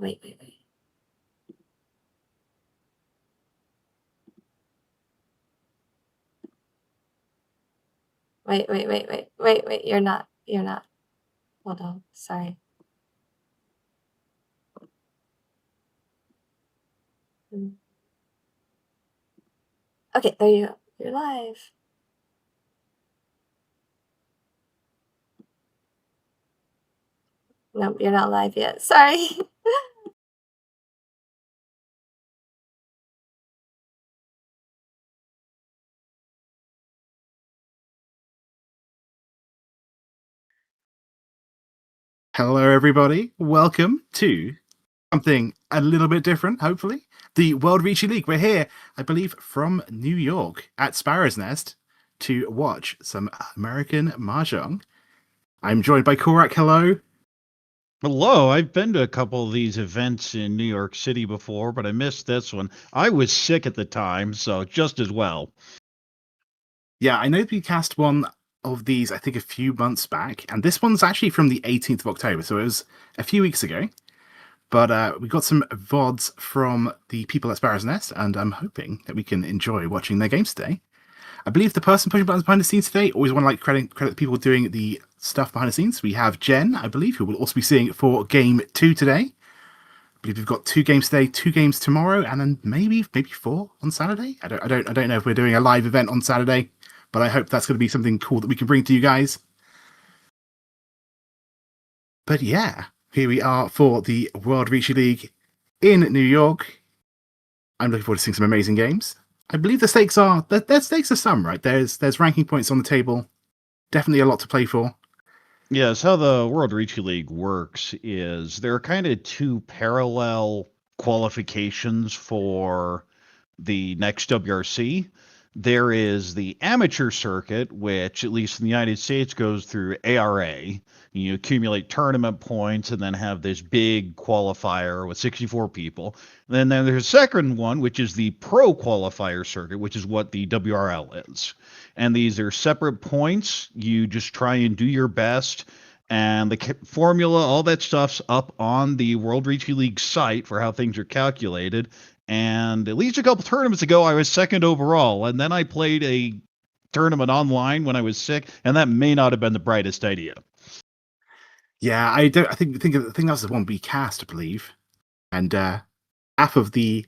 wait, wait, wait. Wait, you're not. Hold on, sorry. Okay, there you go. You're live. Nope, you're not live yet. Sorry. Hello, everybody. Welcome to something a little bit different, hopefully. The World Riichi League. We're here, I believe, from New York at Sparrow's Nest to watch some American Mahjong. I'm joined by Korak. Hello. Hello, I've been to a couple of these events in New York City before, but I missed this one. I was sick at the time, so just as well. Yeah, I know we cast one of these, I think, a few months back, and this one's actually from the 18th of October, so it was a few weeks ago. But we got some VODs from the people at Sparrow's Nest, and I'm hoping that we can enjoy watching their games today. I believe the person pushing buttons behind the scenes today, always want to credit the people doing the stuff behind the scenes. We have Jen, I believe, who will also be seeing for game 2 today. I believe we've got 2 games today, 2 games tomorrow, and then maybe 4 on Saturday. I don't know if we're doing a live event on Saturday, but I hope that's going to be something cool that we can bring to you guys. But yeah, here we are for the World Riichi League in New York. I'm looking forward to seeing some amazing games. I believe the stakes are some, right? There's ranking points on the table. Definitely a lot to play for. Yes, how the World Riichi League works is there are kind of 2 parallel qualifications for the next WRC. There is the amateur circuit, which, at least in the United States, goes through ARA. You accumulate tournament points and then have this big qualifier with 64 people. And then there's a second one, which is the pro qualifier circuit, which is what the WRL is. And these are separate points. You just try and do your best. And the formula, all that stuff's up on the World Riichi League site for how things are calculated. And at least a couple tournaments ago, I was second overall. And then I played a tournament online when I was sick, and that may not have been the brightest idea. Yeah, I think that was the one we cast, I believe. And half of the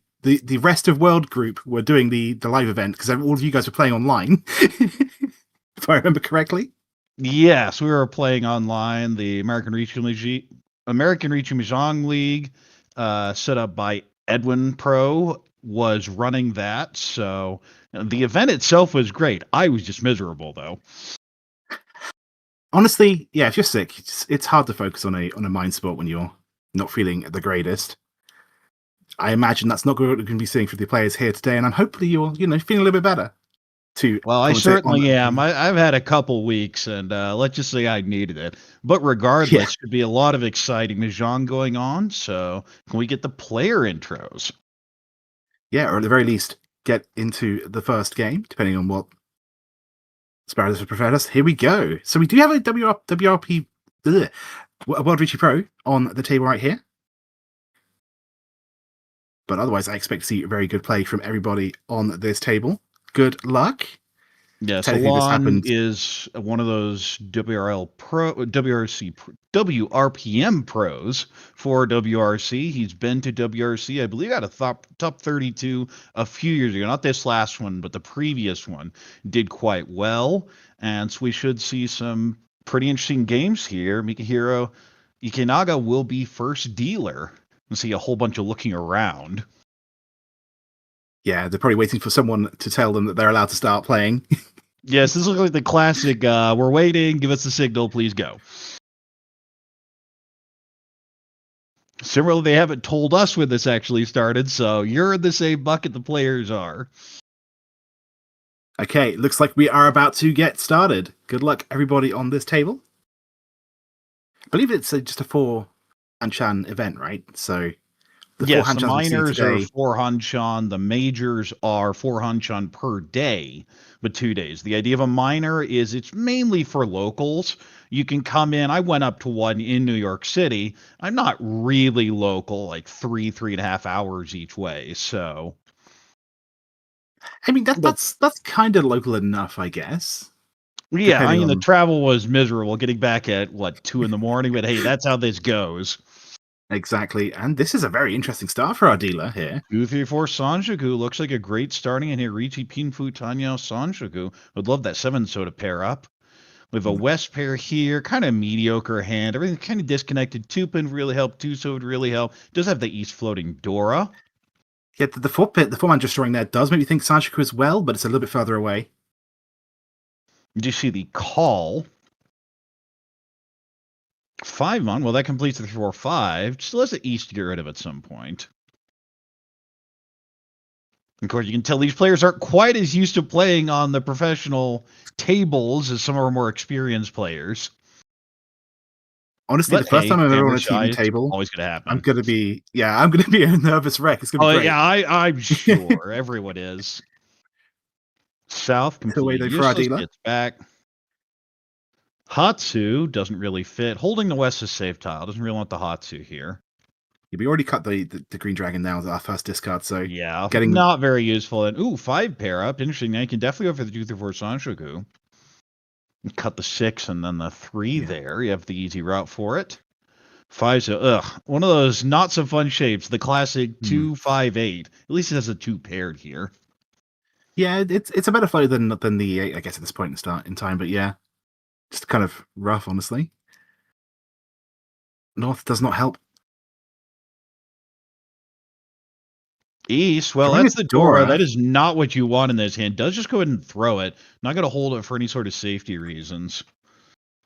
rest of World group were doing the live event because all of you guys were playing online, if I remember correctly. Yes, we were playing online. The American Riichi Mahjong League, set up by Edwin Pro, was running that. So the event itself was great. I was just miserable, though. Honestly, yeah, if you're sick, it's hard to focus on a mind sport when you're not feeling the greatest. I imagine that's not what we're going to be seeing for the players here today, and I'm hopefully you're feeling a little bit better. Well, I certainly am. I've had a couple weeks, and let's just say I needed it. But regardless, should be a lot of exciting Mahjong going on. So can we get the player intros? Yeah, or at the very least, get into the first game, depending on what Sparrow has prepared us. Here we go. So we do have a World Riichi Pro on the table right here. But otherwise, I expect to see very good play from everybody on this table. Good luck. Yeah, Salon is one of those WRPM pros for WRC. He's been to WRC, I believe, at a top 32 a few years ago. Not this last one, but the previous one did quite well. And so we should see some pretty interesting games here. Mikahiro Ikenaga will be first dealer. We'll see a whole bunch of looking around. Yeah, they're probably waiting for someone to tell them that they're allowed to start playing. Yes, this looks like the classic, we're waiting, give us the signal, please go. Similarly, they haven't told us when this actually started, so you're in the same bucket the players are. Okay, looks like we are about to get started. Good luck, everybody on this table. I believe it's just a 4-Anchan event, right? So The Yes, four the Hanshan we see minors are today. 4 Hanshan. The majors are 4 Hanshan per day, but 2 days. The idea of a minor is it's mainly for locals. You can come in. I went up to one in New York City. I'm not really local, like 3.5 hours each way. So, I mean, but that's kind of local enough, I guess. yeah, I Depending mean, the on travel was miserable getting back at what 2 in the morning, but hey, that's how this goes. exactly. And this is a very interesting start for our dealer here. 234 Sanjaku looks like a great starting in here. Riichi Pinfu Tanya Sanjaku. Would love that 7 soda pair up. We have a West pair here, kind of mediocre hand. Everything kind of disconnected. 2 pin would really help. 2 soda would really help. Does have the East floating Dora. Yeah, the four man just drawing there does make me think Sanchiku as well, but it's a little bit further away. You do see the call. 5 on. Well, that completes the 3-4-5. Still has the East to get rid of at some point. Of course, you can tell these players aren't quite as used to playing on the professional tables as some of our more experienced players. Honestly, But the first hey, time I'm ever on camera a shy, TV it's table, always going to I'm happen. gonna be a nervous wreck. It's gonna be Oh great. yeah, I'm sure everyone is. South It's away completely though for our useless. dealer. Gets back. Hatsu doesn't really fit. Holding the West is safe tile. Doesn't really want the Hatsu here. Yeah, we already cut the green dragon down as our first discard, so Yeah, getting not very useful. And ooh, 5 pair up. Interesting. Now you can definitely go for the 2-4 Sanshoku. Cut the 6 and then the 3 there. You have the easy route for it. 5, so one of those not so fun shapes. The classic 2-5-8. At least it has a 2 paired here. Yeah, it's a better flow than the 8, I guess, at this point in time. But yeah, just kind of rough, honestly. North does not help. East, well, Drawing a that's the Dora. Dora. That is not what you want in this hand. Does just go ahead and throw it. Not going to hold it for any sort of safety reasons.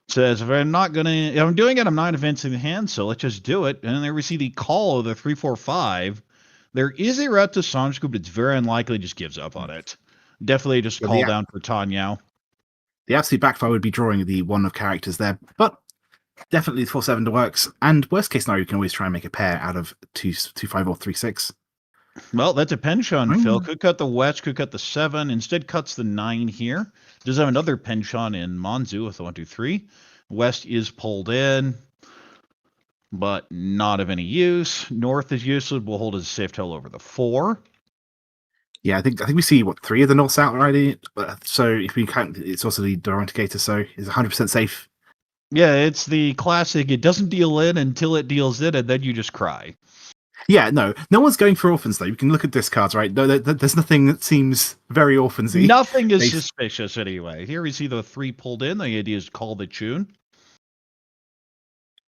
Says, if I'm doing it, I'm not advancing the hand, so let's just do it. And then there we see the call of the 3-4-5. There is a route to Sanjiku, but it's very unlikely just gives up on it. Definitely just call down for Tanyao. The absolute backfire would be drawing the 1 of characters there, but definitely the 4-7 works. And worst case scenario, you can always try and make a pair out of 2-5 or 3-6. Well, that depends on Phil. Could cut the West, could cut the 7. Instead, cuts the 9 here. Does have another penchant in Manzu with the 1-2-3. West is pulled in, but not of any use. North is useless. We'll hold as a safe tail over the 4. Yeah, I think we see 3 of the North South already. So if we count, it's also the Doranticator, so it's 100% safe. Yeah, it's the classic. It doesn't deal in until it deals in, and then you just cry. Yeah, no one's going for orphans though. You can look at discards, right? No, there's nothing that seems very orphansy. Nothing is suspicious anyway. Here we see the 3 pulled in. The idea is call the tune.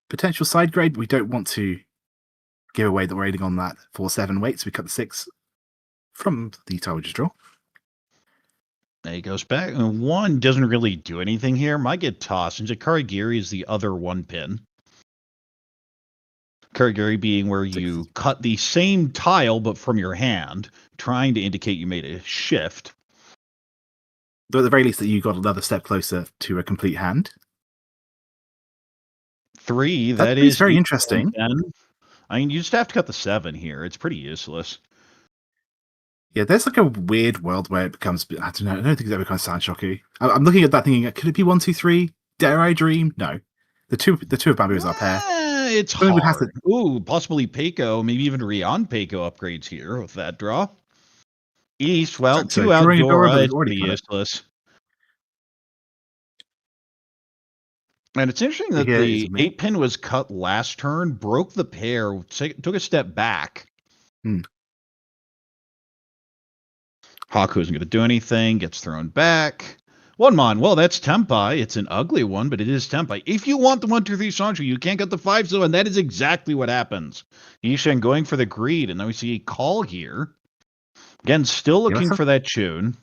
Potential side grade. We don't want to give away that we're aiding on that 4-7 weight, so we cut the 6 from the tile we just draw. There he goes back. And 1 doesn't really do anything here. Might get tossed. And Karagiri is the other 1 pin. Karagiri being where you cut the same tile, but from your hand, trying to indicate you made a shift. But at the very least, that you got another step closer to a complete hand. 3, that is very interesting. 10. I mean, you just have to cut the 7 here. It's pretty useless. Yeah, there's like a weird world where it becomes, I don't know, I don't think it ever becomes Sanchoku. I'm looking at that thinking, could it be 1-2-3? Dare I dream? No. The two of Bamboo is our pair. It's hard. Ooh, possibly Peiko, maybe even Rion Peiko upgrades here with that draw. East, well, 2 out Dora, it's pretty useless. And it's interesting that the 8 pin was cut last turn, broke the pair, took a step back. Haku isn't going to do anything, gets thrown back. 1 mon, well, that's Tempai. It's an ugly one, but it is Tempai. If you want the 1-2-3 Sancho, you can't get the 5, so, and that is exactly what happens. Yishan going for the greed, and then we see a call here. Again, still looking for that tune.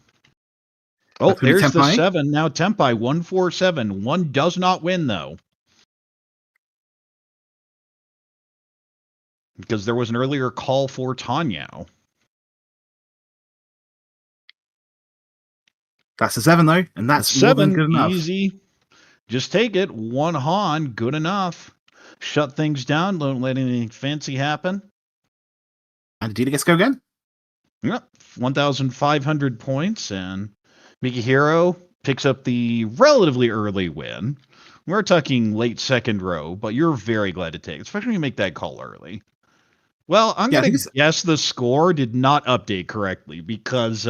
Oh, there's the 7. Now Tempai, 1-4-7. 1 does not win, though. Because there was an earlier call for Tanyao. That's a 7, though, and that's 7, more than good enough. Easy. Just take it. 1 Han, good enough. Shut things down. Don't let anything fancy happen. And Adina gets to go again. Yep, 1,500 points, and Mikihiro picks up the relatively early win. We're talking late second row, but you're very glad to take it, especially when you make that call early. Well, I'm Yeah, I going think to guess the score did not update correctly because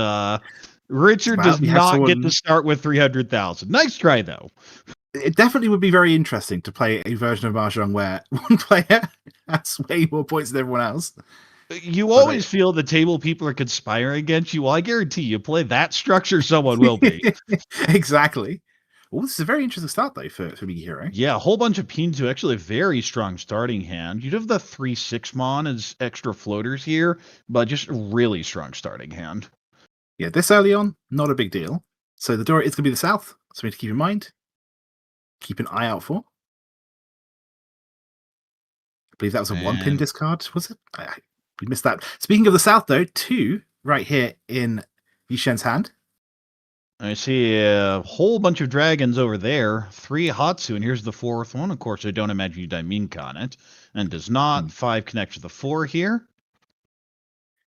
Richard well, does we have not get to someone. start with 300,000. Nice try, though. It definitely would be very interesting to play a version of Mahjong where one player has way more points than everyone else. You always feel the table people are conspiring against you. Well, I guarantee you play that structure, someone will be. Exactly. Well, this is a very interesting start, though, for Mikihiro. Yeah, a whole bunch of Pinzu, actually a very strong starting hand. You'd have the 3-6 Mon as extra floaters here, but just a really strong starting hand. Yeah, this early on, not a big deal. So the door is going to be the south, so we need to keep in mind. Keep an eye out for. I believe that was a one-pin discard, was it? We missed that. Speaking of the south, though, 2 right here in Yishen's hand. I see a whole bunch of dragons over there. 3 Hatsu, and here's the 4th one. Of course, I don't imagine you Daiminka on it. And does not. 5 connect to the 4 here.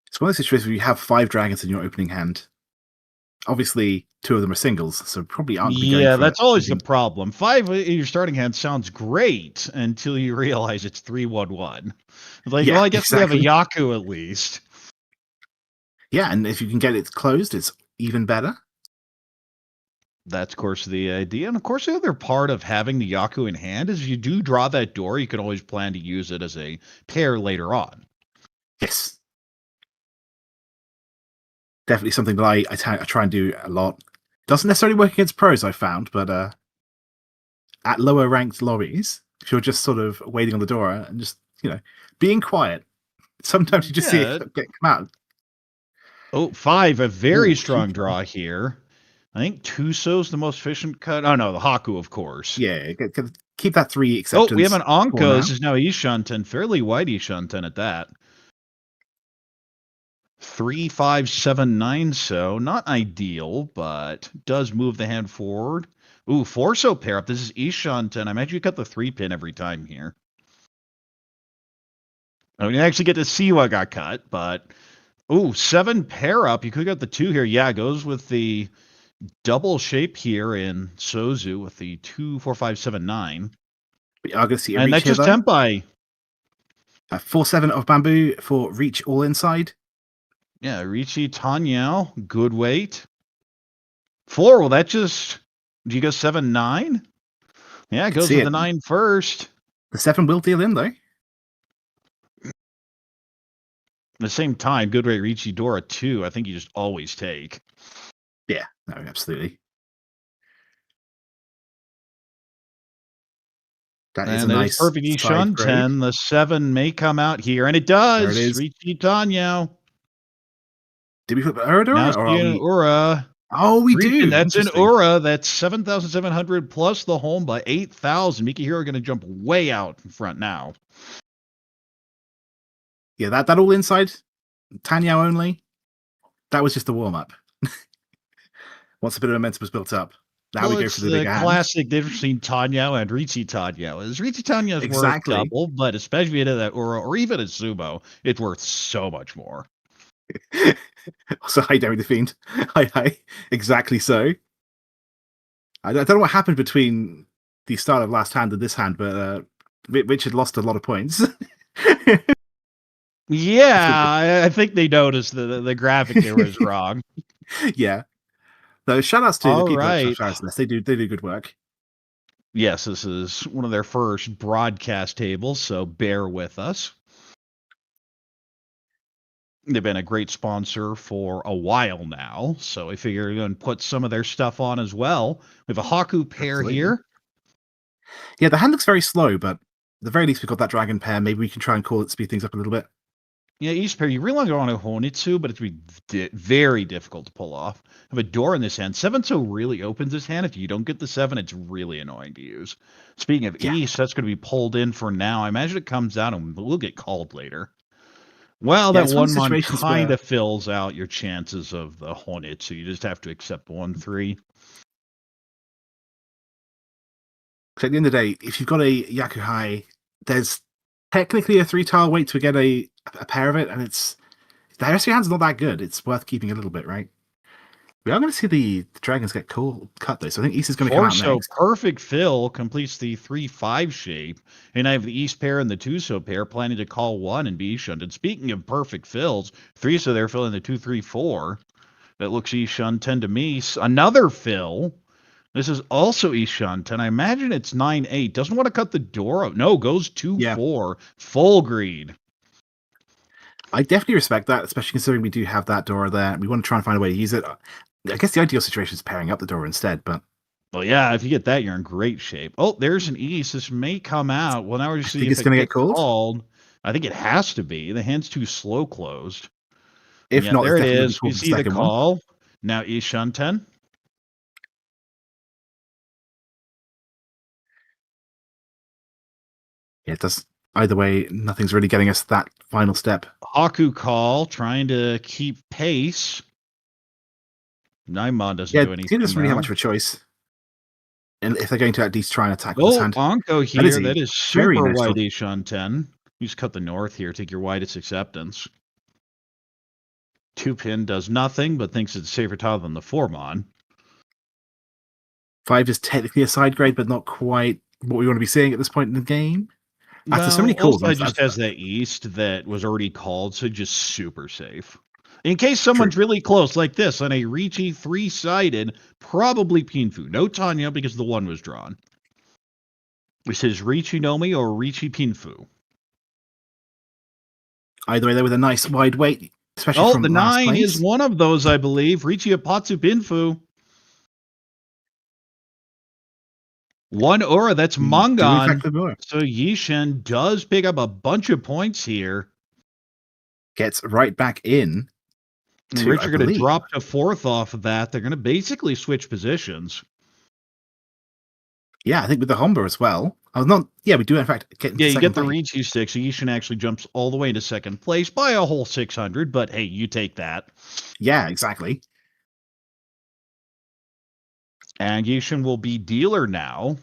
It's one of those situations where you have 5 dragons in your opening hand. Obviously, 2 of them are singles, so probably aren't going to be going for that's always the problem. 5 in your starting hand sounds great until you realize it's 3-1-1. Like, yeah, well, I guess exactly. we have a Yaku at least. Yeah, and if you can get it closed, it's even better. That's, of course, the idea. And, of course, the other part of having the Yaku in hand is you do draw that door. You can always plan to use it as a pair later on. Yes. Definitely something that I try and do a lot. Doesn't necessarily work against pros, I found, but at lower ranked lobbies, if you're just sort of waiting on the door and just, being quiet, sometimes you just see it come out. Oh, 5, a very strong draw here. I think Tuso's the most efficient cut. Oh, no, the Haku, of course. Yeah, keep that 3 acceptance. Oh, we have an Anko. This is now Ishunten, fairly wide Ishunten at that. 3, 5, 7, 9, so not ideal, but does move the hand forward. Ooh, 4 so pair up. This is Ishunten. I imagine you cut the 3-pin every time here. I mean, you actually get to see what got cut, but ooh, 7 pair up. You could get the 2 here. Yeah, it goes with the double shape here in Sozu with the 2, 4, 5, 7, 9. We are going to see a and reach that's here, just though. Tempai. 4/7 of bamboo for reach all inside. Yeah, Riichi Tanyao, good weight. 4, well, that just, do you go 7, 9? Yeah, it goes with the 9 first. The 7 will deal in, though. At the same time, good weight Riichi Dora 2, I think you just always take. Yeah, no, absolutely. That is a nice perfect Ishun 10. The 7 may come out here, and it does. There it is. Riichi Tanyao. Did we put Uradora? Now Or see an Ura. Oh, we do. That's an Ura. That's 7,700 plus the home by 8,000. Mikihiro going to jump way out in front now. Yeah, that all inside. Tanyao only. That was just the warm up. Once a bit of momentum was built up, now we go for the big hand. Classic difference between Tanyao and Riichi Tanyao. Is Riichi Tanyao's worth double, but especially into that Ura or even a Sumo, it's worth so much more. So hi, Derry the Fiend. Hi. Exactly so. I don't know what happened between the start of last hand and this hand, but Richard lost a lot of points. Yeah, I think they noticed the graphic there was wrong. Yeah. So shout outs to the people at Travis. They do good work. Yes, this is one of their first broadcast tables, so bear with us. They've been a great sponsor for a while now, so I figure we're going to put some of their stuff on as well. We have a Haku pair here. Yeah, the hand looks very slow, but at the very least we've got that dragon pair. Maybe we can try and call it, speed things up a little bit. Yeah, each pair, you really don't want to Honitsu, but it's very difficult to pull off. Have a door in this hand. 7 so really opens this hand. If you don't get the 7, it's really annoying to use. Speaking of East, that's going to be pulled in for now. I imagine it comes out and we'll get called later. Well, that one mon kind of fills out your chances of the Honitsu. You just have to accept 1-3. At the end of the day, if you've got a Yakuhai, there's technically a 3-tile wait to get a pair of it, and it's the rest of your hand's not that good. It's worth keeping a little bit, right? We are going to see the dragons get cut, though, so I think East is going to come out Torso next. perfect fill completes the 3-5 shape, and I have the East pair and the Tuso pair planning to call 1 and be shunted. Speaking of perfect fills, 3 so they're filling the 2-3-4. That looks Ishun-10 to me. Another fill. This is also Ishun-10. I imagine it's 9-8. Doesn't want to cut the door out. No, goes 2-4. Full greed. I definitely respect that, especially considering we do have that door there. We want to try and find a way to use it. I guess the ideal situation is pairing up the door instead, but... Well, yeah, if you get that, you're in great shape. Oh, there's an East. This may come out. Well, now we're just seeing if it's going to get called. I think it has to be. The hand's too slow closed. If not, there it definitely is. We see the call. Now Ishun-10. Yeah, it does. Either way, nothing's really getting us that final step. Haku call, trying to keep pace. Naimon doesn't do anything. He doesn't really have much of a choice. And if they're going to at least try and attack with Oh, his hand. Anko here. That is super nice wide Ishun-10. You just cut the north here. Take your widest acceptance. 2-pin does nothing, but thinks it's a safer tile than the 4-mon. 5 is technically a side grade, but not quite what we want to be seeing at this point in the game. After so many calls, it just has that East that was already called, so just super safe. In case someone's really close, like this, on a Riichi 3-sided, probably Pinfu. No Tanya, because the 1 was drawn. This is Riichi Nomi or Riichi Pinfu. Either way, there with a nice wide weight, especially from the last 9 place. is one of those, I believe. Riichi Apatsu Pinfu. 1 aura, that's Mongon. So Yishin does pick up a bunch of points here. Gets right back in. Rich are going to drop to 4th off of that. They're going to basically switch positions. Yeah, I think with the Homba as well. We do in fact get into you get the place. Riichi 6, so Yishin actually jumps all the way into 2nd place by a whole 600, but hey, you take that. Yeah, exactly. And Yishin will be dealer now.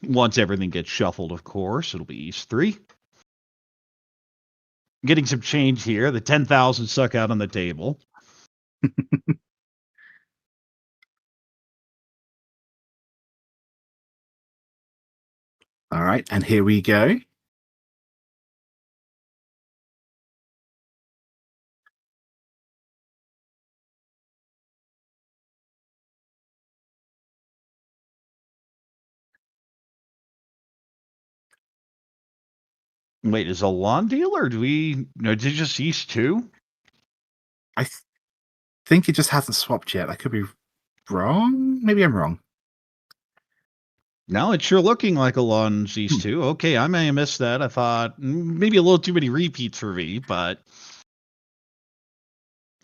Once everything gets shuffled, of course, it'll be East 3. Getting some change here. The 10,000 stuck out on the table. All right, and here we go. Wait, is Alon dealer? Did it just East 2? I think it just hasn't swapped yet. I could be wrong. Maybe I'm wrong. Now it's sure looking like Alon's East 2. Okay, I may have missed that. I thought maybe a little too many repeats for me, but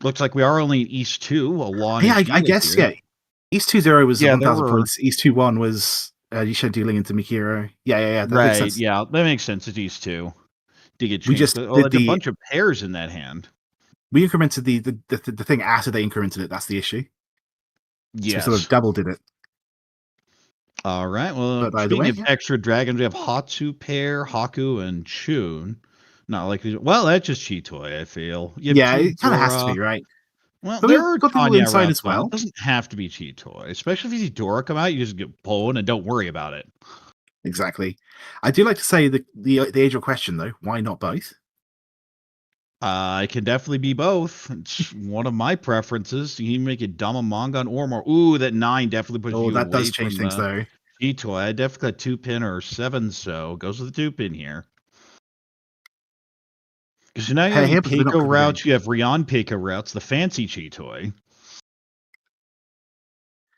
looks like we are only in East 2. Alon. Yeah, I guess here. yeah. East 2-0 was 1,000 points. East 2-1 was Yishin dealing into Mikiro. Yeah. That makes sense. Yeah, that makes sense. It's East 2. Did get changed. We just did a bunch of pairs in that hand. We incremented the thing after they incremented it. That's the issue. Yes. So we sort of double did it. All right. Well, speaking of extra dragons, we have Hatsu pair, Haku, and Chun. Not like that's just Chitoi, I feel. Yeah, it kind of has to be, right? Well, but there are Tanya inside as well. It doesn't have to be Chitoi, especially if you see Dora come out. You just get pulling and don't worry about it. Exactly. I do like to say the age-old question though: why not both? It can definitely be both. It's one of my preferences. You can make it Dama Mongon or more. Ooh, that 9 definitely pushes you away. Oh, that does change things though. Chitoi, I definitely got 2-pin or 7, so goes with the 2-pin here. Because now you have Peiko routes, you have Rion Peiko routes, the fancy Chitoi.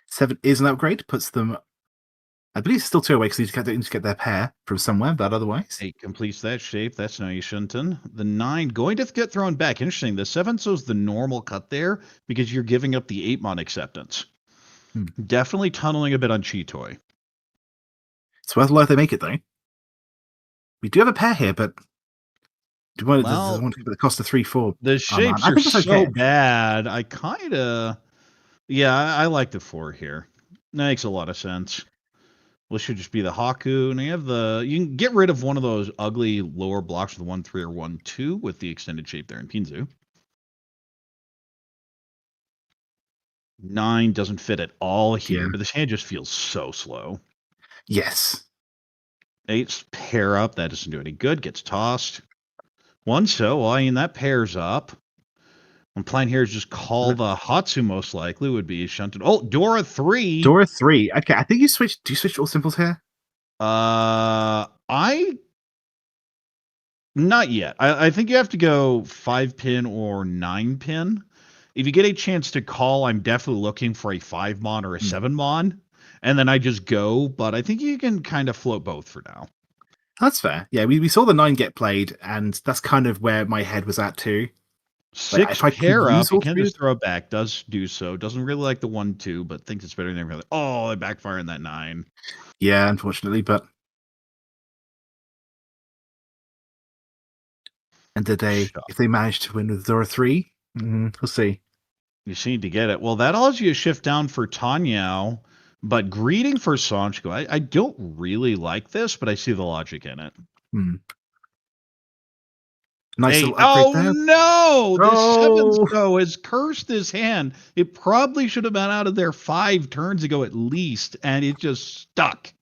7 is an upgrade, puts them. I believe it's still 2 away because they need to get their pair from somewhere, but otherwise. 8 completes that shape. That's no Yishinton. The 9 going to get thrown back. Interesting. The 7 shows the normal cut there because you're giving up the 8-mon acceptance. Definitely tunneling a bit on Chitoi. It's worth a lot if they make it, though. We do have a pair here, but do you want to give it the cost of 3-4? The shapes are so bad. I kind of... Yeah, I like the 4 here. That makes a lot of sense. Well, it should just be the Haku. And you can get rid of one of those ugly lower blocks with 1-3 or 1-2 with the extended shape there in Pinzu. 9 doesn't fit at all here, Yeah. but this hand just feels so slow. Yes. 8's pair up. That doesn't do any good. Gets tossed. 1 so. Well, I mean, that pairs up. I'm playing here is just call the Hatsu most likely would be shunted. Oh, Dora 3. Dora 3. Okay, I think you switched. Do you switch all simples here? Not yet. I think you have to go 5-pin or 9-pin. If you get a chance to call, I'm definitely looking for a 5-mon or a 7-mon. And then I just go, but I think you can kind of float both for now. That's fair. Yeah, we saw the 9 get played, and that's kind of where my head was at too. 6 if I could pair use up, you all can three just throw it back. Does do so. Doesn't really like the 1-2, but thinks it's better than everything. Oh, I backfire in that 9. Yeah, unfortunately, but and did they? If they managed to win with Dora 3, we'll see. You just need to get it. Well, that allows you to shift down for Tanyao, but greeting for Sanchiko. I don't really like this, but I see the logic in it. Nice 8. little upgrade there. No! The 7 Oh! so has cursed his hand. It probably should have been out of there 5 turns ago at least, and it just stuck.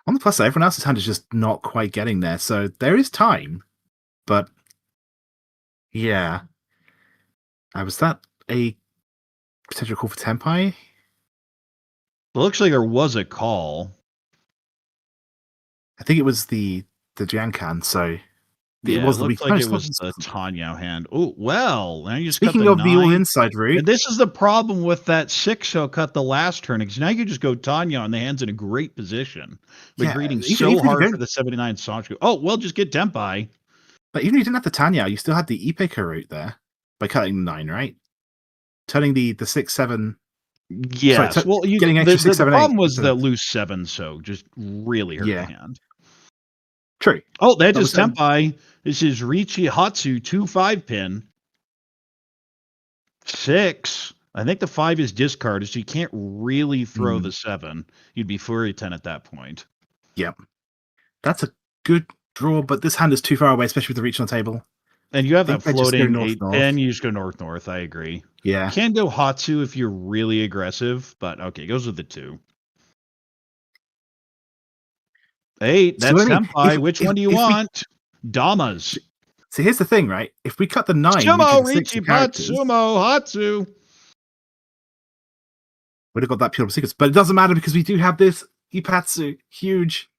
On the plus side, everyone else's hand is just not quite getting there, so there is time. But yeah, was that a potential call for Tenpai? It looks like there was a call. I think it was the Jankan, so Yeah, it was it the looked weak. like it was the Tanyao hand. Oh, well, now you just cut Speaking the of 9. the all inside route, And this is the problem with that 6 so cut the last turn, because now you just go Tanya and the hand's in a great position. But greeting so even if you hard don't, for the 79 Sanchiko. Oh, well, just get Tempai. but even if you didn't have the Tanya, you still had the Ipeka route there by cutting the 9, right? Turning the 6-7. Yes. Sorry, Well, getting extra 6, the 7, 8. problem was the loose 7 so just really hurt the hand. True. Oh, that just Tempai. This is Riichi Hatsu 2-5 pin. 6. I think the 5 is discarded, so you can't really throw the 7. You'd be Fury 10 at that point. Yep. That's a good draw, but this hand is too far away, especially with the reach on the table. And you have that floating north, 8 pin, you just go north. I agree. Yeah. You can go Hatsu if you're really aggressive, but okay, it goes with the 2. 8, that's Senpai. Which one do you want? Damas. See, here's the thing, right? If we cut the 9, Sumo, Riichi, Sumo, Hatsu. Would have got that pure secrets, but it doesn't matter because we do have this Ipatsu. Huge.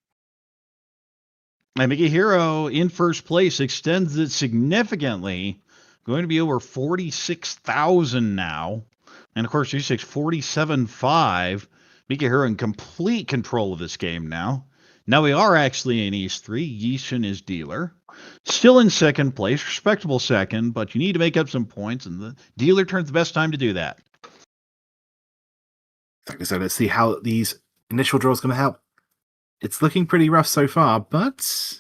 I make a hero in first place, extends it significantly. Going to be over 46,000 now. And of course, 47.5. Make a hero in complete control of this game now. Now we are actually in East 3. Yishin is dealer. Still in second place, respectable second, but you need to make up some points, and the dealer turns the best time to do that. Exactly. So let's see how these initial draws going to help. It's looking pretty rough so far, but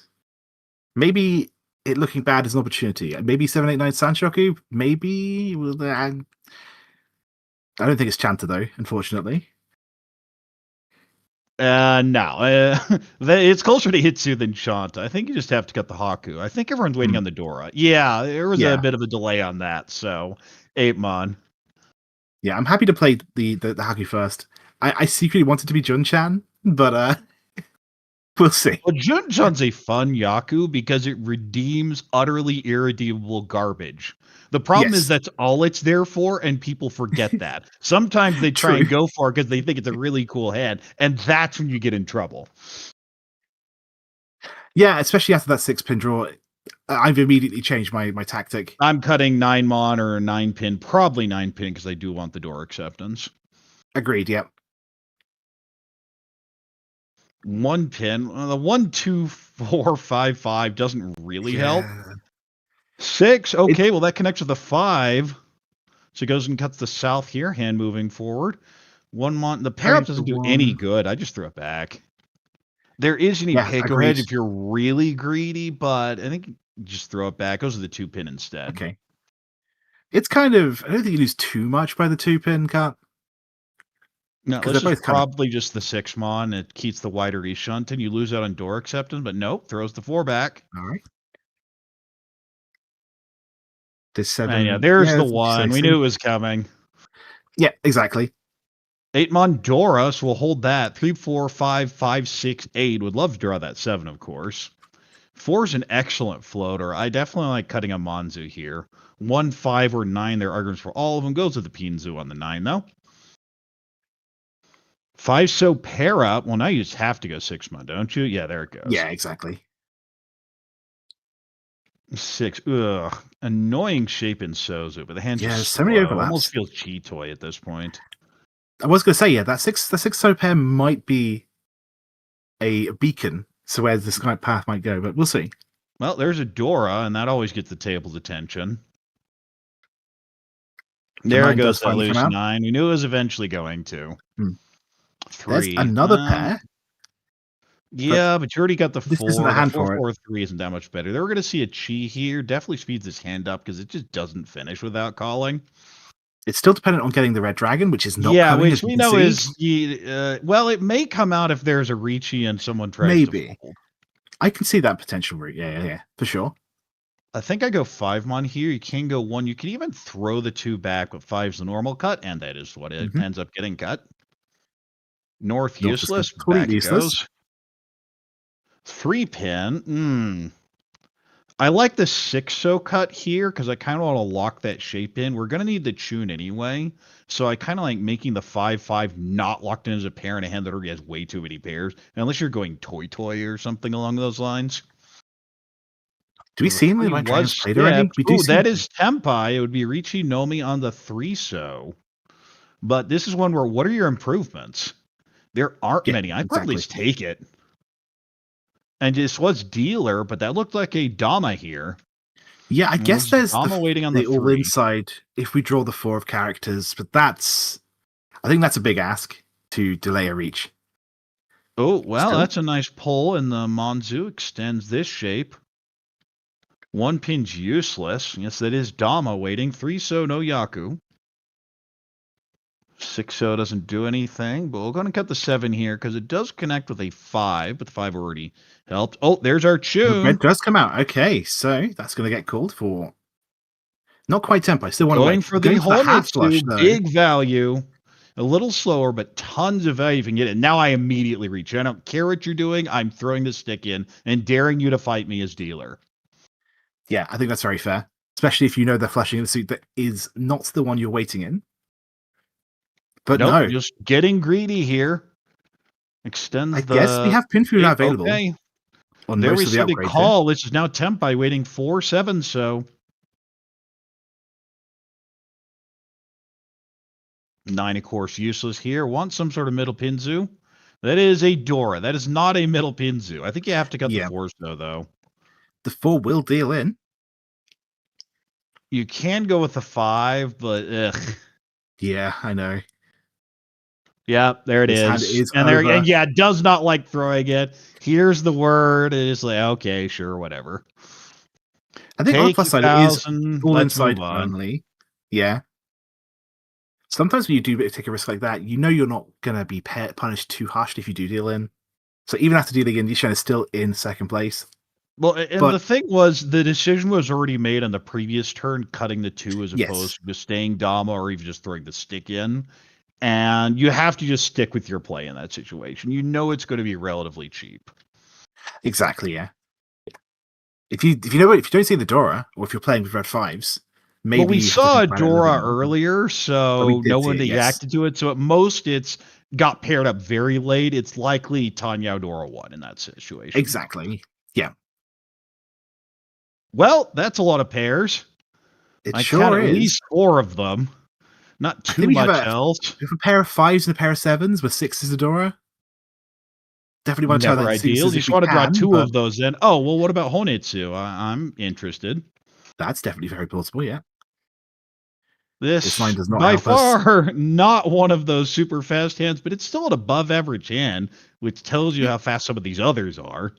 maybe it looking bad is an opportunity. Maybe 789 Sanshoku. Maybe I don't think it's Chanta though, unfortunately. No. It's closer to Hitsu than Shanta. I think you just have to cut the Haku. I think everyone's waiting on the Dora. Yeah, there was a bit of a delay on that, so 8-mon. Yeah, I'm happy to play the Haku first. I secretly wanted to be Jun-chan, but we'll see. Well, Jun-chan's a fun Yaku because it redeems utterly irredeemable garbage. The problem is that's all it's there for, and people forget that. Sometimes they try and go for it because they think it's a really cool hand, and that's when you get in trouble. Yeah, especially after that 6-pin draw, I've immediately changed my tactic. I'm cutting 9-mon or 9-pin, probably 9-pin because I do want the door acceptance. Agreed, yep. 1-pin, the 1, 2, 4, 5, 5 doesn't really help. 6, okay, well that connects with the 5. So it goes and cuts the south here, hand moving forward. 1-mon, the pair up doesn't do any good. I just threw it back. There is any Keiko hedge if you're really greedy, but I think you just throw it back. Goes to the 2-pin instead. Okay. It's kind of, I don't think you lose too much by the 2-pin cut. No, 'Cause this they're is both kind of- probably just the 6-mon. It keeps the wider reshunt, and you lose out on door acceptance, but nope, throws the 4 back. All right. This 7. And yeah, there's the that's what you 1. say, We see? knew it was coming. Yeah, exactly. 8-mon Dora, so we'll hold that. 3, 4, 5, 5, 6, 8. Would love to draw that 7, of course. 4 is an excellent floater. I definitely like cutting a Monzu here. 1, 5, or 9, there are arguments for all of them. Goes with the Pinzu on the 9, though. 5, so pair up. Well, now you just have to go 6-mon, don't you? Yeah, there it goes. Yeah, exactly. 6. Ugh. Annoying shape in Sozu, but the hand's Yeah, just so many slow. overlaps. Almost feels cheat-toy at this point. I was going to say, yeah, the 6 so pair might be a beacon, so where this kind of path might go, but we'll see. Well, there's a Dora, and that always gets the table's attention. There 9 goes does that finally loose come out. 9. We knew it was eventually going to. Hmm. 3. There's another pair. Yeah, but you already got the This 4. isn't a The hand 4, for it. 4, 3 isn't that much better. They were going to see a Chi here. Definitely speeds his hand up because it just doesn't finish without calling. It's still dependent on getting the red dragon, which is not Yeah, coming, which as you we can know see. is well, it may come out if there's a Riichi and someone tries Maybe. to fold. I can see that potential route. Yeah, for sure. I think I go 5-mon here. You can go 1. You can even throw the 2 back, but 5's the normal cut, and that is what it ends up getting cut. North North is useless. completely Back it useless. goes. 3-pin. I like the 6-so cut here because I kind of want to lock that shape in. We're going to need the tune anyway. So I kind of like making the 5-5 not locked in as a pair in a hand that already has way too many pairs. Unless you're going toy or something along those lines. Do we see the red dragons played already? We do Oh, see that is Tempai. It would be Riichi Nomi on the 3-so. But this is one where, what are your improvements? There aren't many. I'd probably just take it. And this was dealer, but that looked like a Dama here. Yeah, I guess there's Dama waiting on the the all 3. inside if we draw the 4 of characters, but I think that's a big ask to delay a reach. Oh, well, Still? that's a nice pull, and the Monzu extends this shape. 1 pin's useless. Yes, that is Dama waiting. 3-so, no Yaku. 6-so doesn't do anything, but we're going to cut the 7 here because it does connect with a 5, but the 5 already helped. Oh, there's our The tune. red does come out. Okay, so that's going to get called for. Not quite tempo. I still want to Going wait. for the half flush, Honitsu, though. big value. A little slower, but tons of value if you can get it. Now I immediately reach. I don't care what you're doing. I'm throwing the stick in and daring you to fight me as dealer. Yeah, I think that's very fair. Especially if you know they're flashing in a suit that is not the one you're waiting in. But nope, no. Just getting greedy here. Extends I guess we have Pinfu now available. Okay. On There most we of the see the upgrades call. This is now Tempai waiting 4-7, so 9, of course, useless here. Want some sort of middle Pinzu. That is a Dora. That is not a middle Pinzu. I think you have to cut the 4s, though. The 4 will deal in. You can go with the 5, but ugh. Yeah, I know. Yeah, there it is. And yeah, does not like throwing it. Here's the word. It is like, okay, sure, whatever. I think on the plus side, it is all inside on. only. Yeah. Sometimes when you do take a risk like that, you know you're not going to be punished too harshly if you do deal in. So even after dealing in, Yishan is still in second place. Well, and the thing was, the decision was already made on the previous turn, cutting the 2 as opposed to staying Dama or even just throwing the stick in. And you have to just stick with your play in that situation. You know it's going to be relatively cheap. Exactly, yeah. If you don't see the Dora, or if you're playing with red 5s, maybe we saw a Dora earlier, so no one reacted to it. So at most, it's got paired up very late. It's likely Tanya Dora 1 in that situation. Exactly. Yeah. Well, that's a lot of pairs. It I sure count is. At least 4 of them. Not too much else. We have a pair of 5s and a pair of 7s with 6s a Dora. Definitely want to try that. Ideal. You just want to draw 2 of those in. Oh, well, what about Honitsu? I'm interested. That's definitely very plausible, yeah. This line does not by help far not one of those super fast hands, but it's still an above average hand, which tells you how fast some of these others are.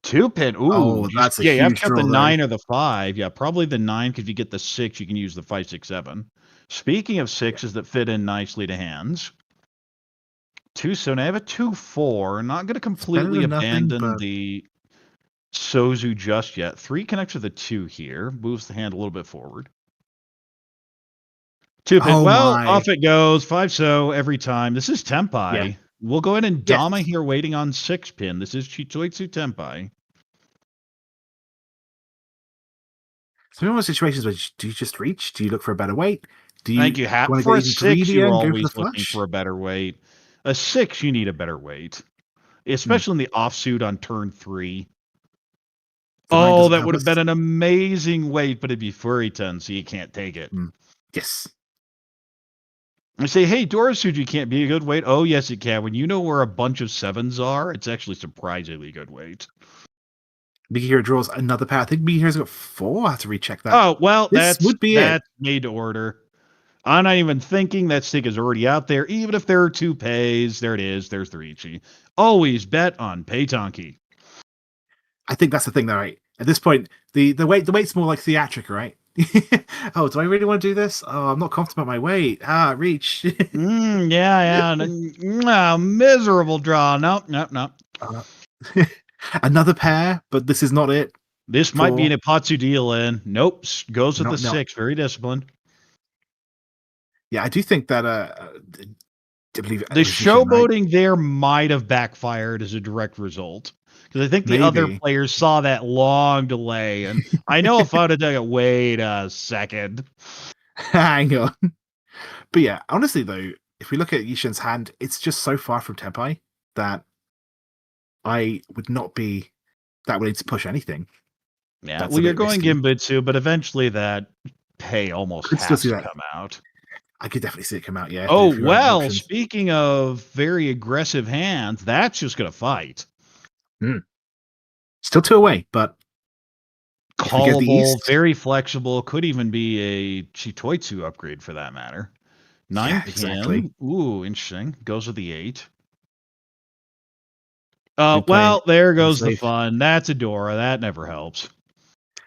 2-pin. Ooh, Oh, that's a yeah, you have to huge cut the draw, though. 9 or the 5. Yeah, probably the 9, because if you get the 6, you can use the 5, 6, 7. Speaking of sixes that fit in nicely to hands, 2, so now I have a 2, 4. Not going to It's better completely than nothing, abandon but the Sozu just yet. 3 connects with a 2 here. Moves the hand a little bit forward. 2-pin. oh Well, my, off it goes. 5 so every time. This is yeah, Tempai. We'll go ahead and yes. Dama here waiting on 6-pin. This is Chitoitsu Tempai. So in most situations, where do you just reach? Do you look for a better weight? Do I you think you have want to for go a even 6, greedier you're and go for the always looking flush? for a better weight. A 6, you need a better weight, Hmm. especially in the offsuit on turn 3. The 9 Oh, doesn't that help would have us. been an amazing weight, but it'd be furry ton, so you can't take it. Yes. I say, hey, Dorasuji can't be a good weight. Oh, yes, it can. When you know where a bunch of 7s are, it's actually surprisingly good weight. Big Hero draws another pair. I think Big Hero's got 4. I have to recheck that. Oh, well, This would be it. that's made to order. I'm not even thinking that stick is already out there. Even if there are 2 pays, there it is. There's the Riichi. Always bet on Peitanki. I think that's the thing, though, right? At this point, the weight's more like theatric, right? Oh, do I really want to do this? Oh, I'm not confident about my weight. Reach. Yeah. Miserable draw. Nope. Uh, another pair, but this is not it. This might be an Ipatsu deal in. Nope. Goes with the No. 6. Very disciplined. Yeah, I do think that I believe The Rajishan, right? showboating there might have backfired as a direct result. Because I think the other Maybe. players saw that long delay. And I know if I would have done it, wait a second. Hang on. But yeah, honestly though, if we look at Yishin's hand, it's just so far from Tenpai that I would not be that willing to push anything. Yeah, That's well, a you're bit going risky. Gimbutsu, but eventually that pay almost Could still has see to that. come out. I could definitely see it come out, yeah. Oh, If you run well, options. speaking of very aggressive hands, that's just going to fight. Still 2 away, but if we get the Callable, East, very flexible, could even be a Chitoitsu upgrade for that matter. 9 yeah, pin. exactly. Ooh, interesting. Goes with the 8. We Well, play there goes the safe. fun. That's Adora. That never helps.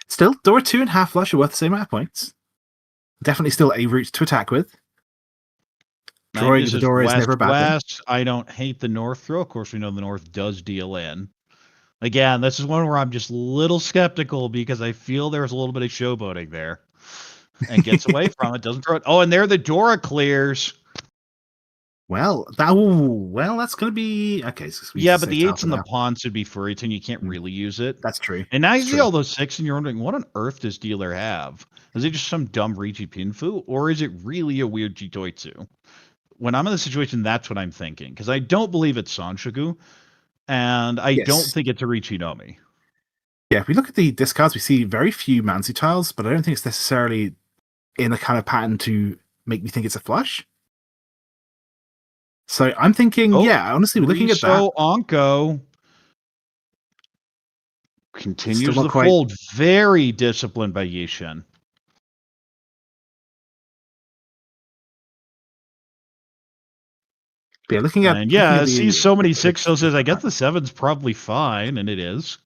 Still, Dora 2.5 flush are worth the same amount of points. Definitely still a route to attack with. Drawing This the is Dora is never a bad thing. west. I don't hate the north throw. Of course, we know the north does deal in. Again, this is one where I'm just a little skeptical because I feel there's a little bit of showboating there. And gets away from it, doesn't throw it. Oh, and there the Dora clears. Well, that's going to be okay. So Yeah, but the 8s and the pawns would be furry, and you can't really use it. That's true. And now you That's see true. all those 6, and you're wondering, what on earth does dealer have? Is it just some dumb Riichi Pinfu, or is it really a weird Jitoitsu? When I'm in the situation, that's what I'm thinking, because I don't believe it's Sanshoku, and I don't think it's a Riichi Nomi. Yeah, if we look at the discards, we see very few Mansu tiles, but I don't think it's necessarily in a kind of pattern to make me think it's a flush. So I'm thinking, honestly, we're looking at that. Onko continues Still the not quite. fold. Very disciplined by Yishin. Yeah, looking at sees so many 6, so says, I guess the 7's probably fine, and it is.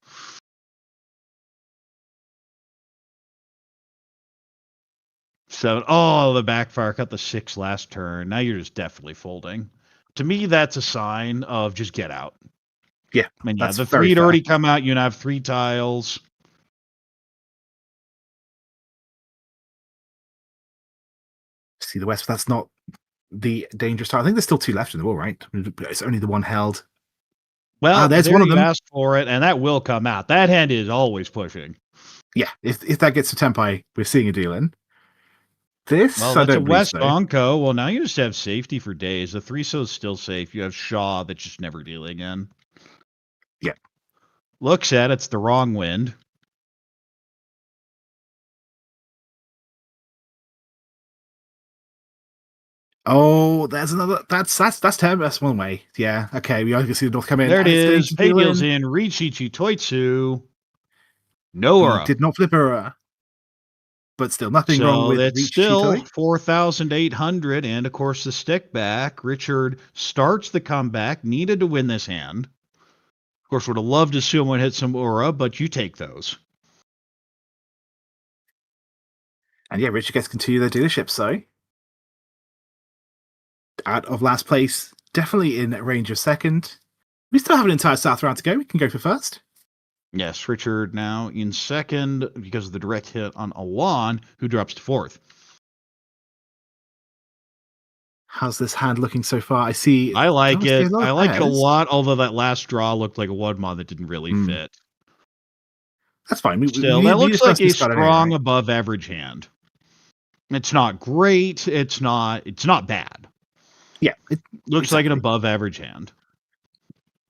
So, the backfire cut the 6 last turn. Now you're just definitely folding. To me, that's a sign of just get out. Yeah, and that's the very 3 had fair. already come out. You now have 3 tiles. See the West, but that's not the dangerous tile. I think there's still 2 left in the wall, right? It's only the one held. Well, there's one of them. Asked for it, and that will come out. That hand is always pushing. Yeah, if that gets to Tenpai, we're seeing a deal in. This, well, that's a West Onko. Well, now you just have safety for days. The 3-so is still safe. You have Shaw that's just never dealing in. Yeah. Looks at it's the wrong wind. Oh, there's another. That's terrible. That's one way. Yeah. Okay. We can see the North come in. There it is. Pay deals in. Riichi Chitoitsu. Noura. Did not flip her. But still, nothing wrong with that's Riichi still Chitoi. 4,800, and of course the stick back. Richard starts the comeback. Needed to win this hand. Of course, would have loved to see someone hit some aura, but you take those. And yeah, Richard gets to continue their dealership, so out of last place, definitely in range of second. We still have an entire South round to go. We can go for first. Yes, Richard now in second because of the direct hit on Alon, who drops to fourth. How's this hand looking so far? I see. I like see it. I of like it a pairs. lot, although that last draw looked like a one mod that didn't really fit. That's fine. We Still, need that looks to like trust a this card anyway, strong right? above average hand. It's not great. It's not bad. Yeah, Looks like an above average hand.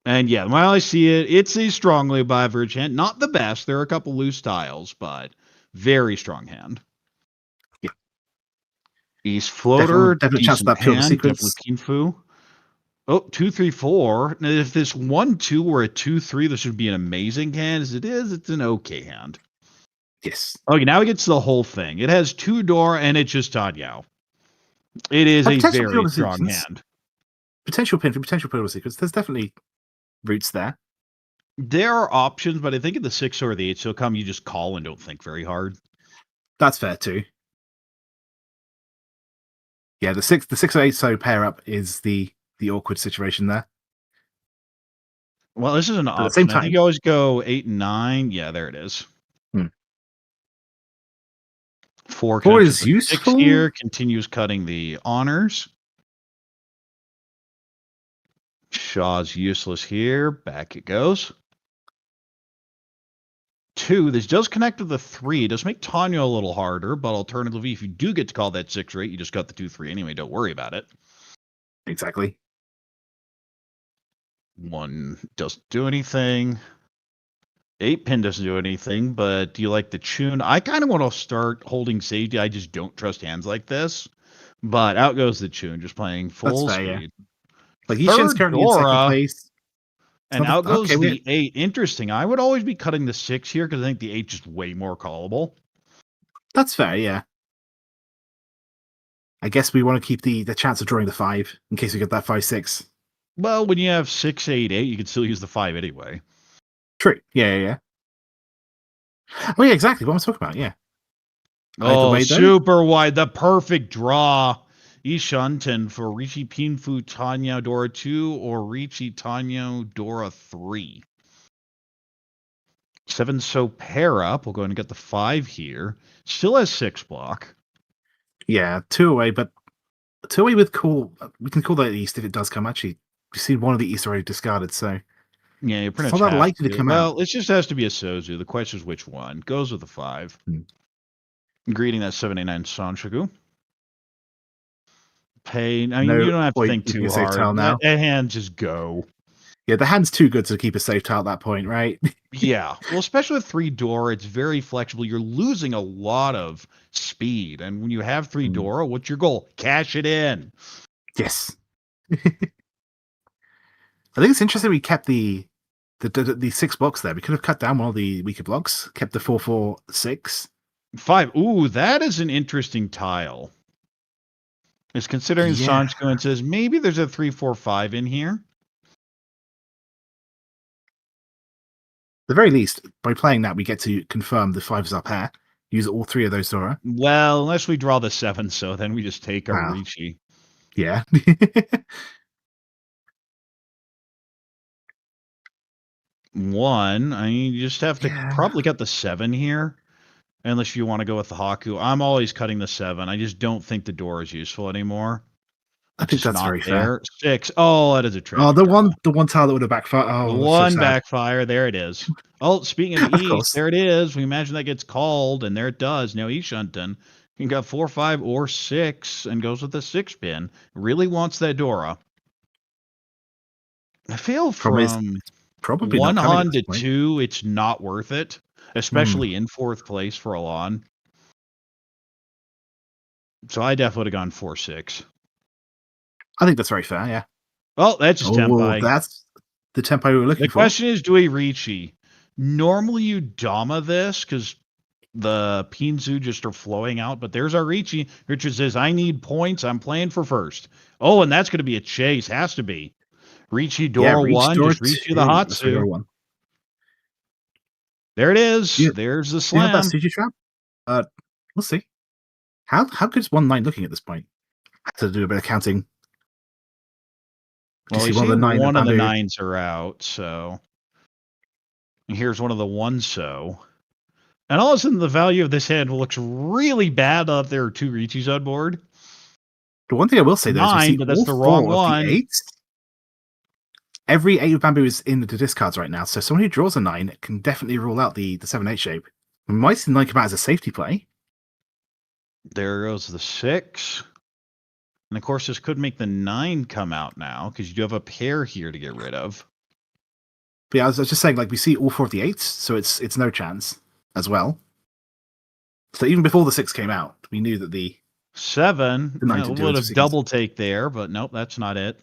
And yeah, while I see it, it's a strongly above average hand. Not the best. There are a couple loose tiles, but very strong hand. Yeah. East floater, definitely chance decent that pure hand, sequence. definitely Kinfu. Oh, 2, 3, 4. Now, if this 1, 2 were a 2, 3, this would be an amazing hand. As it is, it's an okay hand. Yes. Okay, now it gets to the whole thing. It has 2 door and it's just Tanyao. It is a very strong hand. Potential pin for potential pivotal sequence. There's definitely routes there. There are options, but I think in the 6 or the 8 still come, you just call and don't think very hard. That's fair too. Yeah, the 6 or 8 so pair up is the awkward situation there. Well, this is an But at the option. same I time, think you always go 8 and 9. Yeah, there it is. 4 is useful 6 here. Continues cutting the honors. Shaw's useless here. Back it goes. 2. This does connect with the 3. It does make Tanya a little harder, but alternatively, if you do get to call that 6 or 8, you just got the 2, 3 anyway. Don't worry about it. Exactly. 1 doesn't do anything. 8 pin doesn't do anything, but do you like the tune? I kind of want to start holding safety. I just don't trust hands like this. But out goes the tune, just playing full That's fair, speed. yeah. Like Yishin's currently in second place. And out goes the 8. Interesting. I would always be cutting the 6 here because I think the 8 just way more callable. That's fair, yeah. I guess we want to keep the chance of drawing the 5 in case we get that 5-6. Well, when you have 6, 8, 8, you can still use the 5 anyway. True. Yeah. Oh, yeah, exactly. What I'm talking about, yeah. Oh, super wide. The perfect draw. Ishunten for Riichi Pinfu Tanya Dora 2 or Riichi Tanya Dora 3. 7 so pair up. We'll go ahead and get the 5 here. Still has 6 block. Yeah, 2 away, but 2 away with call. We can call that East if it does come. Actually, we've seen one of the East already discarded, so yeah, you're pretty much not that likely to come out. Well, it just has to be a Sozu. The question is which one. Goes with the 5. Greeting that 79 Sanshoku. Pay. I mean, you don't have to think too hard. That hand just go. Yeah, the hand's too good to keep a safe tile at that point, right? Yeah. Well, especially with 3 door, it's very flexible. You're losing a lot of speed. And when you have 3 door, what's your goal? Cash it in. Yes. I think it's interesting we kept the 6 blocks there. We could have cut down one of the weaker blocks, kept the 4-4-6. 5. Ooh, that is an interesting tile. It's considering Sancho and says maybe there's a 3-4-5 in here. At the very least, by playing that, we get to confirm the 5 is our pair. Use all 3 of those, Dora. Well, unless we draw the 7, so then we just take our Riichi. Yeah. One, I mean, you just have to probably cut the 7 here. Unless you want to go with the Haku. I'm always cutting the 7. I just don't think the door is useful anymore. I think that's very fair. 6. Oh, that is a tragic. Oh, the one tile that would have backfired. Oh, the one backfire. There it is. Oh, speaking of East, there it is. We imagine that gets called, and there it does. Now Ishunten can got 4, 5, or 6, and goes with the 6 pin. Really wants that Dora. I feel from probably 1 on to 2, it's not worth it. Especially in 4th place for Alon. So I definitely would have gone 4-6. I think that's very fair, yeah. Well, that's just Tempai. That's the tempo we were looking for. The question is, do a Riichi? Normally you Dama this, because the Pinzu just are flowing out, but there's our Riichi. Richard says, I need points. I'm playing for first. Oh, and that's going to be a chase. Has to be. Riichi Yeah, Dora reach 1, door just Riichi the 2. That's Hatsu. door 1. There it is. Yeah. There's the Do you have that slam. Suji trap? We'll see. How good is 1-9 looking at this point? I have to do a bit of counting. Do Well, you you see one see of the 9 one of the bamboo? 9s are out, so. And here's one of the 1s, so. And all of a sudden, the value of this hand looks really bad up there are 2 Riichis on board. The one thing I will say, though, is we 9, see but that's all the 4 wrong of the one. 8s. Every 8 of bamboo is in the discards right now, so someone who draws a 9 can definitely rule out the 7-8 shape. We might see the 9 come out as a safety play. There goes the 6. And of course, this could make the 9 come out now, because you do have a pair here to get rid of. But yeah, I was just saying, like, we see all 4 of the 8s, so it's no chance as well. So even before the 6 came out, we knew that the 7, The 9 a to do little is a bit of sequence. double take there, but nope, that's not it.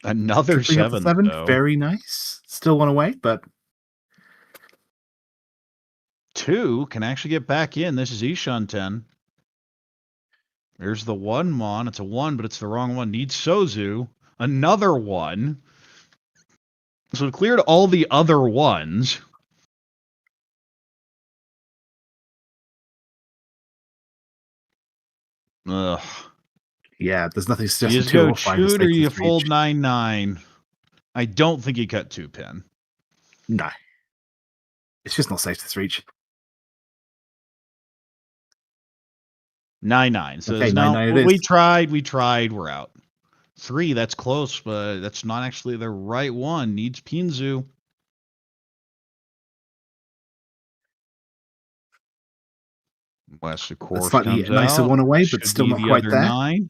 Another could bring up the 7, 7. though. Very nice. Still one away, but 2 can actually get back in. This is Ishan 10. There's the 1 Mon. It's a 1, but it's the wrong one. Needs Sozu. Another 1. So it cleared all the other 1s. Ugh. yeah, there's nothing You suggesting just 2 go or 5 shoot or mistakes you with reach. fold 9-9. I don't think you cut 2 pin. No. It's just not safe to reach. 9-9. So Okay, no, 9-9 it we is. tried, we're out. 3, that's close, but that's not actually the right one. Needs Pinzu. West, of A course, slightly comes nicer out. one away, but Should still be not the quite other there. 9.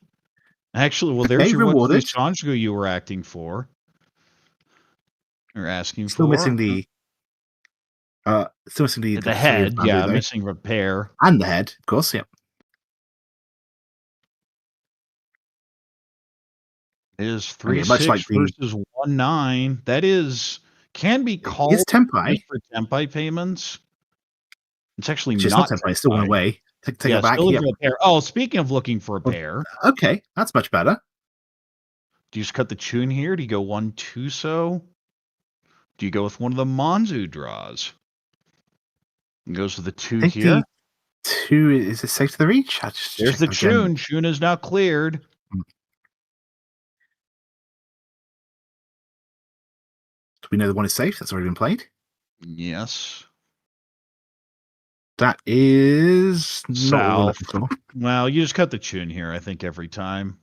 Actually, well, Okay, there's your what rewarded. Sanjgu you were acting for. Or asking Still for. missing the The 3 of head, bamboo, yeah, though. missing a pair. And the head, of course, yeah. Is Okay, much 3-6 like the versus 1-9. That is can be is called Tempai. just for Tempai payments. It's actually It's not not Tempai, it's still one Tempai. away. Take Yeah, it back. still Yep. looking for a pair. Oh, speaking of looking for a pair, Okay, that's much better. do you just cut the tune here? Do you go 1-2 so? Do you go with one of the Monzu draws? It goes with the 2 I think here. the 2 is it safe to the reach? I just There's check the that again. tune. Tune is now cleared. Do we know the 1 is safe? That's already been played. Yes. That is not what we're South. looking for. Well, you just cut the tune here, I think, every time.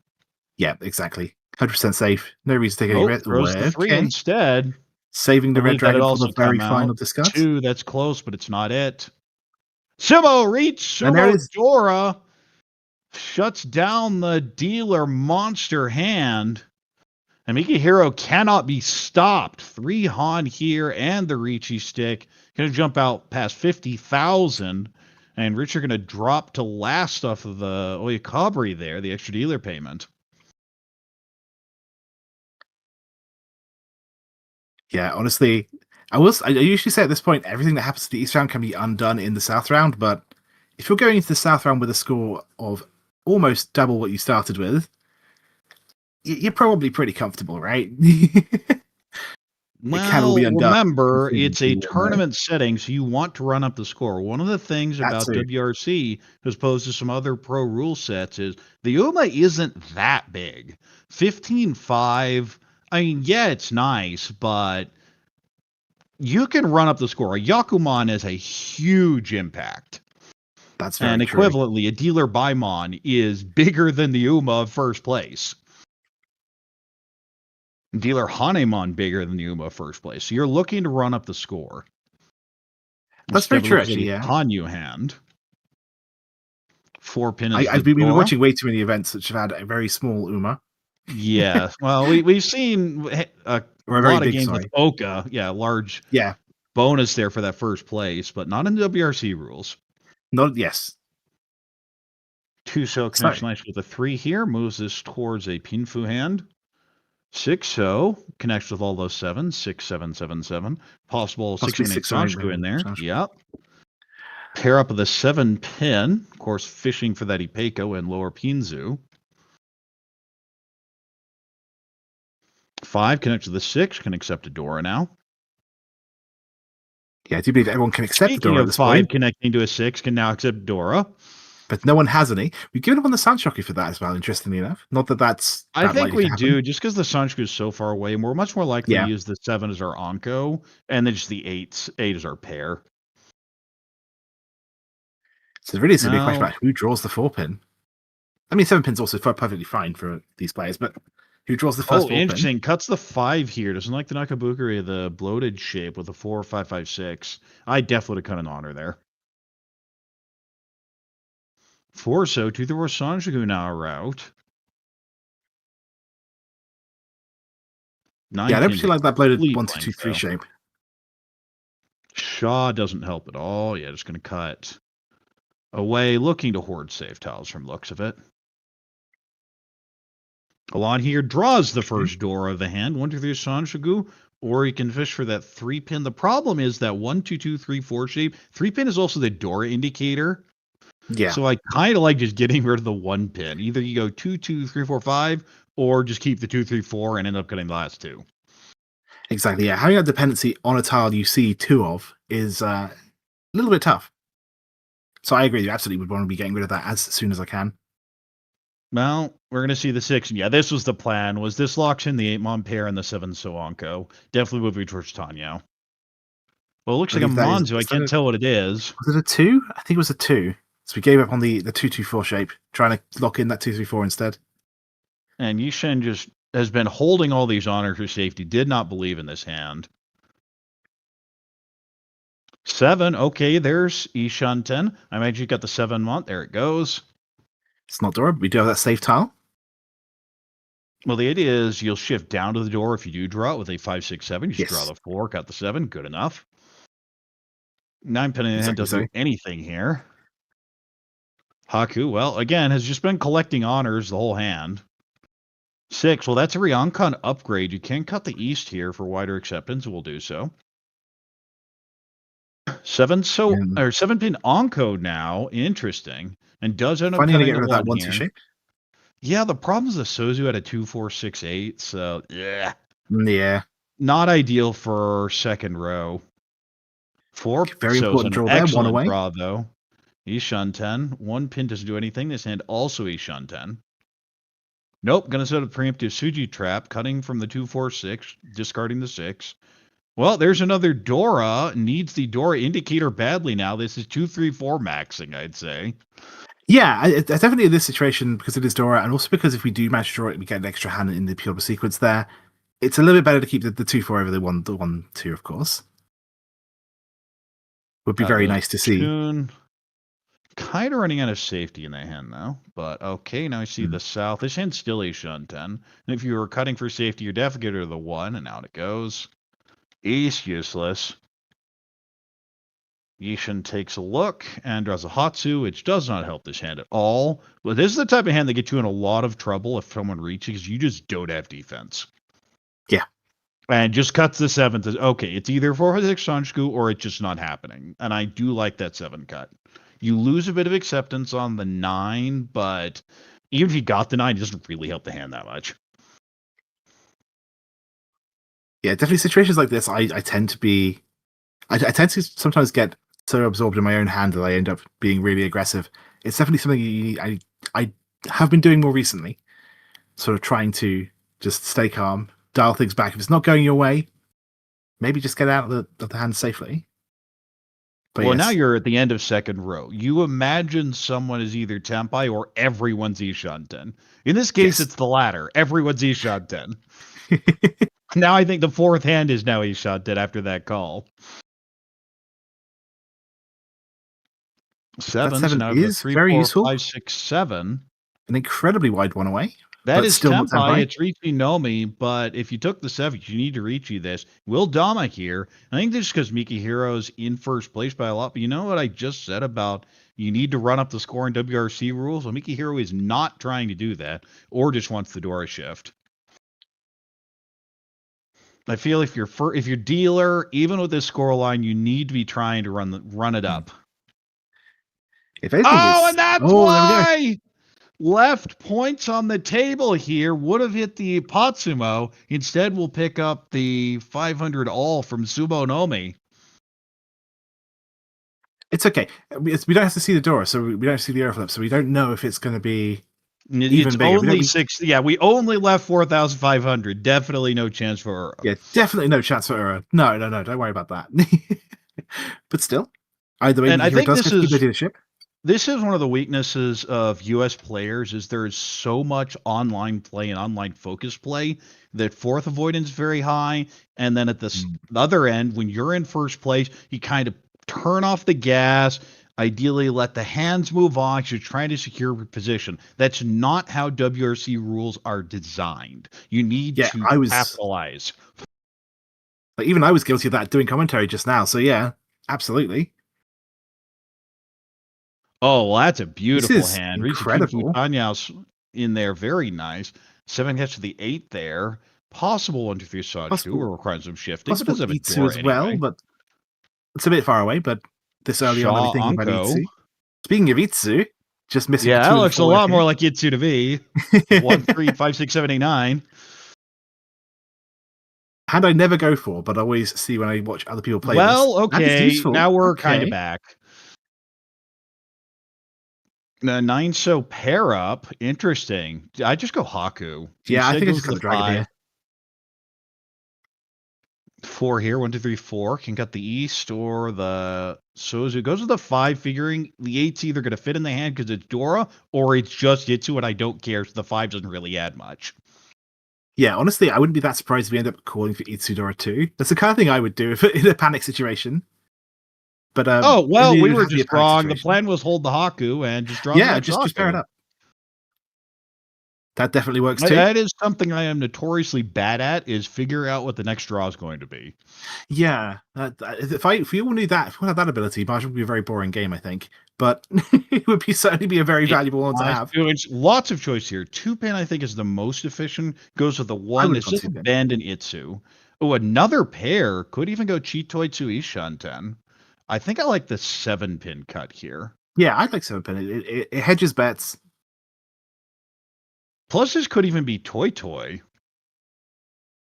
Yeah, exactly. 100% safe. No reason to take any Oh, risk. throws the 3 Okay. instead. Saving the I red believe that it dragon for also the very come final out. discard. 2, that's close, but it's not it. Sumo Reach, And there it Sumo is. Dora shuts down the dealer monster hand. And Mikihiro cannot be stopped. 3 Han here and the Riichi stick. Going to jump out past 50,000. And Rich are going to drop to last off of the Oyakabri there, the extra dealer payment. Yeah, honestly, I usually say at this point, everything that happens to the East round can be undone in the South round, but if you're going into the South round with a score of almost double what you started with, you're probably pretty comfortable, right? It can all be Well, undone. remember, Considering it's a you won, though. tournament setting, so you want to run up the score. One of the things That about too. WRC, as opposed to some other pro rule sets, is the UMA isn't that big. 15-5, I mean, yeah, it's nice, but you can run up the score. A Yakuman is a huge impact. That's very And true. equivalently, a dealer Baimon is bigger than the UMA of first place. Dealer Hanemon bigger than the UMA of first place. So you're looking to run up the score. That's very true, actually, yeah. Hanyu hand. 4 pin is I've been Dora. watching way too many events which have had a very small UMA. Yeah. Well, we've seen a Or a very lot of big, games sorry. with Oka. Yeah, large Yeah. bonus there for that first place, but not in the WRC rules. Not yes. 2 so connects nice with a 3 here. Moves this towards a Pinfu hand. 6 so connects with all those 7s. 6, 7, 7, 7. Possible 6 and 8 Sanshku in there. Yep. Pair up with a 7 pin. Of course, fishing for that Ipeiko and lower Pinzu. 5 connects to the 6, can accept a Dora now. Yeah, I do believe everyone can accept the Speaking Dora at of this 5 point, connecting to a 6, can now accept Dora. but no one has any. We've given up on the Sound Shocky for that as well, interestingly enough. Not that that's I that think likely to we happen. do, just because the Sanshku is so far away, and we're much more likely Yeah. to use the 7 as our Onko, and then just the 8 as our pair. So really, it's going to be a question Well, about who draws the 4-pin. I mean, 7-pin's also perfectly fine for these players, but who draws the first 4-pin? interesting. Cuts the 5 here. Doesn't like the Nakabukuri, the bloated shape with a 4, 5, 5, 6. I definitely would have cut an honor there. 4, so 2 through 4 Sanshku now are out. 9 Yeah, I don't pins particularly like that bloated complete 1, 2, 2, blank, 3 though. shape. Shaw doesn't help at all. Yeah, just going to cut away, looking to hoard save tiles from looks of it. Alon here draws the first door of the hand, 1, 2, 3 Sanshigu, or he can fish for that 3-pin. The problem is that 1, 2, 2, 3, 4 shape. 3-pin is also the door indicator. Yeah. So I kind of like just getting rid of the 1 pin. Either you go 2, 2, 3, 4, 5, or just keep the 2, 3, 4 and end up getting the last 2. Exactly, yeah. Having that dependency on a tile you see 2 of is a little bit tough. So I agree, you absolutely would want to be getting rid of that as soon as I can. Well, we're going to see the 6. And yeah, this was the plan, was this locks in the 8-mon pair and the 7 Soanko. Definitely moving towards Tanya. Well, it looks like a Monzo. I can't tell what it is. Was it a 2? I think it was a 2. So we gave up on the 2-2-4 shape, trying to lock in that 2-3-4 instead. And Yishen just has been holding all these honors for safety, did not believe in this hand. 7, okay, there's Ishan 10. I imagine you got the 7-month. There it goes. It's not Dora, but we do have that safe tile. Well, the idea is you'll shift down to the door if you do draw it with a 5, 6, 7. You just Yes. draw the 4, got the 7. Good enough. 9 pin in hand Exactly doesn't so. do anything here. Haku, well, again, has just been collecting honors the whole hand. 6, well, that's a Ryoncon upgrade. You can cut the east here for wider acceptance. We'll do so. 7, so, or 7-pin Onko now. Interesting. And does end up Finally cutting get rid the of that 1 1-2 here. shape. Yeah, the problem is the Sozu had a 2, 4, 6, 8, so yeah. Yeah. Not ideal for second row. 4, Very so important it's draw an there, 1 excellent away. draw, though. Ishan 10. 1 pin doesn't do anything. This hand also Ishan 10. Nope, gonna set a preemptive Suji trap, cutting from the 2, 4, 6, discarding the 6. Well, there's another Dora. Needs the Dora indicator badly now. This is 2, 3, 4 maxing, I'd say. Yeah, it's definitely in this situation because it is Dora, and also because if we do manage to draw it, we get an extra hand in the pure sequence there. It's a little bit better to keep the 2-4 over the 1-2, of course. Would be very nice to see. Kind of running out of safety in that hand now, but okay, now I see the south. This hand's still a Shun 10. And if you were cutting for safety, you're definitely getting rid of the 1, and out it goes. East, useless. Yishin takes a look and draws a Hatsu, which does not help this hand at all. But this is the type of hand that gets you in a lot of trouble if someone reaches. You just don't have defense. Yeah. And just cuts the 7 to, okay, it's either 4 6 Sanshku or it's just not happening. And I do like that 7 cut. You lose a bit of acceptance on the 9, but even if you got the 9, it doesn't really help the hand that much. Yeah, definitely situations like this, I tend to be... I tend to sometimes get so absorbed in my own hand that I end up being really aggressive. It's definitely something I have been doing more recently. Sort of trying to just stay calm, dial things back. If it's not going your way, maybe just get out of the hand safely. But well, yes. now you're at the end of second row. You imagine someone is either Tempai or everyone's Ishanten. In this case, it's the latter. Everyone's Ishanten. Now I think the 4th hand is now Ishanten after that call. 7, that 7 so now is 3, very 4, useful. 5, 6, 7. An incredibly wide 1 away. That is still not Tempai. Tempai. It's Riichi Nomi, but if you took the 7, you need to Riichi this. Will Dama here. I think this is because Mikihiro's in first place by a lot, but you know what I just said about you need to run up the score in WRC rules? Well, Mikihiro is not trying to do that, or just wants the Dora shift. I feel if you're dealer, even with this score line, you need to be trying to run it up. If anything, and that's why! left points on the table here. Would have hit the Patsumo. Instead, we'll pick up the 500 all from Sumo Nomi. It's okay. We don't have to see the door, so we don't see the air flip, so we don't know if it's going to be even It's bigger. only 6. Yeah, we only left 4,500. Definitely no chance for. Yeah, definitely no chance for error. No, don't worry about that. But still, either way, And I here it think does get to keep the ship. this is one of the weaknesses of US players is there is so much online play and online focus play that fourth avoidance is very high. And then at the other end, when you're in first place, you kind of turn off the gas, ideally let the hands move on because you're trying to secure your position. That's not how WRC rules are designed. You need to capitalize. Like, even I was guilty of that doing commentary just now. So yeah, absolutely. Oh, well, that's a beautiful hand. Incredible. Riichi in there, very nice. 7 hits to the 8 there. Possible 1, 2, 3 Sarge 2 will require some shifting. Possible But Itsu as well, but it's a bit far away. But this early on, I'll be thinking about Itsu. Speaking of Itsu, just missing. Yeah, that looks a lot more like Itsu to me. 1, 3, 5, 6, 7, 8, 9. Hand I never go for, but I always see when I watch other people play. Well, this. okay, now we're kind of back. The 9 so pair up. Interesting. I just go Haku. Yeah, I think I just got the dragon here. 4 here. 1, 2, 3, 4. Can cut the east or the Sozu. Goes with the 5, figuring the 8's either going to fit in the hand because it's Dora, or it's just Itsu, and I don't care. So the 5 doesn't really add much. Yeah, honestly, I wouldn't be that surprised if we end up calling for Itsu Dora 2. That's the kind of thing I would do if in a panic situation. But oh well, we were just wrong. The plan was hold the Haku and just draw. Yeah, just pair it up. That definitely works too. That is something I am notoriously bad at: is figure out what the next draw is going to be. Yeah, if we all knew that, if we had that ability, Marsh would be a very boring game, I think. But it would certainly be a very valuable one to have. Lots of choice here. 2-pin, I think, is the most efficient. Goes with the 1. It's just Band and Itsu. Oh, another pair could even go Chitoitsu Ishanten. I think I like the 7-pin cut here. Yeah, I'd like 7-pin. It hedges bets. Plus, this could even be Toy.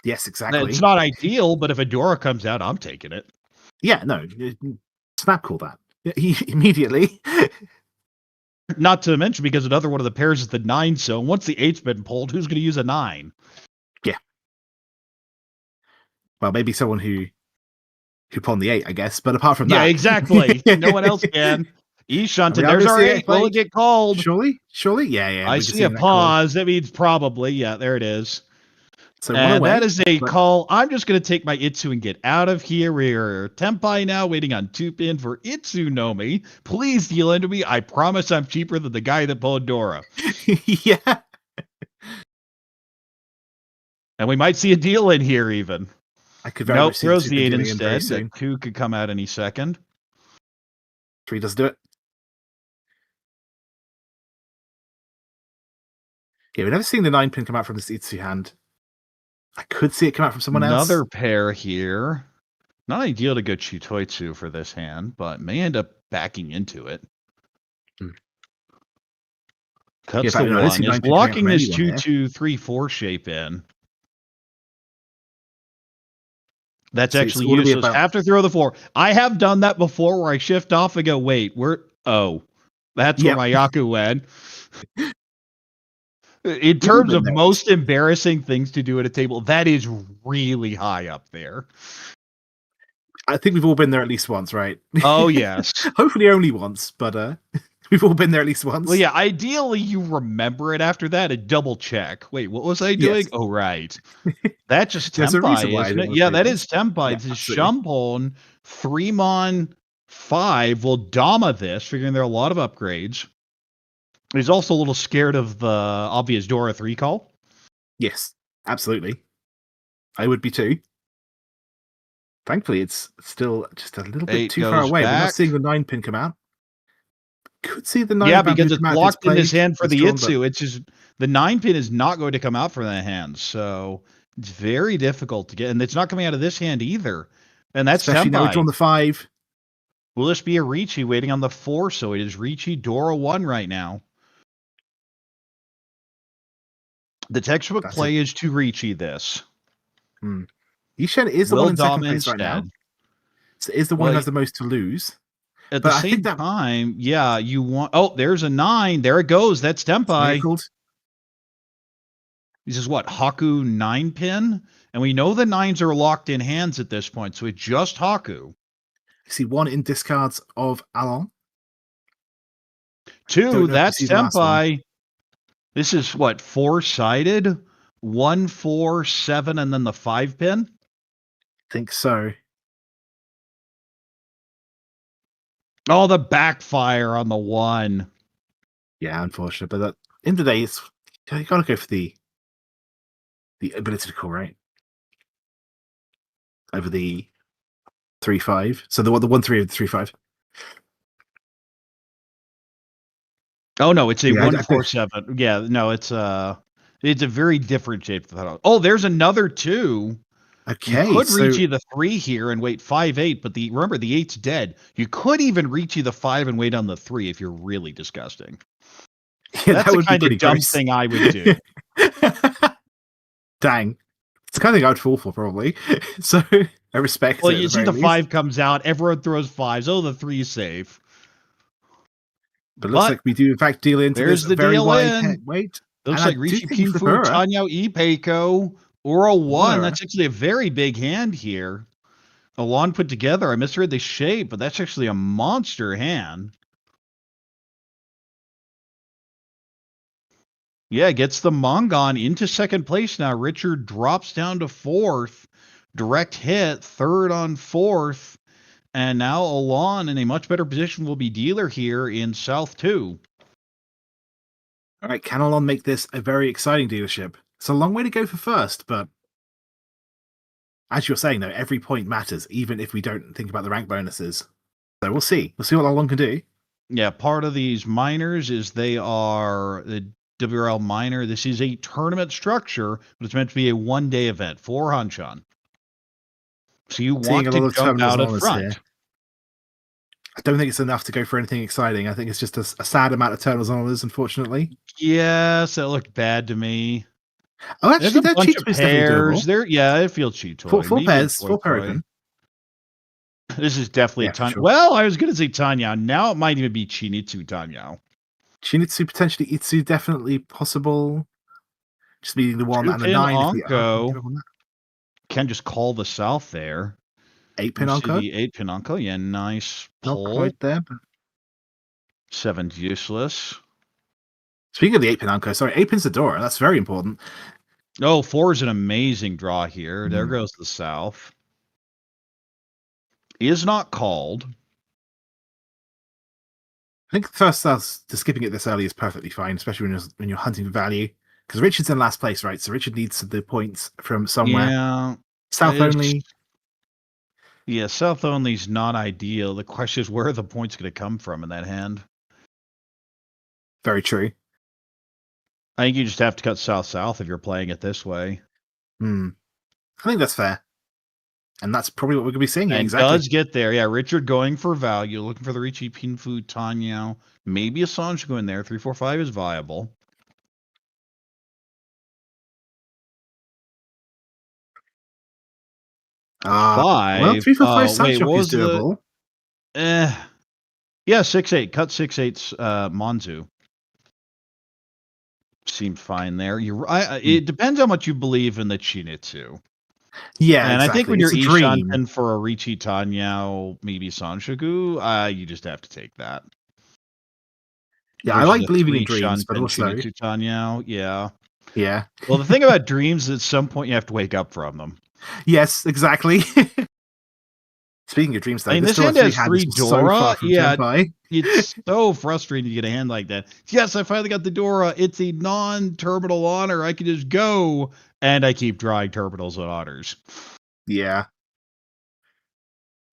Yes, exactly. It's not ideal, but if Adora comes out, I'm taking it. Yeah, no. Snap call that. Immediately. Not to mention, because another one of the pairs is the 9, so once the 8's been pulled, who's going to use a 9? Yeah. Well, maybe someone who pawned the 8, I guess. But apart from that, yeah, exactly. No one else can. Ishanten, there's our 8. Will it get called? Surely, yeah. I see a pause. That means probably. Yeah, there it is. So that is a call. I'm just going to take my Itsu and get out of here. We're Tenpai now, waiting on 2-pin for Itsu Nomi. Please deal into me. I promise I'm cheaper than the guy that pulled Dora. Yeah. And we might see a deal in here even. I could very much see throws the 8 instead. The 2 could come out any second. 3 does do it. Yeah, we've never seen the 9-pin come out from this Itsu hand. I could see it come out from someone else. Another pair here. Not ideal to go Chitoitsu for this hand, but may end up backing into it. Cuts the 1. Is blocking this 2, 2, 3, 4 shape in. That's actually useless. Have to throw the 4. I have done that before where I shift off and go, wait, that's where my Yaku went. In terms of most embarrassing things to do at a table, that is really high up there. I think we've all been there at least once, right? Oh, yes. Hopefully only once, but we've all been there at least once. Well, yeah, ideally you remember it after that and double check. Wait, what was I doing? Yes. Oh, right. That's just Tenpai, isn't it? Yeah, that is Tenpai. This is Shumpon. 3-mon 5 will Dama this, figuring there are a lot of upgrades. He's also a little scared of the obvious Dora 3 call. Yes, absolutely. I would be too. Thankfully, it's still just a little bit too far away. We're not seeing the 9-pin come out. Could see the 9-pin. Yeah, because it's blocked in his hand for the Itsu. It's just the 9-pin is not going to come out from that hand, so it's very difficult to get, and it's not coming out of this hand either. And that's especially now we've drawn the 5. Will this be a Riichi waiting on the 4? So it is Riichi Dora 1 right now. The textbook That's play is to Riichi this. Ishan is the Will one in second Dom place right now. instead. So is the one who has the most to lose. At But the I think same that time, yeah, you want... Oh, there's a 9. There it goes. That's Tempai. called. This is what? Haku 9-pin? And we know the 9s are locked in hands at this point, so it's just Haku. I see 1 in discards of Alon. 2, that's see the last one. Tempai. This is what? 4-sided? 1, 4, 7, and then the 5-pin? I think so. Oh, the backfire on the 1. Yeah, unfortunate. But at the end of the day, you gotta go for the ability to call, right? Over the 3-5. So the 1-3 over the 3-5. Oh no, it's a Yeah, 1-4-7. Yeah, no, it's a very different shape. Oh, there's another 2. Okay, You could so reach you the 3 here and wait 5-8, but remember the 8's dead. You could even reach you the 5 and wait on the 3 if you're really disgusting. yeah, That's that the would be kind pretty of dumb gross. thing I would do. Dang. It's the kind of thing I'd fall for, probably. So I respect Well, it. you see the 5 comes out, everyone throws 5s. Oh, the 3's safe. But looks like we do, in fact, deal into there's this the very deal wide in. weight. Looks like Riichi Pinfu, Tanya Ipeiko, Ura 1. That's actually a very big hand here. Alon put together. I misread the shape, but that's actually a monster hand. Yeah, gets the Mongon into second place now. Richard drops down to 4th. Direct hit, 3rd on 4th. And now Alon in a much better position will be dealer here in South 2. All right, can Alon make this a very exciting dealership? It's a long way to go for first, but as you're saying, though, every point matters, even if we don't think about the rank bonuses. So we'll see. We'll see what Alon can do. Yeah, part of these minors is they are the WRL Minor. This is a tournament structure, but it's meant to be a one-day event for Hanshan. So you want to jump out at front. Here. I don't think it's enough to go for anything exciting. I think it's just a sad amount of turtles on honors, unfortunately. Yes, that looked bad to me. Oh, actually, that cheat is definitely doable. Yeah, it feels cheat toy. Full pairs, full pair open. This is definitely Tanya. Sure. Well, I was going to say Tanya. Now it might even be Chinitsu Tanya. Chinitsu, potentially Itsu, definitely possible. Just meeting the 1 and the 9. Onko. Can just call the South there. 8-pin Onko? The 8-pin Onko, yeah, nice pull. Not quite there, but 7's useless. Speaking of the 8-pin Onko, sorry, 8-pin's Adora. That's very important. Oh, 4 is an amazing draw here. There goes the South. Is not called. I think the first South, to skipping it this early is perfectly fine, especially when you're hunting for value. Because Richard's in last place, right? So Richard needs the points from somewhere. Yeah. South only. Yeah, South only is not ideal. The question is where are the points going to come from in that hand? Very true. I think you just have to cut South-South if you're playing it this way. I think that's fair. And that's probably what we're going to be seeing. And exactly. Does get there. Yeah, Richard going for value, looking for the Riichi Pinfu, Tanyao. Maybe a Sanj go in there. 3, 4, 5 is viable. Five. Well, 3, 4, 5 Sancho is doable. Yeah, 6-8. Cut 6-8's Monzu. Seemed fine there. It depends how much you believe in the Chinitsu. Yeah, and exactly. I think when you're Ishanten for a Riichi Tanyao, maybe Sanshogu, you just have to take that. Yeah, I like believing in dreams, but also Chinitsu Tanyao, yeah. Yeah. Well, the thing about dreams is at some point you have to wake up from them. Yes, exactly. Speaking of dreams, though, this hand has 3 Dora. So It's so frustrating to get a hand like that. Yes, I finally got the Dora. It's a non-terminal honor. I can just go, and I keep drawing terminals and honors. Yeah.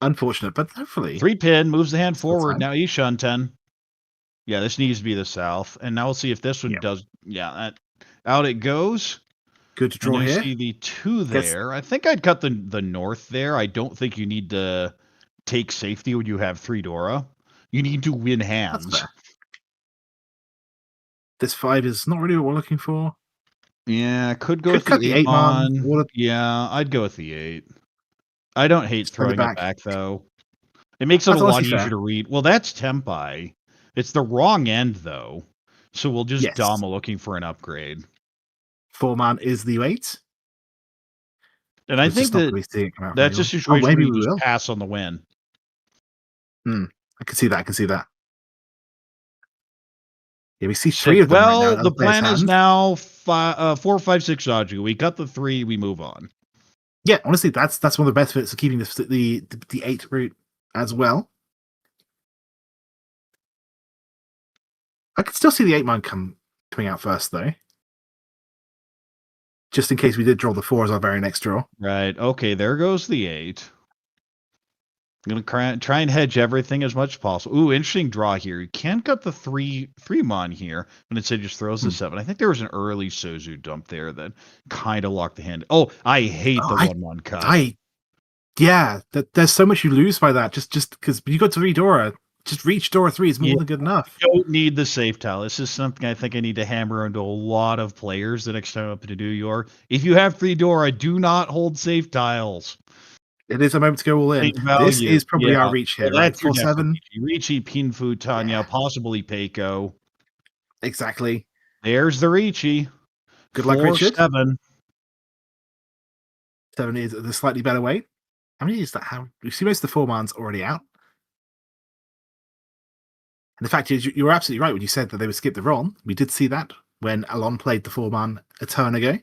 Unfortunate, but hopefully. 3-pin moves the hand forward. Now Ishanten. Yeah, this needs to be the South. And now we'll see if this one does. Yeah, out it goes. Good to draw here. See the 2 there. I think I'd cut the North there. I don't think you need to take safety when you have 3 Dora. You need to win hands. This 5 is not really what we're looking for. Yeah, could go Could with cut the the 8 8 man. mon. Yeah, I'd go with the 8. I don't hate Just bring it throwing it back. back, though. It makes it a That's lot honestly easier fair. to read. Well, that's Tempai. It's the wrong end, though. So we'll just Yes. Dama looking for an upgrade. 4-man is the 8. And I We're think just not that going to be seeing it come out from that's a anyone. Oh, situation where maybe you we just will. pass on the win. I can see that. I can see that. Yeah, we see 3 of them right now. Well, In other the players' plan is hands. now 4, 5, 6 Aju. We got the 3, we move on. Yeah, honestly, that's one of the benefits of keeping the 8 route as well. I could still see the 8 man coming out first, though. Just in case we did draw the 4 as our very next draw. Right. Okay, there goes the 8. I'm going to try and hedge everything as much as possible. Ooh, interesting draw here. You can cut the 3 mon here, but instead just throws the 7. I think there was an early Sozu dump there that kind of locked the hand. Oh, I hate the 1 mon cut. Yeah, there's so much you lose by that. Just because you got 3 Dora, just reach Dora 3 is more than good enough. You don't need the safe tile. This is something I think I need to hammer into a lot of players the next time up to New York. If you have 3 Dora, do not hold safe tiles. It is a moment to go all in. This is probably our reach here, well, right? That's your 4-7. Riichi, Pinfu, Tanya, Yeah. possibly Peiko. Exactly. There's the Riichi. Good luck, Richard. 4-7. 7 is the slightly better weight. How many is that? We see most of the 4-man's already out. And the fact is, you were absolutely right when you said that they would skip the Ron. We did see that when Alon played the 4-man a turn ago.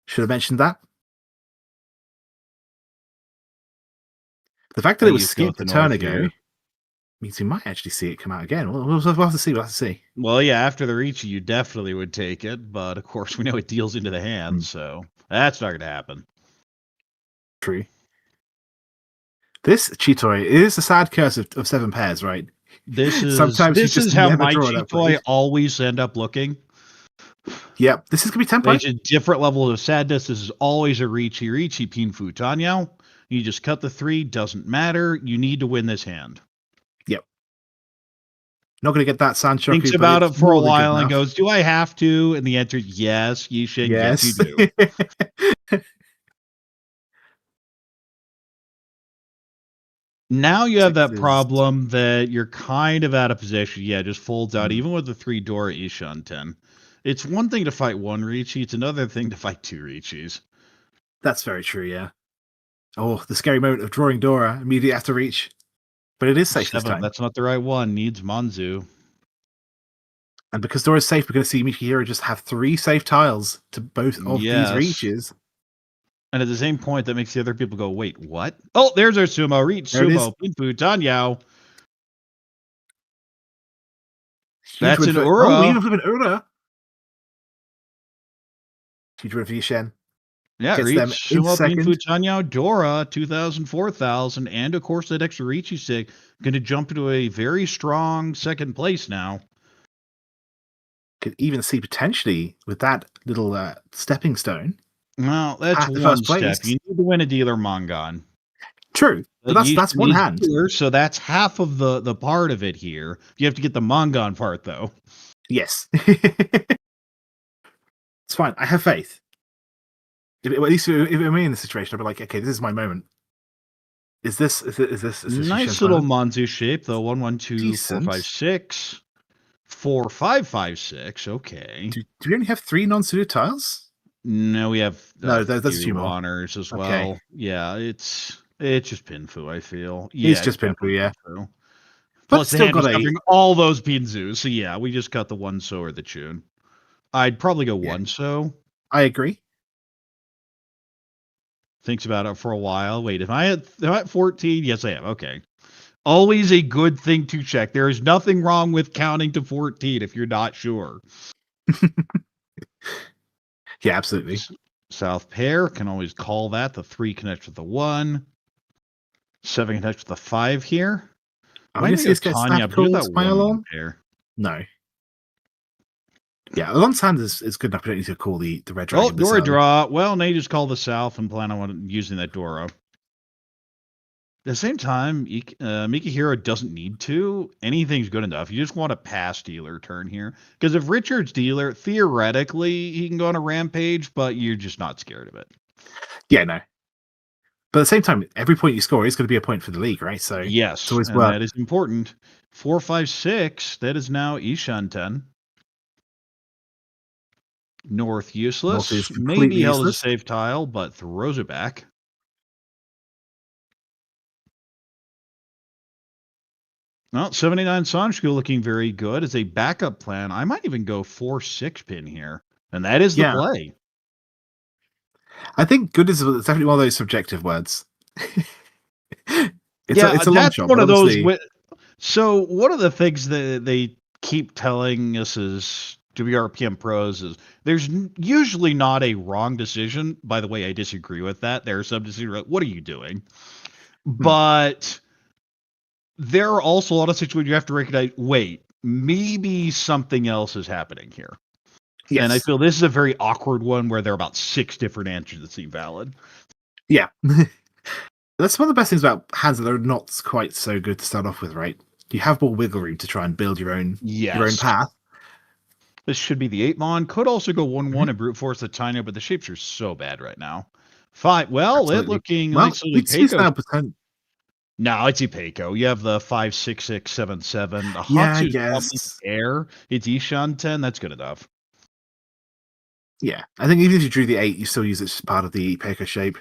Should have mentioned that. The fact that it was skipped a turn ago means we might actually see it come out again. We'll have to see. We'll have to see. Well, yeah, after the Riichi, you definitely would take it, but of course we know it deals into the hand, so that's not going to happen. True. This Chitoi is a sad curse of 7 pairs, right? This is how my Chitoi always end up looking. Yep, this is going to be tempo. It's a different level of sadness. This is always a Riichi, Pinfu, Tanyao. You just cut the 3, doesn't matter. You need to win this hand. Yep. Not going to get that Sancho. Thinks about it for a while and goes, do I have to? And the answer is yes, Yishin, yes you do. Now you have that problem that you're kind of out of position. Yeah, just folds out, even with the 3 Dora Ishan 10. It's one thing to fight 1 Riichi, it's another thing to fight 2 Riichis. That's very true, yeah. Oh, the scary moment of drawing Dora immediately after reach. But it is safe this time. That's not the right one. Needs Manzu. And because Dora's safe, we're going to see Mikihiro just have 3 safe tiles to both of these reaches. And at the same point, that makes the other people go, wait, what? Oh, there's our Sumo. Reach, Sumo, Pinfu, Tanyao. That's an Ura. Oh, even flip an Ura. Huge win for Yishen. Yeah, Reach, Sumo, Pinfu, Tanyao, Dora, 2,000, 4,000, and of course that extra Riichi stick. Going to jump into a very strong second place now. Could even see potentially with that little stepping stone. Well, that's one step. You need to win a dealer Mongon. True. But that's one hand. Dealer, so that's half of the part of it here. You have to get the Mongon part, though. Yes. It's fine. I have faith. At least if I'm in this situation, I'll be like, okay, this is my moment. Is this nice little Manzu shape, though? 1, 1, 2, 4, 5, 6. 4, 5, 5, 6. Okay. Do we only have 3 non-suited tiles? No, we have that's 2 more honors as well. Okay. Yeah, it's just Pinfu, I feel. Yeah, it's just Pinfu, yeah. Pinfu. Plus the hand is covering all those Pinzus. So yeah, we just got the 1 so or the Chun. I'd probably go 1 so. I agree. Thinks about it for a while. Wait, am I at 14? Yes, I am. Okay. Always a good thing to check. There is nothing wrong with counting to 14 if you're not sure. Yeah, absolutely. South pair can always call that. The 3 connects with the 1. 7 connects with the 5 here. I want to see this get snap calls by Alon. No. Yeah, Alon's hand is good enough. We don't need to call the red dragon. Oh, Dora draw. Well, now you just call the South and plan on using that Dora. the same time, Mikihiro doesn't need to. Anything's good enough. You just want a pass dealer turn here. Because if Richard's dealer, theoretically, he can go on a rampage, but you're just not scared of it. Yeah, no. But at the same time, every point you score is going to be a point for the league, right? So Yes, it's always and worth. that is important. 4, 5, 6. That is now Ishan 10. North useless. North is Maybe completely held as a useless. safe tile, but throws it back. Well, 79 Sanshku looking very good as a backup plan. I might even go 4, 6 pin here. And that is the Yeah. play. I think good is definitely one of those subjective words. It's Yeah, a long that's shot, one but of those. obviously, So one of the things that they keep telling us is WRPM pros is there's usually not a wrong decision. By the way, I disagree with that. There are some decisions like, what are you doing? But there are also a lot of situations you have to recognize, wait, maybe something else is happening here. yes. And I feel this is a very awkward one where there are about 6 different answers that seem valid. Yeah. That's one of the best things about hands that are not quite so good to start off with, right? You have more wiggle room to try and build your own path. This should be the 8 mon. Could also go 1/1 and brute force the Tiny, but the shapes are so bad right now. 5. Well, Absolutely. it looking Well, like we see now percent. No, it's Ipeco. You have the 5, 6, 6, 7, 7. The Yeah, I Hatsu's probably guess. air. It's Ishan 10. That's good enough. Yeah, I think even if you drew the 8, you still use it as part of the Pekka shape.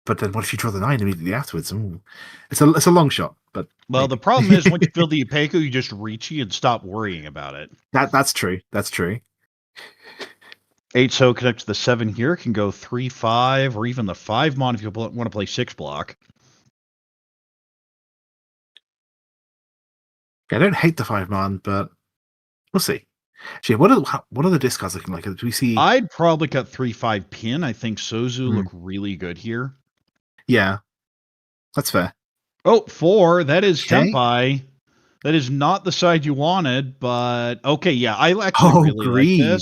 But then what if you draw the 9 immediately afterwards? Ooh. It's a long shot, but Well, maybe. the problem is once you build the Ipeco, you just Riichi and stop worrying about it. That's true. That's true. 8 so connect to the 7 here. Can go 3, 5, or even the 5 mon if you want to play 6 block. I don't hate the 5 man, but we'll see. Actually, what are the discards looking like? Do we see? I'd probably cut 3, 5 pin. I think Sozu look really good here. Yeah, that's fair. Oh, 4. That is Okay. Tempai. That is not the side you wanted, but okay, yeah, I actually really like this.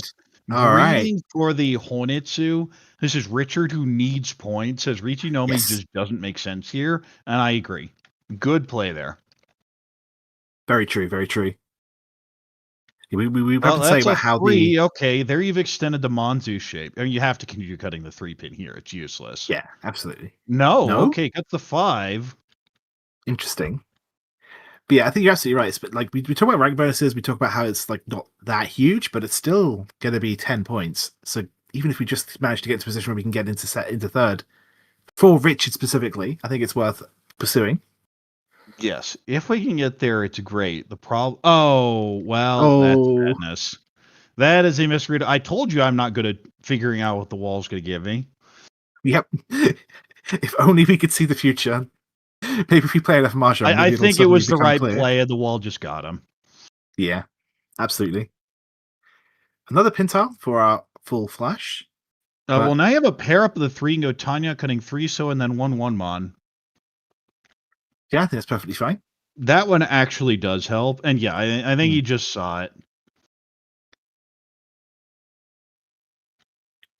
All right. Greedy for the Honitsu. This is Richard who needs points. Says Riichi Nomi Yes. just doesn't make sense here, and I agree. Good play there. Very true. Very true. We have Well, to say that's about a how 3. the Okay, there you've extended the Monzu shape. I mean, you have to continue cutting the 3 pin here. It's useless. yeah, absolutely. No, okay, cut the 5. Interesting. But yeah, I think you're absolutely right. But like we talk about rank bonuses, we talk about how it's like not that huge, but it's still going to be 10 points. So even if we just manage to get to a position where we can get into third, for Richard specifically, I think it's worth pursuing. Yes, if we can get there, it's great. The problem. Oh well, that's madness. That is a misread. I told you I'm not good at figuring out what the wall's going to give me. Yep. If only we could see the future. Maybe if we play enough Mahjong, I think it was the right clear. play, and the wall just got him. Yeah, absolutely. Another pin tile for our full flash. Well, now you have a pair up of the 3 and go Tanya cutting 3 so and then 1/1 mon. Yeah, I think that's perfectly fine. That one actually does help, and yeah, I think he just saw it.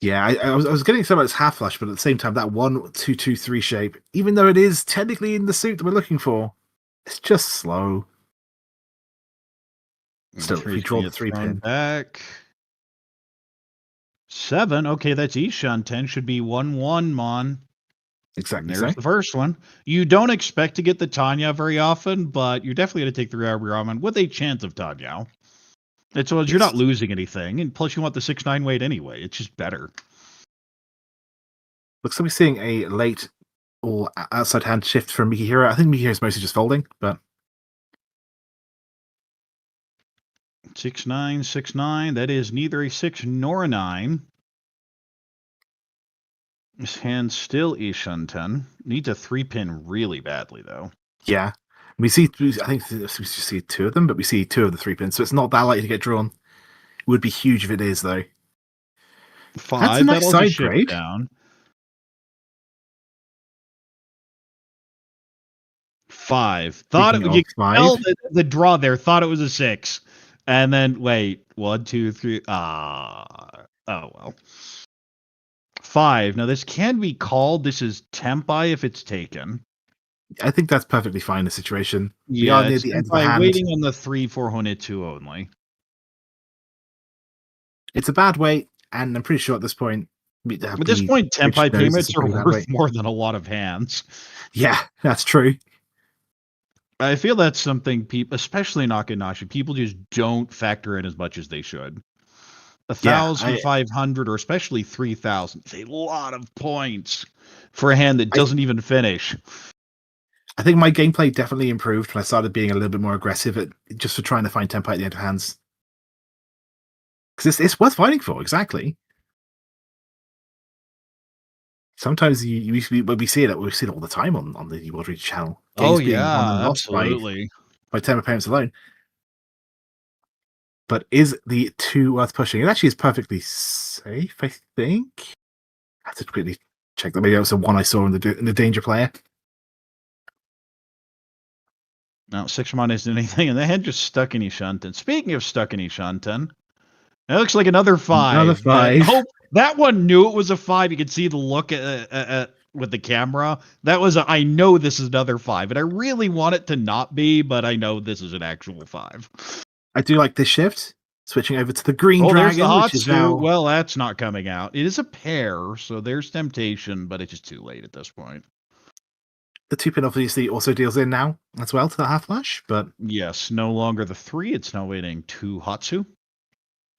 Yeah, I was getting some of its half flash, but at the same time, that 1, 2, 2, 3 shape, even though it is technically in the suit that we're looking for, it's just slow. Still, if we draw the 3 pin back. 7. Okay, that's Ishan 10. Should be 1/1 mon. Exactly. There's the first one. You don't expect to get the Tanya very often, but you're definitely going to take the Ramen with a chance of Tanya. It's well, you're not losing anything, and plus you want the 6/9 weight anyway. It's just better. Looks like we're seeing a late or outside hand shift from Mikihiro. I think Mikihiro is mostly just folding, but 6/9, 6/9. That is neither a 6 nor a 9. This hand still Ishan 10. Needs a 3 pin really badly though. Yeah. I think we just see 2 of them, but we see 2 of the 3 pins, so it's not that likely to get drawn. It would be huge if it is, though. 5. That's a nice That'll side shift grade. down. 5. Thought it would you tell the draw there. Thought it was a 6, and then wait. 1, 2, 3. Oh well. 5. Now this can be called. This is Tempai if it's taken. I think that's perfectly fine in the situation. We Yeah, are near it's the end of the by hand. waiting on the 3/4 Honetsu only. It's a bad weight, and I'm pretty sure at this point, At this point, Richard Tenpai knows it's a payments are pretty bad worth weight. more than a lot of hands. Yeah, that's true. I feel that's something people, especially Nakanashi, people just don't factor in as much as they should. Yeah, 1,500 or especially 3,000 is a lot of points for a hand that I doesn't even finish. I think my gameplay definitely improved when I started being a little bit more aggressive just for trying to find tempo at the end of hands. Because it's worth fighting for, exactly. Sometimes we see it. We see it all the time on the World Riichi channel. Oh Games being won and yeah, lost absolutely. by tempo payments alone. But is the 2 worth pushing? It actually is perfectly safe, I think. I have to quickly check that. Maybe that was the one I saw in the danger player. No, 6 isn't anything, and the head just stuck in Ishunten. Speaking of stuck in Ishunten, it looks like another 5. Another 5. Oh, that one knew it was a 5. You could see the look with the camera. That was I know this is another 5, and I really want it to not be, but I know this is an actual 5. I do like this shift. Switching over to the green There's the dragon, which is Hatsu. now... Well, that's not coming out. It is a pair, so there's temptation, but it's just too late at this point. The 2-pin obviously also deals in now as well to the half flash, but yes, no longer the 3. It's now waiting 2 Hatsu.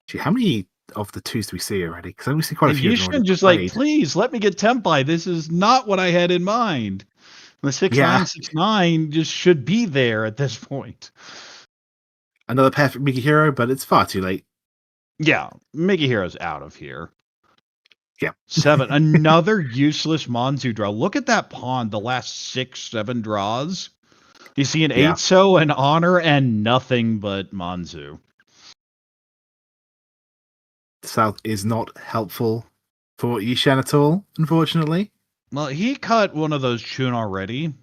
Gee, how many of the 2s do we see already? Because I only see quite a few. You should just like, please let me get Tempai. This is not what I had in mind. The 6969 just should be there at this point. Another perfect Mickey Hero, but it's far too late. Yeah, Mickey Hero's out of here. Yeah. 7. Another useless Monzu draw. Look at that pawn. The last 6, 7 draws. You see an 8-so, an honor, and nothing but Monzu. South is not helpful for Yishan at all, unfortunately. Well, he cut one of those Chun already,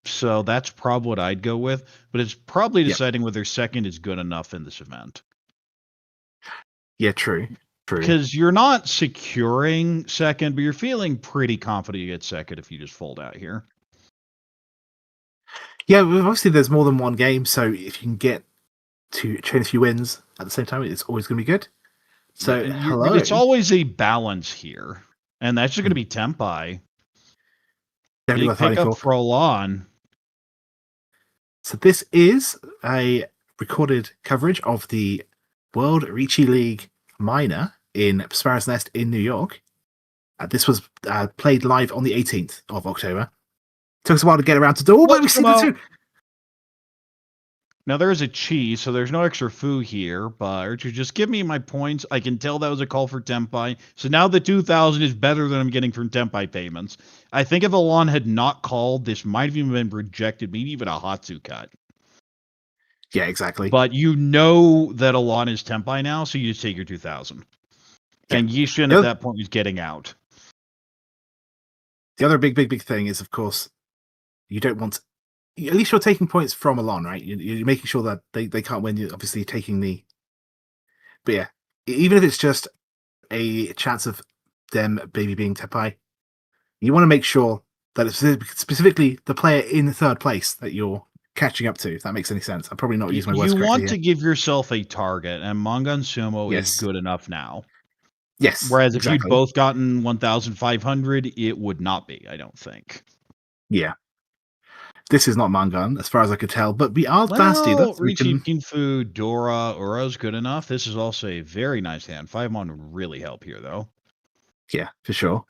so that's probably what I'd go with. But it's probably deciding whether second is good enough in this event. Yeah, true. Because you're not securing second, but you're feeling pretty confident you get second if you just fold out here. Yeah, obviously there's more than one game, so if you can get to chain a few wins at the same time, it's always going to be good. So, hello. It's always a balance here, and that's just going to be Tempai. Big pickup for Olan. So this is a recorded coverage of the World Riichi League Minor in Sparrow's Nest in New York. This was played live on the 18th of October. Took us a while to get around to do. But we see the 2. Now there is a chi, so there's no extra foo here, but Archer, just give me my points. I can tell that was a call for Tempai. So now the 2,000 is better than I'm getting from Tempai payments. I think if Alon had not called, this might have even been rejected, maybe even a Hatsu cut. Yeah, exactly. But you know that Alon is Tempai now, so you just take your 2,000. Yeah. And Yishin at that point was getting out. The other big thing is, of course, you don't want... At least you're taking points from Alon, right? You're making sure that they can't win. You're obviously taking the... But yeah, even if it's just a chance of them maybe being Tempai, you want to make sure that it's specifically the player in third place that you're catching up to, if that makes any sense. I'm probably not using my words correctly. You want to give yourself a target, and Mangan Sumo is good enough now. Yes. Whereas if you'd both gotten 1,500, it would not be, I don't think. Yeah. This is not Mangan, as far as I could tell, but we are nasty. Riichi, Pinfu, Dora, Ura's good enough. This is also a very nice hand. 5-mon would really help here, though. Yeah, for sure.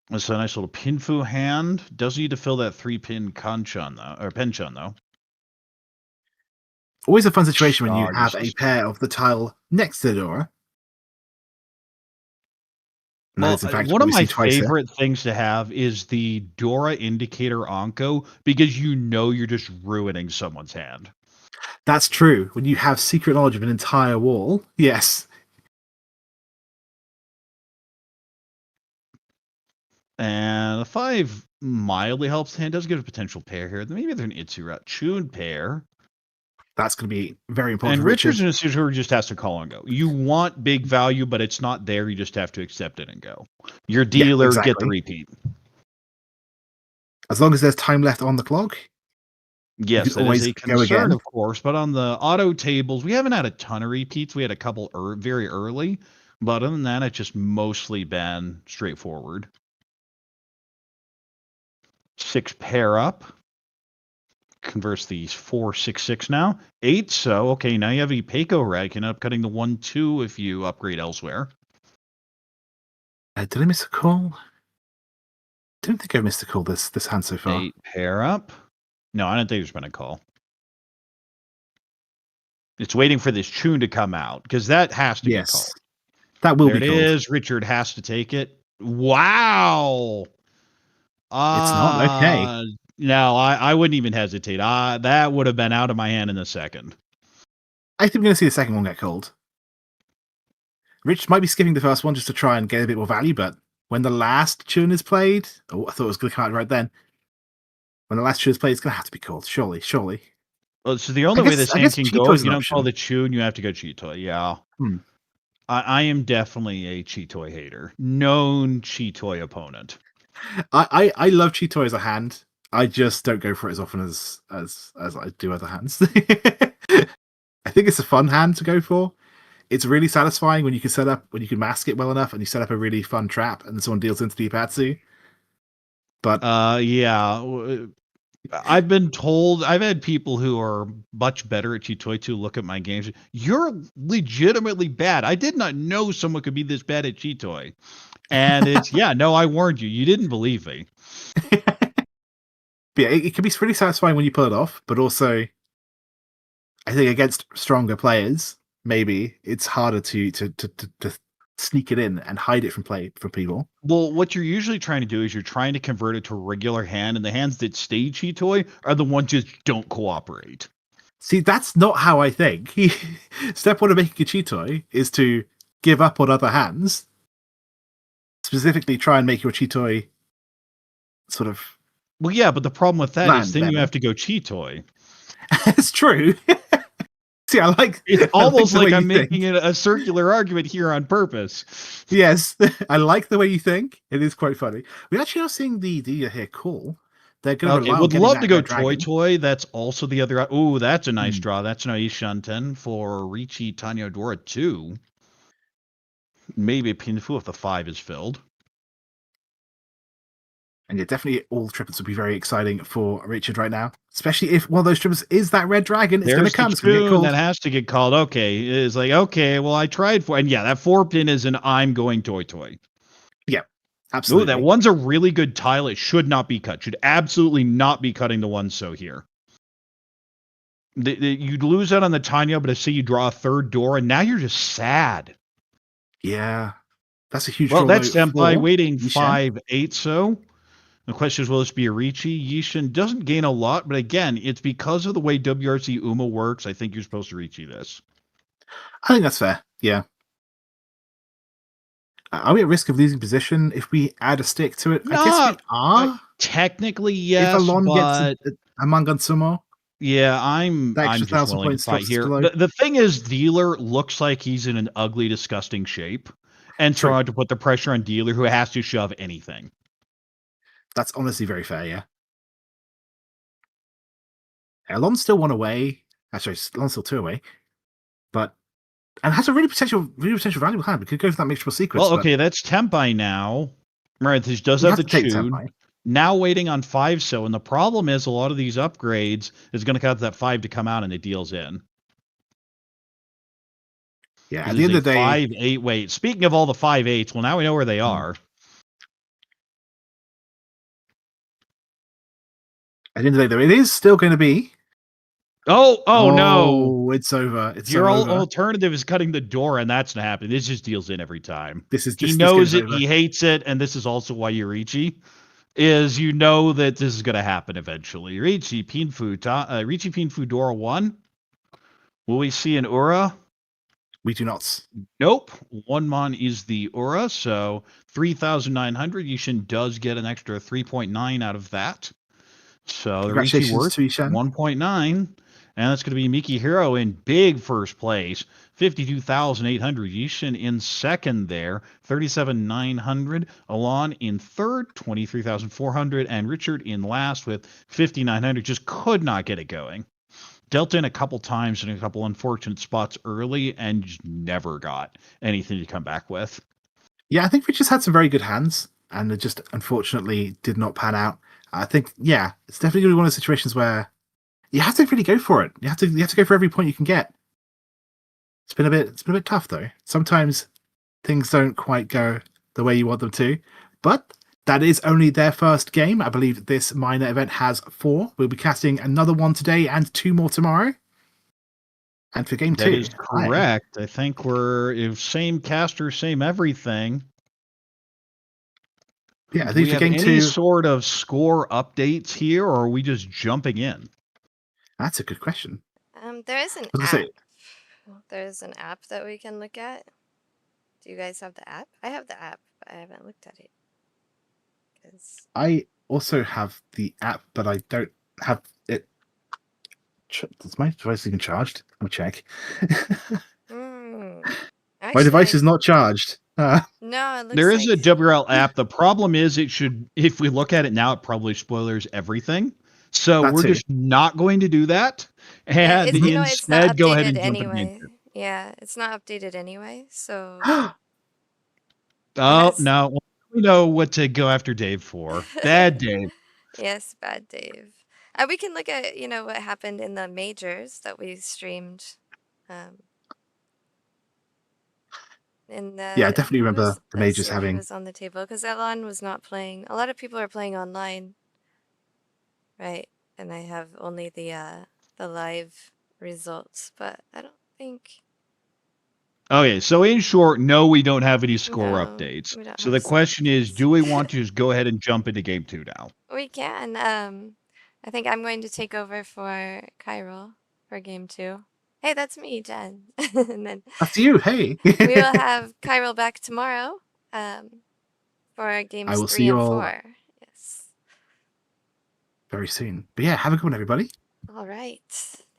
It's a nice little Pinfu hand. Does need to fill that 3-pin Kanchan, though, or Penchun, though. Always a fun situation when you have a pair of the tile next to the Dora. Well, one of my favorite things to have is the Dora indicator Anko, because you know you're just ruining someone's hand. That's true. When you have secret knowledge of an entire wall, yes. And the 5 mildly helps the hand. Does give a potential pair here. Maybe they're an Itsura Chun pair. That's going to be very important. And Richard's in a situation where he just has to call and go. You want big value, but it's not there. You just have to accept it and go. Your dealer, get the repeat. As long as there's time left on the clock, you Yes, can that is always a go concern, again. of course. But on the auto tables, we haven't had a ton of repeats. We had a couple very early, but other than that, it's just mostly been straightforward. 6 pair up. Converts these 4, 6, 6 now. 8, so okay, now you have a Peiko red. You can end up cutting the 1, 2 if you upgrade elsewhere. Did I miss a call? Don't think I missed a call this hand so far. 8 pair up. No, I don't think there's been a call. It's waiting for this tune to come out because that has to be called. Yes, that will There be it called. is. Richard has to take it. Wow. It's not okay. No, I wouldn't even hesitate. That would have been out of my hand in a second. I think we're going to see the second one get called. Rich might be skipping the first one just to try and get a bit more value, but when the last tune is played, oh, I thought it was going to come out right then. When the last tune is played, it's going to have to be called. Surely. Well, so the only way this hand can go, Cheetoy's if you an don't call option. the tune, you have to go Cheetoy. Yeah. I am definitely a Cheetoy hater. Known Cheetoy opponent. I love Cheetoy as a hand. I just don't go for it as often as I do other hands. I think it's a fun hand to go for. It's really satisfying when you can mask it well enough and you set up a really fun trap and someone deals into the Ipatsu. But yeah. I've been told, I've had people who are much better at Cheetoy 2 look at my games. You're legitimately bad. I did not know someone could be this bad at Cheetoy. And it's, yeah, no, I warned you. You didn't believe me. yeah, it can be really satisfying when you pull it off, but also, I think against stronger players, maybe it's harder to sneak it in and hide it from people. Well, what you're usually trying to do is you're trying to convert it to a regular hand, and the hands that stay Cheetoy are the ones that don't cooperate. See, that's not how I think. Step one of making a Cheetoy is to give up on other hands. Specifically, try and make your Cheetoy sort of. Well, yeah, but the problem with that is then you have to go Cheetoy. It's true. See, I like. It's almost like I'm think. making it a circular argument here on purpose. Yes, I like the way you think. It is quite funny. We actually are seeing the dealer here call. They're going to would love to go Toy. That's also the other. Oh, that's a nice draw. That's an Aishanten for Riichi Tanyodora 2. Maybe a Pinfu if the 5 is filled. And yeah, definitely all triplets would be very exciting for Richard right now. Especially if one of those triplets is that red dragon. It's going to come. It's going to get called. That has to get called. Okay. It's like, okay, well, I tried for. And yeah, that 4-pin is an I'm going Toy. Yeah, absolutely. Ooh, that one's a really good tile. It should not be cut. Should absolutely not be cutting the one so here. You'd lose out on the Tanya, but I see you draw a third door, and now you're just sad. Yeah. That's a huge Well, that's Senpai waiting 5-8 so. The question is, will this be a Riichi? Yishin doesn't gain a lot, but again, it's because of the way WRC Uma works. I think you're supposed to Riichi this. I think that's fair. Yeah. Are we at risk of losing position if we add a stick to it? I guess we are. Technically, yes. If Alon gets a Mangan Sumo. Yeah, I'm just willing to fight here. The thing is, Dealer looks like he's in an ugly, disgusting shape. And trying to put the pressure on Dealer, who has to shove anything. That's honestly very fair, yeah. Alon's still 1 away. Actually, Alon's still 2 away. And has a really potential valuable hand. We could go for that mixture sequence. Well, okay, that's Tempai now. Right, this does have the tune. Now waiting on 5 so, and the problem is a lot of these upgrades is going to cut that 5 to come out and it deals in. Yeah, at the end of the day... 5-8, wait, speaking of all the 5-8s, well, now we know where they are. At the end of the day, though, it is still going to be... Oh no! It's over. Your alternative is cutting the door, and that's not happening. This just deals in every time. He knows it. He hates it, and this is also why you Riichi. Is you know that this is going to happen eventually. Riichi Pinfu Dora 1. Will we see an Ura? We do not. Nope. 1 mon is the Ura, so 3,900. Yishin does get an extra 3.9 out of that. So the Riichi worth 1.9. And that's going to be Miki Hiro in big first place, 52,800. Yishin in second there, 37,900. Alon in third, 23,400. And Richard in last with 5,900. Just could not get it going. Dealt in a couple times in a couple unfortunate spots early and just never got anything to come back with. Yeah, I think we just had some very good hands, and it just unfortunately did not pan out. I think, yeah, it's definitely going to be one of those situations where you have to really go for it. You have to go for every point you can get. It's been a bit tough though. Sometimes things don't quite go the way you want them to, but that is only their first game. I believe this minor event has 4. We'll be casting another one today and 2 more tomorrow. And for game 2, that is correct. I think we're same caster, same everything. Yeah, I Do think we for have game any 2, sort of score updates here, or are we just jumping in? that's a good question. There is an I was app. gonna say, There's an app that we can look at. Do you guys have the app? I have the app, but I haven't looked at it. 'Cause I also have the app, but I don't have it. Is my device even charged? Let me check. my My device is not charged. No, it looks There is like a WRL app. The problem is if we look at it now, it probably spoilers everything. So That we're too. just not going to do that. yeah, And it's it's not instead go ahead updated and jump into game anyway. 2. Yeah, it's not updated anyway. So Oh, has no. Well, we know what to go after Dave for. Bad Dave. yes, bad Dave. We can look at what happened in the majors that we streamed. In the Yeah, I definitely who remember the let's majors see who having. was on the table because Elon was not playing. A lot of people are playing online, right? And I have only the live results, but I don't think Okay, so in short, no, we don't have any score no, updates. we don't So have the score question is, updates. do we want to just go ahead and jump into game 2 now? We can. I think I'm going to take over for Kyril for game 2. Hey, that's me, Jen. And then That's you. Hey. we will have Kyril back tomorrow for games I will 3 see you and all 4. Yes. very soon. But yeah, have a good one, everybody. All right.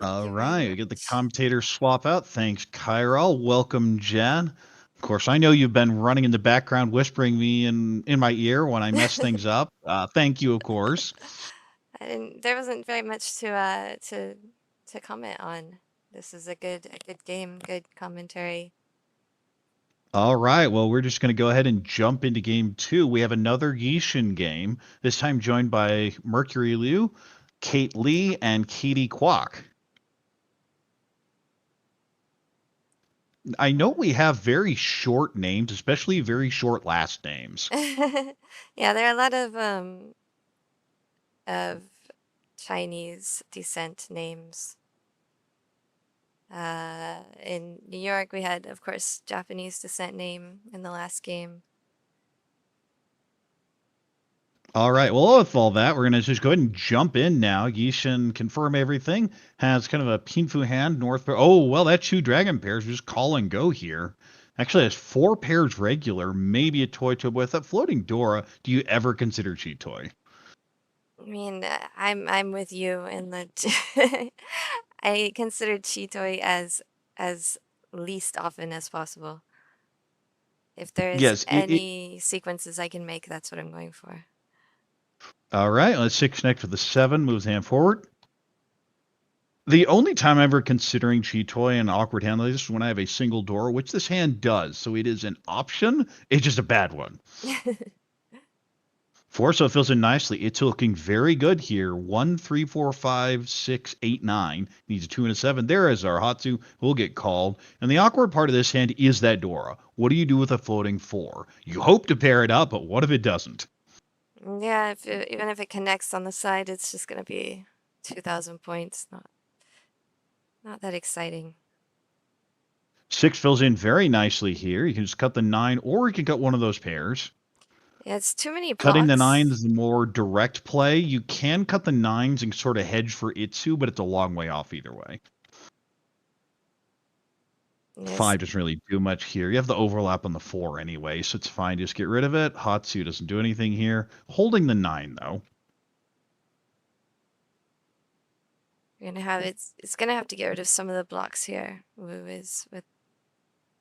All you very right, we get the much. commentator swap out. Thanks, Kyril. Welcome, Jen. Of course, I know you've been running in the background, whispering me in my ear when I mess things up. Thank you, of course. There wasn't very much to comment on. This is a good game, good commentary. All right, well, we're just going to go ahead and jump into game 2. We have another Yishin game, this time joined by Mercury Liu, Kate Lee, and Katie Kwok. I know we have very short names, especially very short last names. Yeah, there are a lot of Chinese descent names. In New York, we had, of course, Japanese descent name in the last game. All right. Well, with all that, we're going to just go ahead and jump in now. Yishin confirm everything. Has kind of a Pinfu hand, north pair. Oh, well, that's 2 dragon pairs. Just call and go here. Actually, has 4 pairs regular, maybe a toy with that floating Dora. Do you ever consider cheat toy? I mean, I'm with you in the. I consider Chitoi as least often as possible. If there is Yes. any sequences I can make, that's what I'm going for. All right. Let's 6 connect with the 7. Moves hand forward. The only time I'm ever considering cheat toy and awkward hand like this is when I have a single door, which this hand does. So it is an option. It's just a bad one. 4, so it fills in nicely. It's looking very good here. 1, 3, 4, 5, 6, 8, 9. Needs a 2 and a 7. There is our Hatsu. Will get called. And the awkward part of this hand is that Dora. What do you do with a floating 4? You hope to pair it up, but what if it doesn't? Yeah, even if it connects on the side, it's just gonna be 2,000 points. Not that exciting. 6 fills in very nicely here. You can just cut the 9, or you can cut one of those pairs. Yeah, it's too many blocks. Cutting the 9s is the more direct play. You can cut the 9s and sort of hedge for Itsu, but it's a long way off either way. Yes. 5 doesn't really do much here. You have the overlap on the 4 anyway, so it's fine. Just get rid of it. Hatsu doesn't do anything here. Holding the 9, though. We're gonna have it's gonna have to get rid of some of the blocks here. Wu is with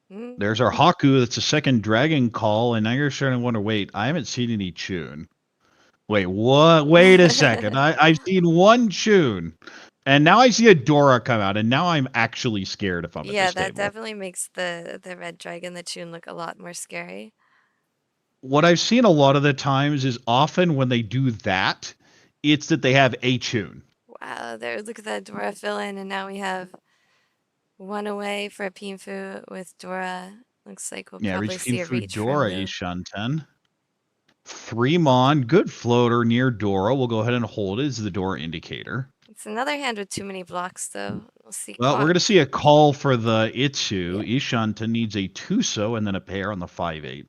There's our Haku. That's a second Dragon Call, and now you're starting to wonder. Wait, I haven't seen any Chun. Wait, what? Wait a second. I've seen one Chun, and now I see a Dora come out, and now I'm actually scared if I'm at Yeah, this that table. definitely makes the red dragon, the Chun, look a lot more scary. What I've seen a lot of the times is often when they do that, it's that they have a Chun. Wow, there, look at that Dora fill in, and now we have one away for a Pinfu with Dora. Looks like we'll Yeah, probably reach see a Pinfu reach from Dora Wu. Ishanten. 3 Mon, good floater near Dora. We'll go ahead and hold it as the Dora indicator. It's another hand with too many blocks, though. We'll see. Well, we're going to see a call for the Itsu. Yeah. Ishanten needs a Tuso and then a pair on the 5-8.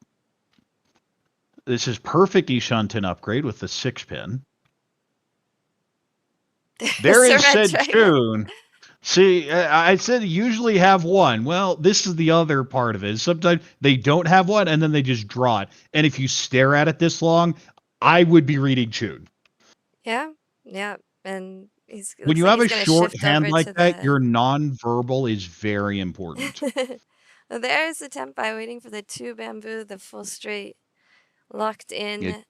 This is perfect Ishanten upgrade with the 6-pin. There There's is a red said dragon. Chun. See, I said usually have one. Well, this is the other part of it. Sometimes they don't have one, and then they just draw it. And if you stare at it this long, I would be reading Chun. Yeah, yeah, and he's When looks you like have he's a gonna short shift hand over like to that, your the. non-verbal is very important. Well, there's the Tempai waiting for the 2 bamboo, the full straight locked in. It-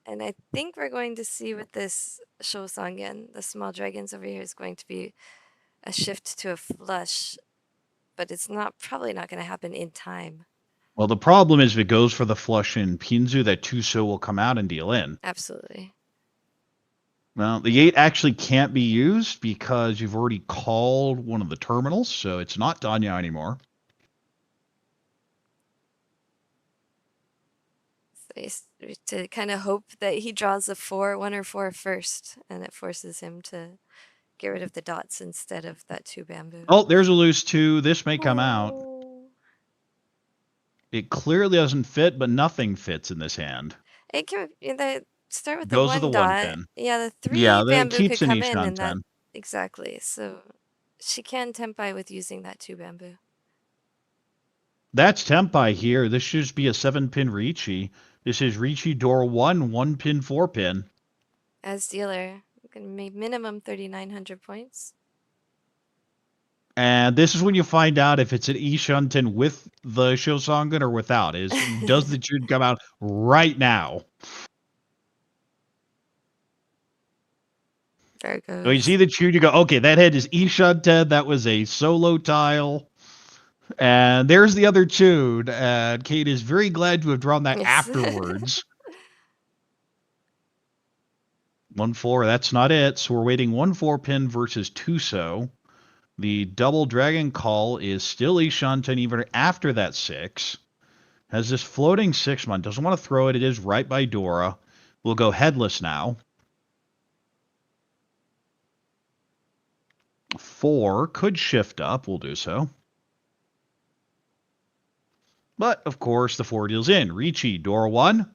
And I think we're going to see with this Shosangen, the small dragons over here, is going to be a shift to a flush, but it's probably not going to happen in time. Well, the problem is if it goes for the flush in Pinzu, that Tuso will come out and deal in. Absolutely. Well, the 8 actually can't be used because you've already called one of the terminals, so it's not Danya anymore. So to kind of hope that he draws a 4, 1 or 4 first, and it forces him to get rid of the dots instead of that 2 bamboo. Oh, there's a loose 2. This may come out. Oh. It clearly doesn't fit, but nothing fits in this hand. It can start with the Goes with 1 the 1 dot. pin. Yeah, the 3 Yeah, that bamboo keeps could an come in, and that Ishanten. exactly. So she can tempai with using that 2 bamboo. That's Tempai here. This should be a 7-pin Riichi. This is Riichi Door 1, 1-pin, 4-pin. As dealer, you can make minimum 3,900 points. And this is when you find out if it's an Ishanten with the Shosangen or without. Does the Jude come out right now? There it goes. So you see the Jude, you go, okay, that head is Ishanten. That was a solo tile. And there's the other Jude. And Kate is very glad to have drawn that Yes. afterwards. 1-4, that's not it. So we're waiting 1-4 pin versus Tuso. The double dragon call is still Ishanten even after that 6. Has this floating 6-mon. Doesn't want to throw it. It is right by Dora. We'll go headless now. 4 could shift up. We'll do so. But, of course, the 4 deals in. Riichi, Dora 1.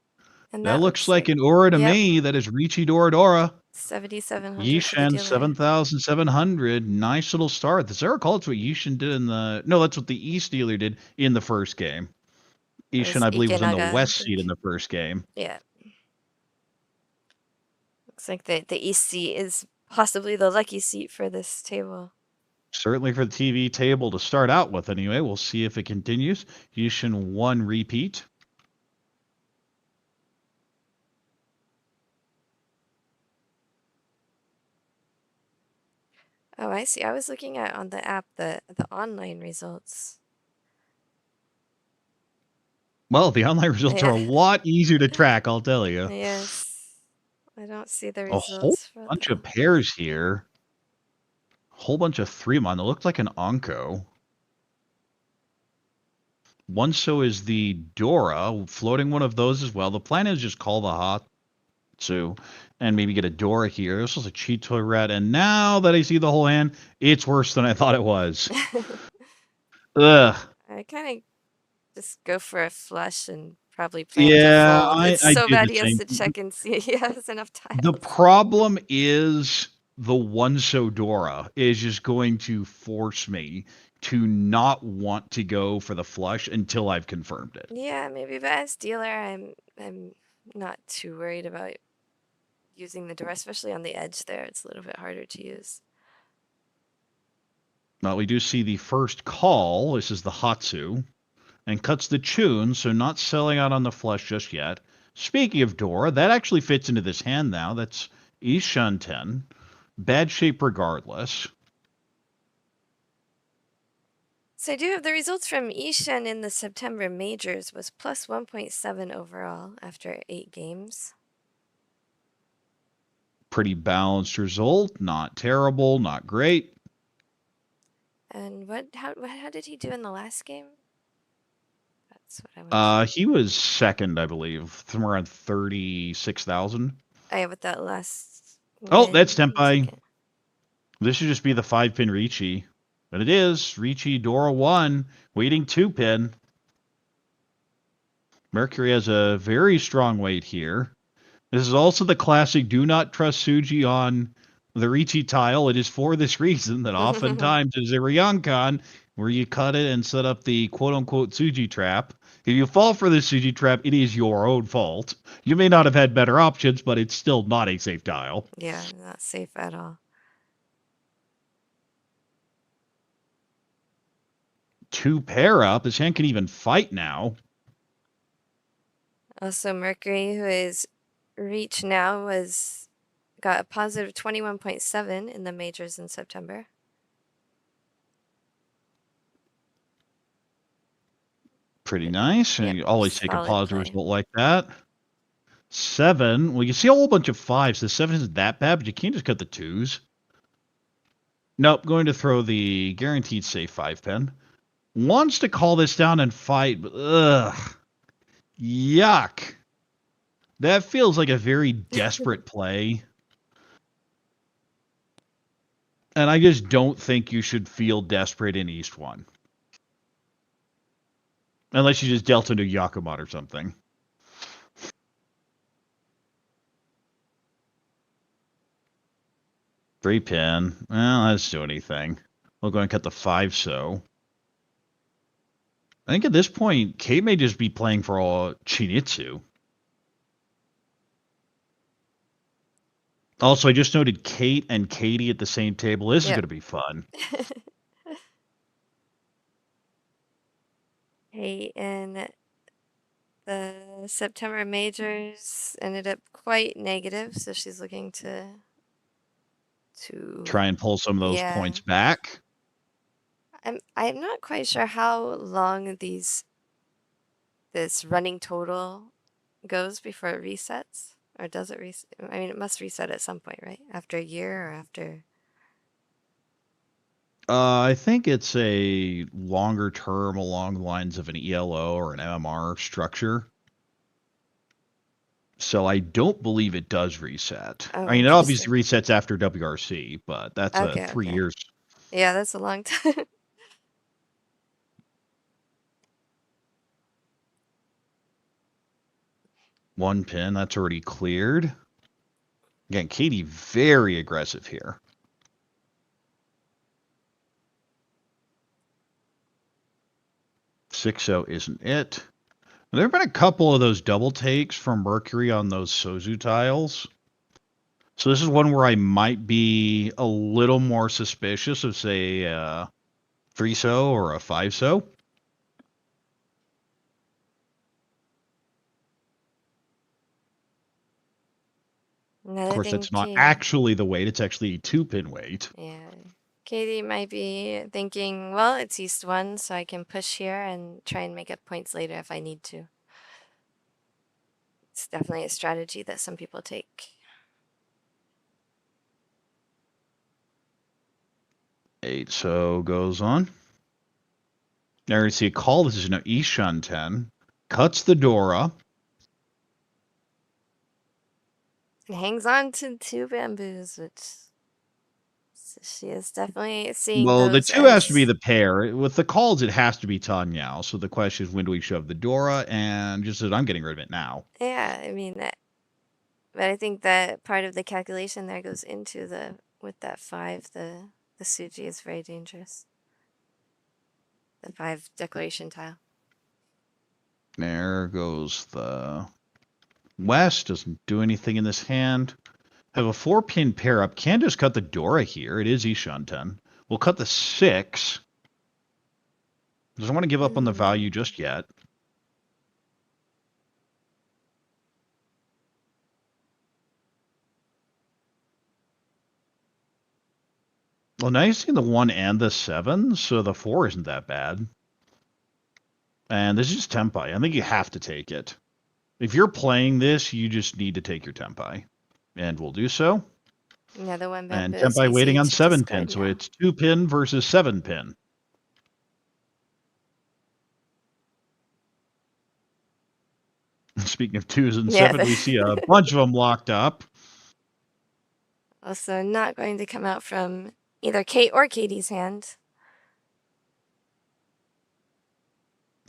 And That looks like an aura to me. That is Riichi, Dora, Dora. 7,700 for the Yishan, dealer. 7,700. Nice little start. Does I recall it's what Yishan did in the... No, that's what the East dealer did in the first game. Yishan, I believe, was in the Ikenaga, West I seat in think. the first game. Yeah. Looks like the East seat is possibly the lucky seat for this table. Certainly for the TV table to start out with, anyway. We'll see if it continues. Yishan 1 repeat. Oh, I see. I was looking at on the app the online results. Well, the online results are a Yeah. lot easier to track, I'll tell you. Yes. I don't see the A whole results for bunch the... of pairs here. Whole bunch of 3-mon. That looked like an Onko. One so is the Dora, floating one of those as well. The plan is just call the Hatsu and maybe get a Dora here. This was a Cheetoy Rat, and now that I see the whole hand, it's worse than I thought it was. Ugh. I kind of just go for a flush and probably plan Yeah, to fold. It's I so do bad the he has same. to check and see he has enough The tiles. problem is the one so Dora is just going to force me to not want to go for the flush until I've confirmed it. Yeah, maybe, but as dealer, I'm not too worried about using the door, especially on the edge there. It's a little bit harder to use. Well, we do see the first call. This is the Hatsu. And cuts the Chun, so not selling out on the flush just yet. Speaking of Dora, that actually fits into this hand now. That's Ishan 10. Bad shape regardless. So I do have the results from Ishan in the September majors was plus 1.7 overall after 8 games. Pretty balanced result. Not terrible, not great. And how did he do in the last game? That's what I want to see. He was second, I believe, somewhere around 36,000. Oh, yeah, with that last Oh, win that's in Tempai. second. This should just be the 5-pin Riichi. But it is. Riichi, Dora 1, waiting 2-pin. Mercury has a very strong weight here. This is also the classic do not trust Suji on the Riichi tile. It is for this reason that oftentimes there's a Ryankan where you cut it and set up the quote-unquote Suji trap. If you fall for this Suji trap, it is your own fault. You may not have had better options, but it's still not a safe tile. Yeah, not safe at all. 2 pair up. This hand can even fight now. Also, Mercury, who is reach now, got a positive 21.7 in the majors in September. Pretty nice. And Yep, you always take a solid positive play. result like that. 7. Well, you see a whole bunch of 5s. The 7 isn't that bad, but you can't just cut the 2s. Nope, going to throw the guaranteed safe 5-pin. Wants to call this down and fight, but ugh. Yuck. That feels like a very desperate play. And I just don't think you should feel desperate in East 1. Unless you just dealt into Yakumat or something. Three pin. Well, let's do anything. We'll go and cut the 5 so. I think at this point, Kate may just be playing for all Chinitsu. Also, I just noted Kate and Katie at the same table. This is Yep. going to be fun. Hey, in the September majors ended up quite negative, so she's looking to Try and pull some of those yeah. points back. I'm not quite sure how long this running total goes before it resets, or does it reset? I mean, it must reset at some point, right? After a year or after? I think it's a longer term along the lines of an ELO or an MMR structure. So I don't believe it does reset. Oh, I mean, it obviously resets after WRC, but that's Okay, 3 okay. years. Yeah, that's a long time. One pin, that's already cleared. Again, Katie very aggressive here. 6-0 isn't it. There have been a couple of those double takes from Mercury on those Sozu tiles. So this is one where I might be a little more suspicious of, say, a 3-so or a 5-so. Of course, that's not actually the weight. It's actually a 2-pin weight. Yeah. Katie might be thinking, well, it's East 1, so I can push here and try and make up points later if I need to. It's definitely a strategy that some people take. 8-so goes on. Now you see a call. This is an Ishan 10. Cuts the Dora. And hangs on to 2 bamboos, which she is definitely seeing. Well, the those 2 has to be the pair. With the calls, it has to be Tanyao. So the question is, when do we shove the Dora? And just as I'm getting rid of it now. Yeah, I mean, but I think that part of the calculation there goes into with that 5, the Suji is very dangerous. The 5 declaration tile. There goes the West. Doesn't do anything in this hand. Have a 4-pin pair up. Can just cut the Dora here. It is Ishan 10. We'll cut the 6. Doesn't want to give up on the value Mm. just yet. Well, now you're seeing the 1 and the 7, so the 4 isn't that bad. And this is Tempai. I think you have to take it. If you're playing this, you just need to take your Tempai. And we'll do so. Yeah, the one And bamboo is Tempai waiting easy on to 7 pin, discard so now. it's 2 pin versus 7 pin. Speaking of 2s and Yeah, 7, we see a bunch of them locked up. also not going to come out from either Kate or Katie's hand.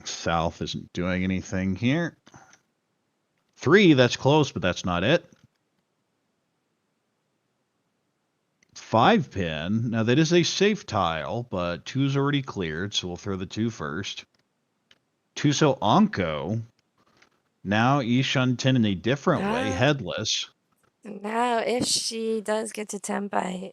South isn't doing anything here. 3, that's close, but that's not it. 5 pin. Now that is a safe tile, but 2's already cleared, so we'll throw the 2 first. 2 so Onko. Now Ishunten in a different way, headless. Now, if she does get to Tempai,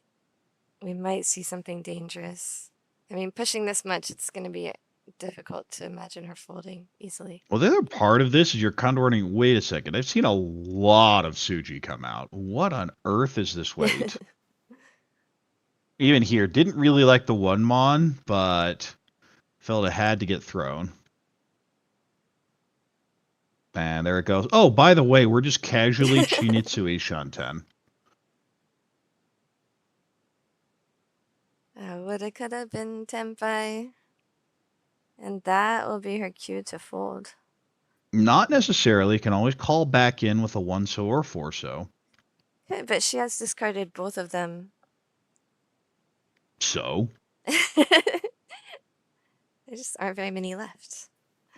we might see something dangerous. I mean, pushing this much, it's going to be difficult to imagine her folding easily. Well, the other part of this is you're kind of wondering, wait a second, I've seen a lot of Suji come out. What on earth is this weight? Even here, didn't really like the 1 mon, but felt it had to get thrown. And there it goes. Oh, by the way, we're just casually Chinitsui Shanten. Woulda, coulda been Tempai. And that will be her cue to fold. Not necessarily. Can always call back in with a 1 so or 4 so. Okay, but she has discarded both of them. So? There just aren't very many left.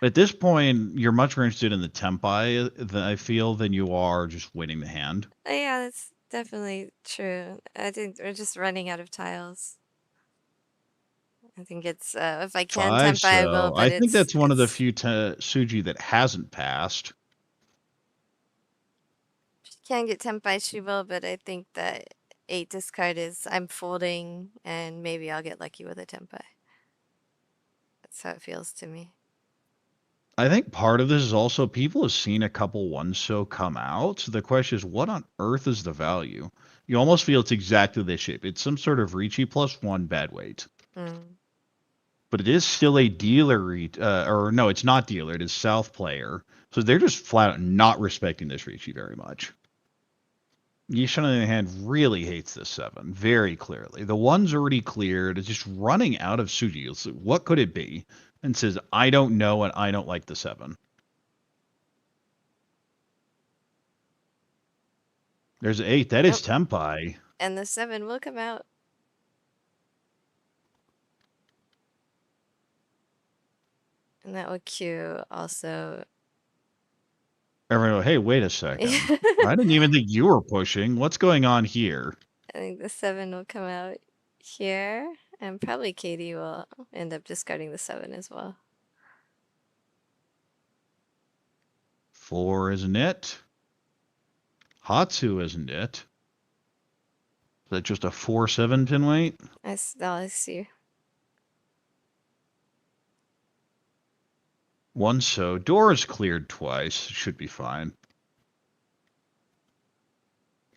At this point, you're much more interested in the Tempai, I feel, than you are just winning the hand. Yeah, that's definitely true. I think we're just running out of tiles. I think it's if I can 5 Tempai, I will, so. but I think that's one of the it's few Suji that hasn't passed. if she can get Tempai, she will. But I think that 8 discard is I'm folding, and maybe I'll get lucky with a Tempai. That's how it feels to me. I think part of this is also people have seen a couple 1 so come out. So the question is, what on earth is the value? You almost feel it's exactly this shape. It's some sort of Riichi +1 bad weight. Mm. But it is still a dealer, or no, it's not dealer. It is South player. So they're just flat out not respecting this Riichi very much. Yishan, on the other hand, really hates this 7, very clearly. The 1's already cleared. It's just running out of Suji. So what could it be? And says, I don't know, and I don't like the 7. There's 8. That is Tempai. And the 7 will come out. And that will cue also. Everyone, hey, wait a second. I didn't even think you were pushing. What's going on here? I think the 7 will come out here. And probably Katie will end up discarding the 7 as well. 4 isn't it? Hatsu isn't it? Is that just a 4-7 pin weight? I see. 1 so. Dora's cleared twice. Should be fine.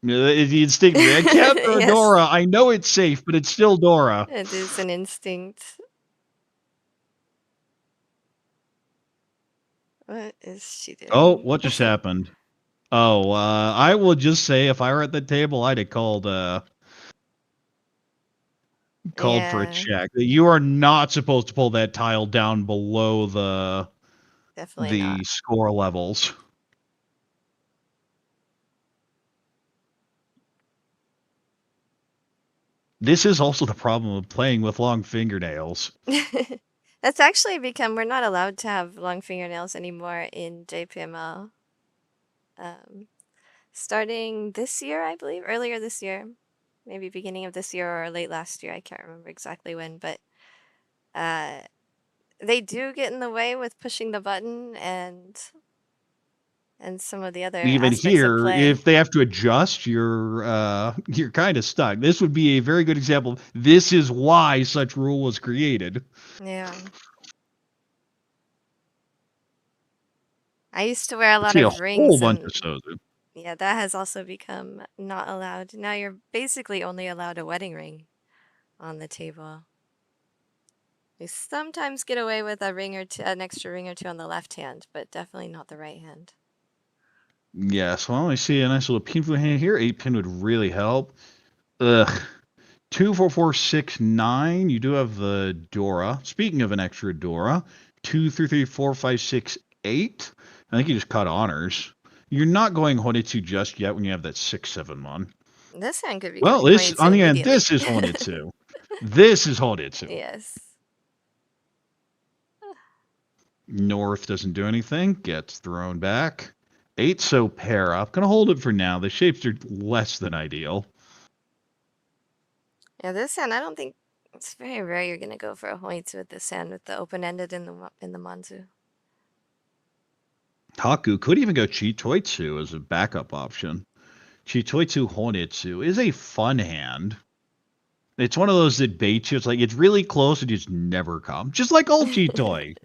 Instinctively, I can't throw Yes. Dora. I know it's safe, but it's still Dora. It is an instinct. What is she doing? Oh, what just happened? Oh, I will just say if I were at the table, I'd have called for a Yeah. check. You are not supposed to pull that tile down below Definitely not. score levels. This is also the problem of playing with long fingernails. That's actually become, we're not allowed to have long fingernails anymore in JPML. Starting this year, I believe, earlier this year, maybe beginning of this year or late last year, I can't remember exactly when, but they do get in the way with pushing the button, and and some of the other Even aspects of here, play. if they have to adjust, you're kind of stuck. This would be a very good example. This is why such rule was created. Yeah. I used to wear a Let's lot see a of whole rings, bunch of and Sozu. yeah, that has also become not allowed. Now you're basically only allowed a wedding ring on the table. You sometimes get away with a ring or two, an extra ring or two on the left hand, but definitely not the right hand. Yes, well, I see a nice little pin for hand here. 8-pin would really help. Ugh. 2, 4, 4, 6, 9. You do have the Dora. Speaking of an extra Dora, 2, 3, 3, 4, 5, 6, 8. I think you just caught honors. You're not going Honitsu just yet when you have that 6, 7 one. This hand could be Well, going this Hoitsu on the end, immediately. this is Honitsu. This is Honitsu. Yes. North doesn't do anything. Gets thrown back. 8, so pair up. Gonna hold it for now. The shapes are less than ideal. Yeah, this hand, I don't think it's very rare you're gonna go for a Hoitsu with this hand with the open-ended in the Manzu. Haku could even go Chitoitsu as a backup option. Chitoitsu Honitsu is a fun hand. It's one of those that baits you. It's like, it's really close and just never come. Just like old Chitoi.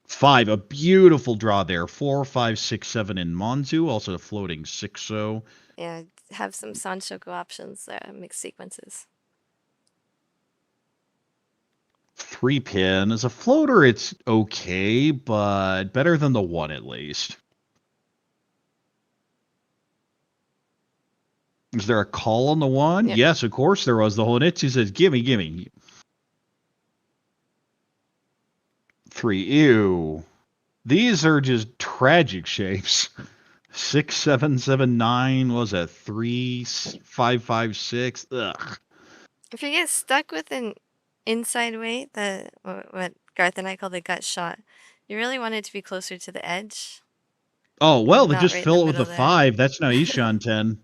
5, a beautiful draw there. 4, 5, 6, 7 in Manzu. Also a floating 6-0. Yeah, have some Sanshoku options there, mixed sequences. 3-pin. As a floater, it's okay, but better than the 1 at least. Is there a call on the 1? Yep. Yes, of course there was. The Honitsu says, gimme, gimme. 3, ew. These are just tragic shapes. 6, 7, 7, 9 was a 3, 5, 5, 6. Ugh. If you get stuck with an inside weight, what Garth and I call the gut shot, you really want it to be closer to the edge. Oh, well, they Not just right in the fill it with middle a there. 5. That's now Ishan 10.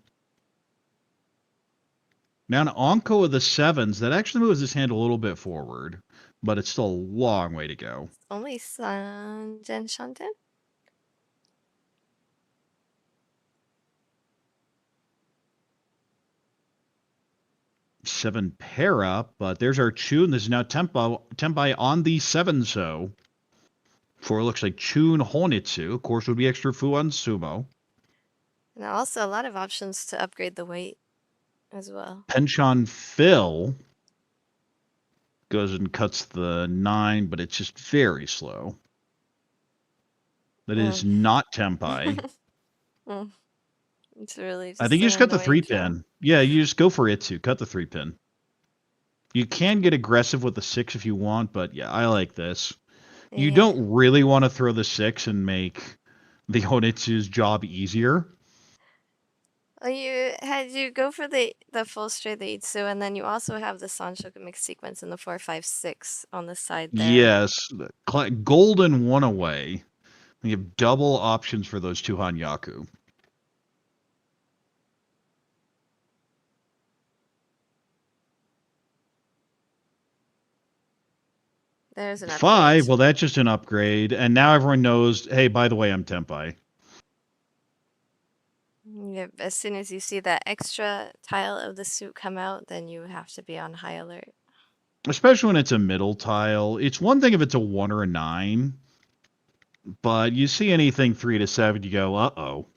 Now an Anko with the 7s. That actually moves this hand a little bit forward, but it's still a long way to go. Only Sanjen Shanten? Seven pair up, but there's our Chun. This is now Tempai on the 7-so. For it looks like Chun Honitsu. Of course, would be extra Fu on Sumo. And also a lot of options to upgrade the weight as well. Penchon Phil goes and cuts the 9, but it's just very slow. That is not Tempai. It's really just I think you just an cut the annoying 3-pin. Yeah, you just go for Itsu. Cut the 3-pin. You can get aggressive with the 6 if you want, but yeah, I like this. kill. You Yeah. don't really want to throw the 6 and make the Honitsu's job easier. Well, you go for the full straight the Itsu, and then you also have the Sanshoku mixed sequence in the 4, 5, 6 on the side there. Yes, golden one away. You have double options for those 2 Hanyaku. There's an upgrade. 5, well, that's just an upgrade, and now everyone knows, hey, by the way, I'm Tempai. Yep, as soon as you see that extra tile of the suit come out, then you have to be on high alert. Especially when it's a middle tile. It's one thing if it's a 1 or a 9, but you see anything 3 to 7, you go, uh-oh.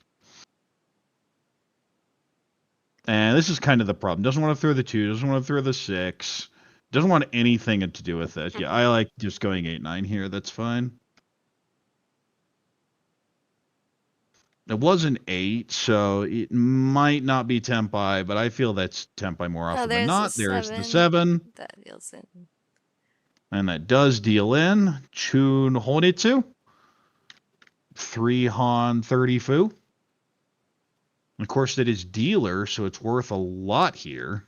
And this is kind of the problem. Doesn't want to throw the 2, doesn't want to throw the 6. Doesn't want anything to do with it. Yeah, I like just going 8, 9 here. That's fine. It was an 8, so it might not be Tempai, but I feel that's Tempai more often than not. There's the 7. That deals in. And that does deal in. Chun Honitsu. 3 Han 30 Fu. Of course, that is dealer, so it's worth a lot here.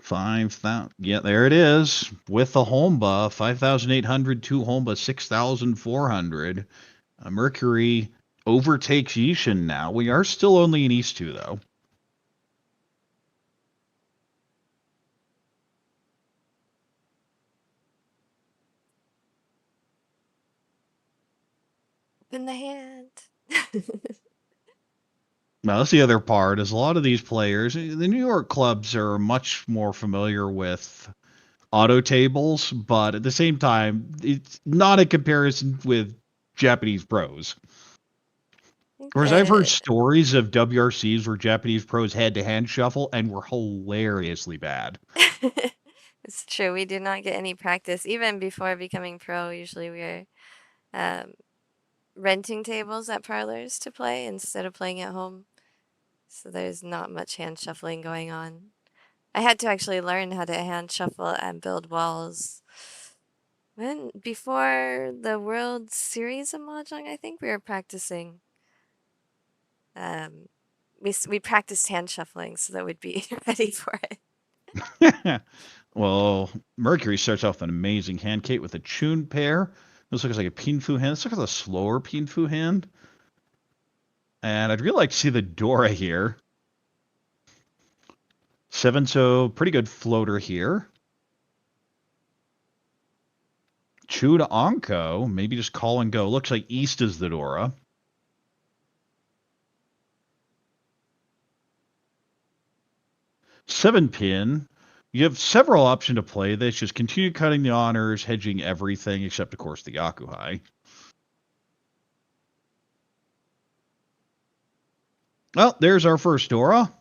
5,000. Yeah, there it is. With the Homba, 5,800, 2 Homba, 6,400. Mercury overtakes Yishin now. We are still only in East 2, though. open the hand. Now, that's the other part, is a lot of these players, the New York clubs are much more familiar with auto tables, but at the same time, it's not a comparison with Japanese pros. Whereas I've heard stories of WRCs where Japanese pros had to hand shuffle and were hilariously bad. It's true. We do not get any practice. Even before becoming pro, usually we're renting tables at parlors to play instead of playing at home. So there's not much hand shuffling going on. I had to actually learn how to hand shuffle and build walls. Before the World Series of Mahjong, I think we were practicing. We practiced hand shuffling so that we'd be ready for it. Well, Mercury starts off an amazing hand, Kate, with a Chun pair. This looks like a Pinfu hand. This looks like a slower Pinfu hand. And I'd really like to see the Dora here. 7, so pretty good floater here. Chu to Anko, maybe just call and go. Looks like East is the Dora. Seven pin. You have several options to play this. Just continue cutting the honors, hedging everything except, of course, the Yakuhai. Well, there's our first Dora.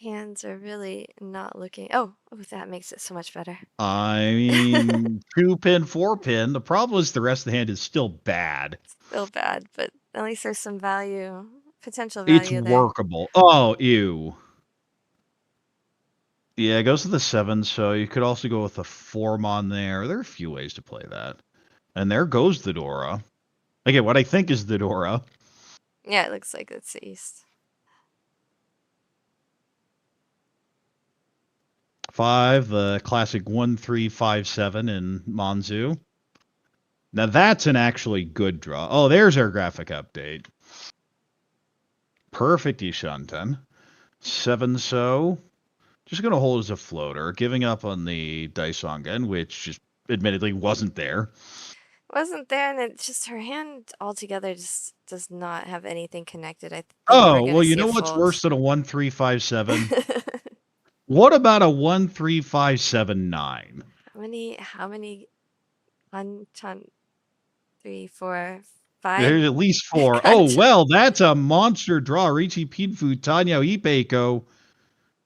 Hands are really not looking. Oh, that makes it so much better. I mean, 2 pin, 4 pin. The problem is the rest of the hand is still bad. Still bad, but at least there's some value, potential It's value there. workable. Oh, ew. Yeah, it goes to the 7, so you could also go with a 4-mon there. There are a few ways to play that. And there goes the Dora. Again, what I think is the Dora. Yeah, it looks like it's the East. 5, the classic 1-3-5-7 in Manzu. Now that's an actually good draw. Oh, there's our graphic update. Perfect Ishanten. 7 so. Just going to hold as a floater, giving up on the Daisongen, which just admittedly wasn't there. Wasn't there, and it's just her hand altogether just does not have anything connected. I think Oh, we're well, gonna you see know a what's fold. worse than a 1-3-5-7? What about a 1-3-5-7-9? How many? 1, 2, 3, 4, 5. There's at least 4. Oh, well, that's a monster draw. Riichi Pinfu, Tanya Ipeko.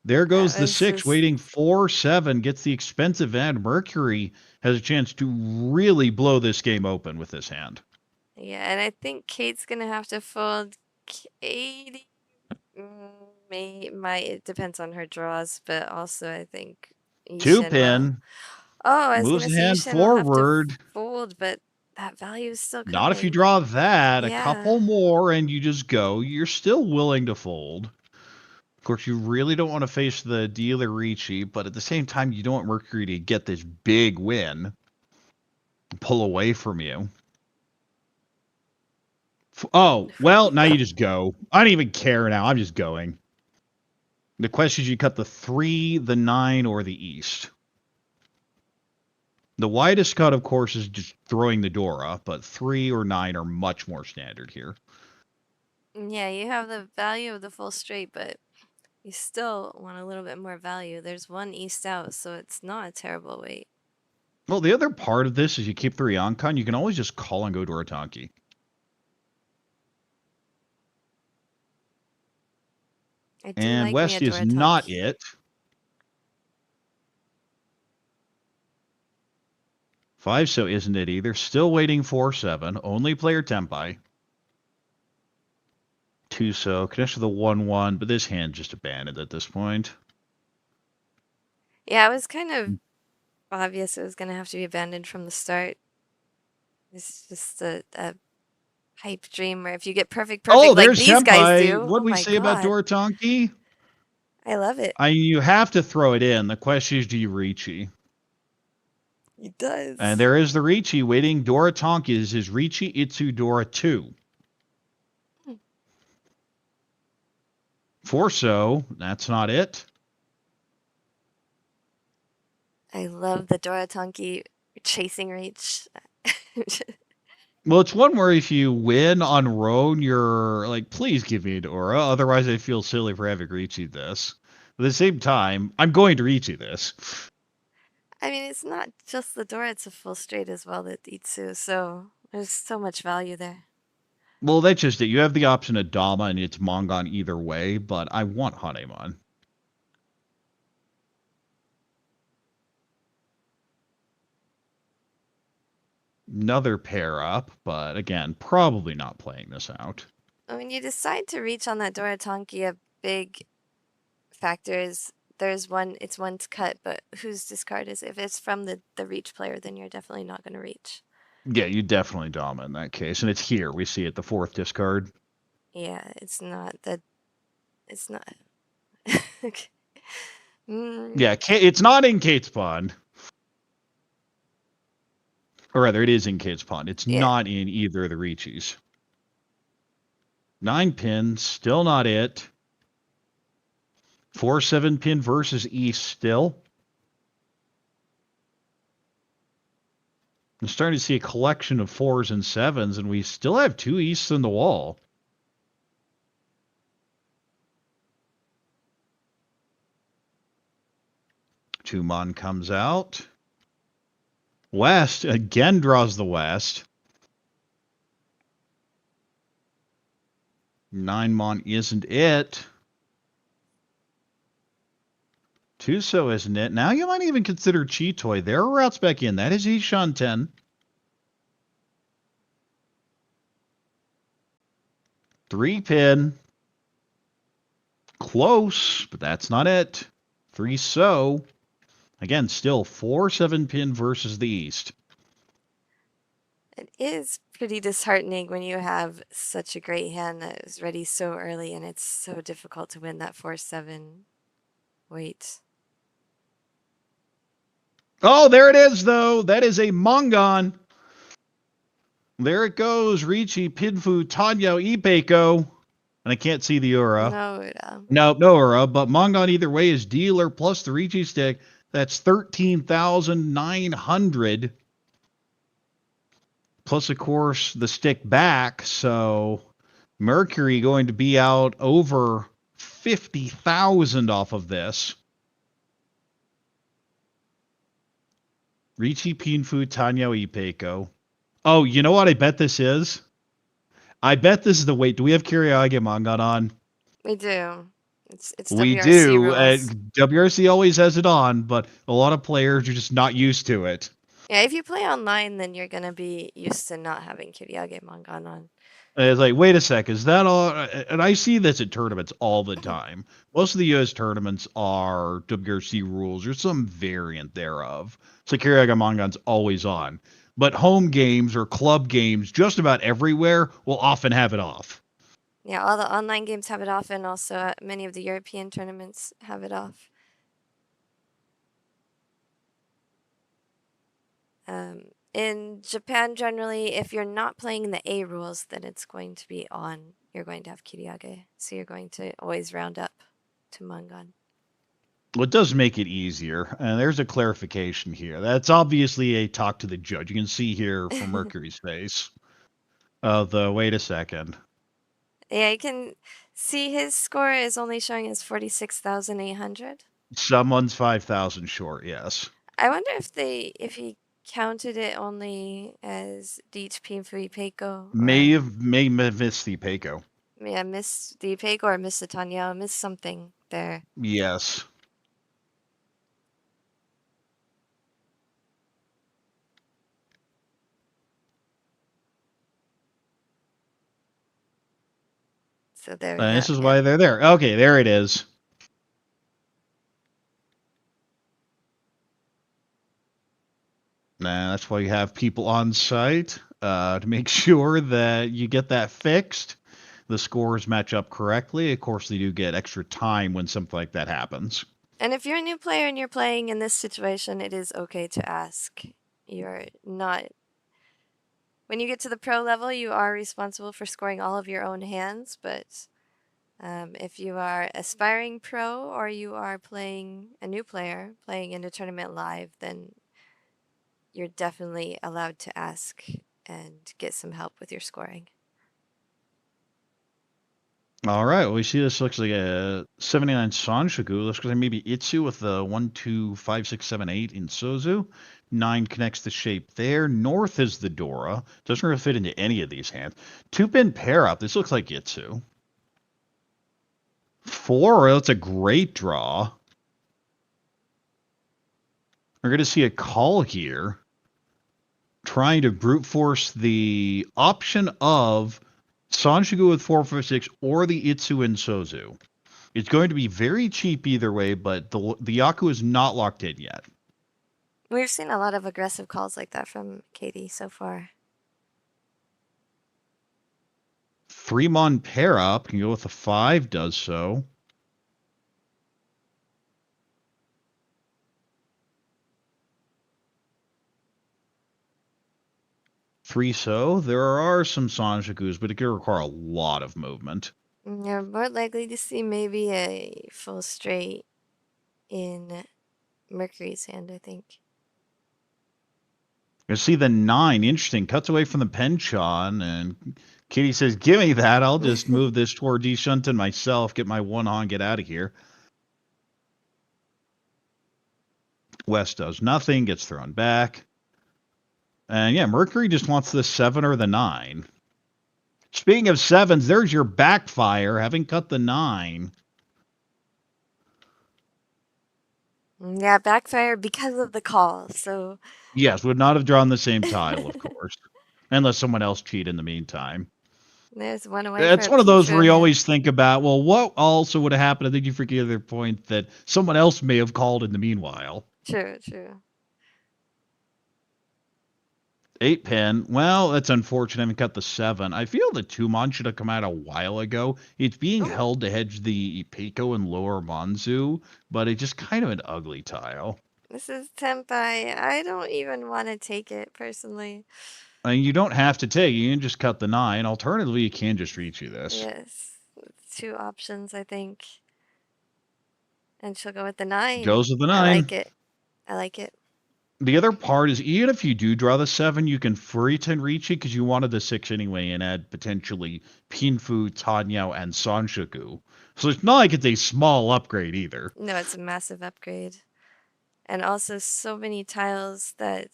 There goes the 6, waiting 4-7, gets the expensive hand. Mercury has a chance to really blow this game open with this hand. Yeah, and I think Kate's gonna have to fold. Katie, it depends on her draws, but also I think 2 Yishin pin. will. Oh, I was Moves gonna the say hand Yishin will have forward. to fold, but that value is still coming. Not if you draw that. Yeah. A couple more and you just go. You're still willing to fold. Of course, you really don't want to face the dealer Riichi, but at the same time, you don't want Mercury to get this big win, pull away from you. Oh, well, now you just go. I don't even care now. I'm just going. The question is, you cut the 3, the 9, or the East. The widest cut, of course, is just throwing the Dora, but 3 or 9 are much more standard here. Yeah, you have the value of the full straight, but you still want a little bit more value. There's 1 East out, so it's not a terrible weight. Well, the other part of this is you keep the Ryoncon, you can always just call and go Dorotanki. And West is not it. 5 so isn't it either. Still waiting 4-7. Only player Tempai. 2 so. Connects to the 1-1, but this hand just abandoned at this point. Yeah, it was kind of obvious it was going to have to be abandoned from the start. It's just a pipe dream where if you get perfect like these guys do. What did we say about Dorotanki? I love it. You have to throw it in. The question is, do you Riichi? He does. And there is the Riichi waiting. Dorotanki is his Riichi Itsu Dora 2. 4 so. That's not it. I love the Doratonki chasing reach. Well, it's one where if you win on Roan, you're like, please give me an aura. Otherwise, I feel silly for having Riichi this. But at the same time, I'm going to Riichi this. I mean, it's not just the Dora, it's a full straight as well, the Itsu, so there's so much value there. Well, that's just it. You have the option of Dama and it's Mongon either way, but I want Hanemon. Another pair up, but again, probably not playing this out. When you decide to reach on that Doratonki, a big factor is it's one to cut, but whose discard is it? If it's from the reach player, then you're definitely not going to reach. Yeah, you definitely Dama in that case. And it's here. We see it, the 4th discard. Yeah, it's not. Okay. Yeah, it's not in Kate's Pond. Or rather, it is in Kate's Pond. It's Yeah. not in either of the Riichis. 9 pin, still not it. 4-7 pin versus East still. I'm starting to see a collection of 4s and 7s, and we still have 2 Easts in the wall. Tumon comes out. West again draws the West. 9 Mon isn't it. Tuso isn't it. Now you might even consider Chitoy. There are routes back in. That is Ishan 10. 3 pin. Close, but that's not it. 3 so. Again, still 4-7 pin versus the East. It is pretty disheartening when you have such a great hand that is ready so early, and it's so difficult to win that 4-7 wait. Oh, there it is, though. That is a Mongon. There it goes. Riichi, Pinfu, Tanyo, Ipeiko. And I can't see the Ura. No, No Ura, but Mongon either way is dealer plus the Riichi stick. That's 13,900. Plus, of course, the stick back. So Mercury going to be out over 50,000 off of this. Riichi, Pinfu, Tanyo, Ipeiko. Oh, you know what I bet this is? I bet this is the wait. Do we have Kiriage Mongon on? we do. It's We WRC do. rules. WRC always has it on, but a lot of players are just not used to it. Yeah, if you play online, then you're gonna be used to not having Kiriage Mangan on. And it's like, wait a sec, is that all? And I see this at tournaments all the time. Most of the U.S. tournaments are WRC rules or some variant thereof. So Kiriaga Mongon's always on. But home games or club games, just about everywhere, will often have it off. Yeah, all the online games have it off, and also many of the European tournaments have it off. In Japan, generally, if you're not playing in the A rules, then it's going to be on. You're going to have Kiriage, so you're going to always round up to Mangan. Well, it does make it easier. And there's a clarification here. That's obviously a talk to the judge. You can see here from Mercury's face. Wait a second. Yeah, you can see his score is only showing as 46,800. Someone's 5,000 short, yes. I wonder if he counted it only as Deech Pinfui Peiko. May have missed the Peiko. Yeah, missed the Peiko or missed the Tanya, missed something there. Yes. So there. This is why they're there. Okay, there it is. Nah, that's why you have people on site to make sure that you get that fixed. The scores match up correctly. Of course, they do get extra time when something like that happens. And if you're a new player and you're playing in this situation, it is okay to ask. You're not. When you get to the pro level, you are responsible for scoring all of your own hands, but If you are aspiring pro or you are playing a new player playing in a tournament live, then you're definitely allowed to ask and get some help with your scoring. All right, well, we see this looks like a 79 Sanshoku. Looks like maybe Itsu with the 1, 2, 5, 6, 7, 8 in Sozu. 9 connects the shape there. North is the Dora. Doesn't really fit into any of these hands. 2-pin pair up. This looks like Itsu. 4, that's a great draw. We're going to see a call here. Trying to brute force the option of Sanshoku with 4, 5, 6 or the Itsu in Sozu. It's going to be very cheap either way, but the Yaku is not locked in yet. We've seen a lot of aggressive calls like that from Katie so far. 3-mon pair up can go with a 5, does so. Three so. There are some Sanshokus, but it could require a lot of movement. You're more likely to see maybe a full straight in Mercury's hand, I think. You see the 9. Interesting. Cuts away from the Penchon, and Kitty says, give me that. I'll just move this toward D-Shunton myself, get my 1 on, get out of here. West does nothing, gets thrown back. And yeah, Mercury just wants the 7 or the 9. Speaking of 7s, there's your backfire, having cut the 9. Yeah, backfire because of the call. So Yes, would not have drawn the same tile, of course. Unless someone else cheated in the meantime. there's one away for It's a one of those Pichu where you hand. always think about, well, what also would have happened? I think you forget their point that someone else may have called in the meanwhile. True, true. 8-pin. Well, that's unfortunate. I haven't cut the 7. I feel the 2-mon should have come out a while ago. It's being Oh. held to hedge the Peiko and lower Manzu, but it's just kind of an ugly tile. This is Tenpai. I don't even want to take it personally. I mean, you don't have to take it. You can just cut the 9. Alternatively, you can just reach you this. Yes. It's 2 options, I think. And she'll go with the 9. Goes with the I 9. like it. I like it. The other part is, even if you do draw the 7, you can free to reach it because you wanted the 6 anyway and add potentially Pinfu, Tanyao, and Sanshoku. So it's not like it's a small upgrade either. No, it's a massive upgrade. And also so many tiles that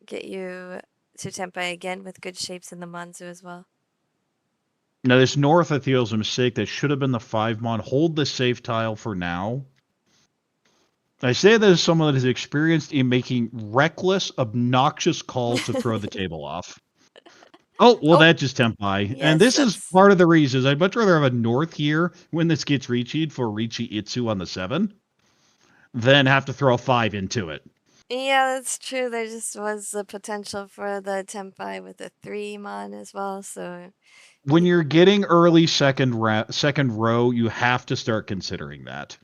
get you to Tenpai again with good shapes in the Manzu as well. Now, this North, I feel, is a mistake. That should have been the 5-mon. Hold the safe tile for now. I say that as someone that is experienced in making reckless, obnoxious calls to throw the table off. Oh, well, that just Tenpai. Yes, And this is that's- part of the reasons. I'd much rather have a North here when this gets Riichi'd for Riichi Itsu on the 7 than have to throw a 5 into it. Yeah, that's true. There just was the potential for the Tenpai with the 3-mon as well, so When you're getting early second row, you have to start considering that.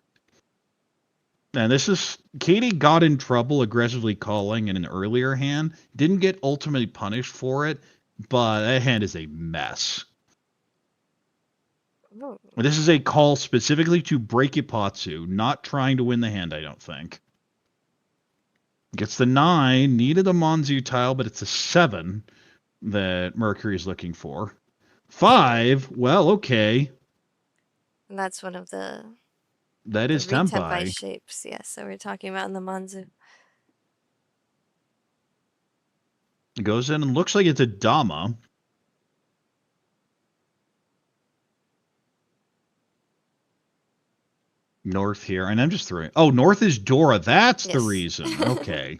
And this is Katie got in trouble aggressively calling in an earlier hand. Didn't get ultimately punished for it, but that hand is a mess. ooh. This is a call specifically to break Ipatsu, not trying to win the hand, I don't think. Gets the 9, needed a Manzu tile, but it's a 7 that Mercury is looking for. 5, well, okay. And that's one of the That is Tenpai Tenpai. shapes, yes. So we're talking about in the Manzu. Goes in and looks like it's a Dama. North here, and I'm just throwing. Oh, North is Dora. That's the Yes. reason. Okay.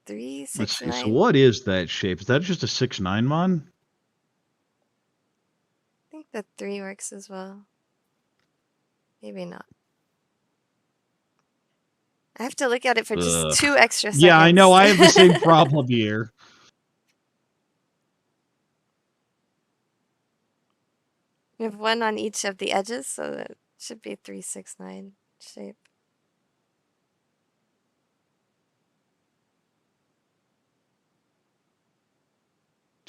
Three, Let's 6, see. So 9. what is that shape? Is that just a 6-9 mon? I think the 3 works as well. Maybe not. I have to look at it for just Ugh. 2 extra seconds. Yeah, I know. I have the same problem here. We have 1 on each of the edges, so that should be 3, 6, 9 shape.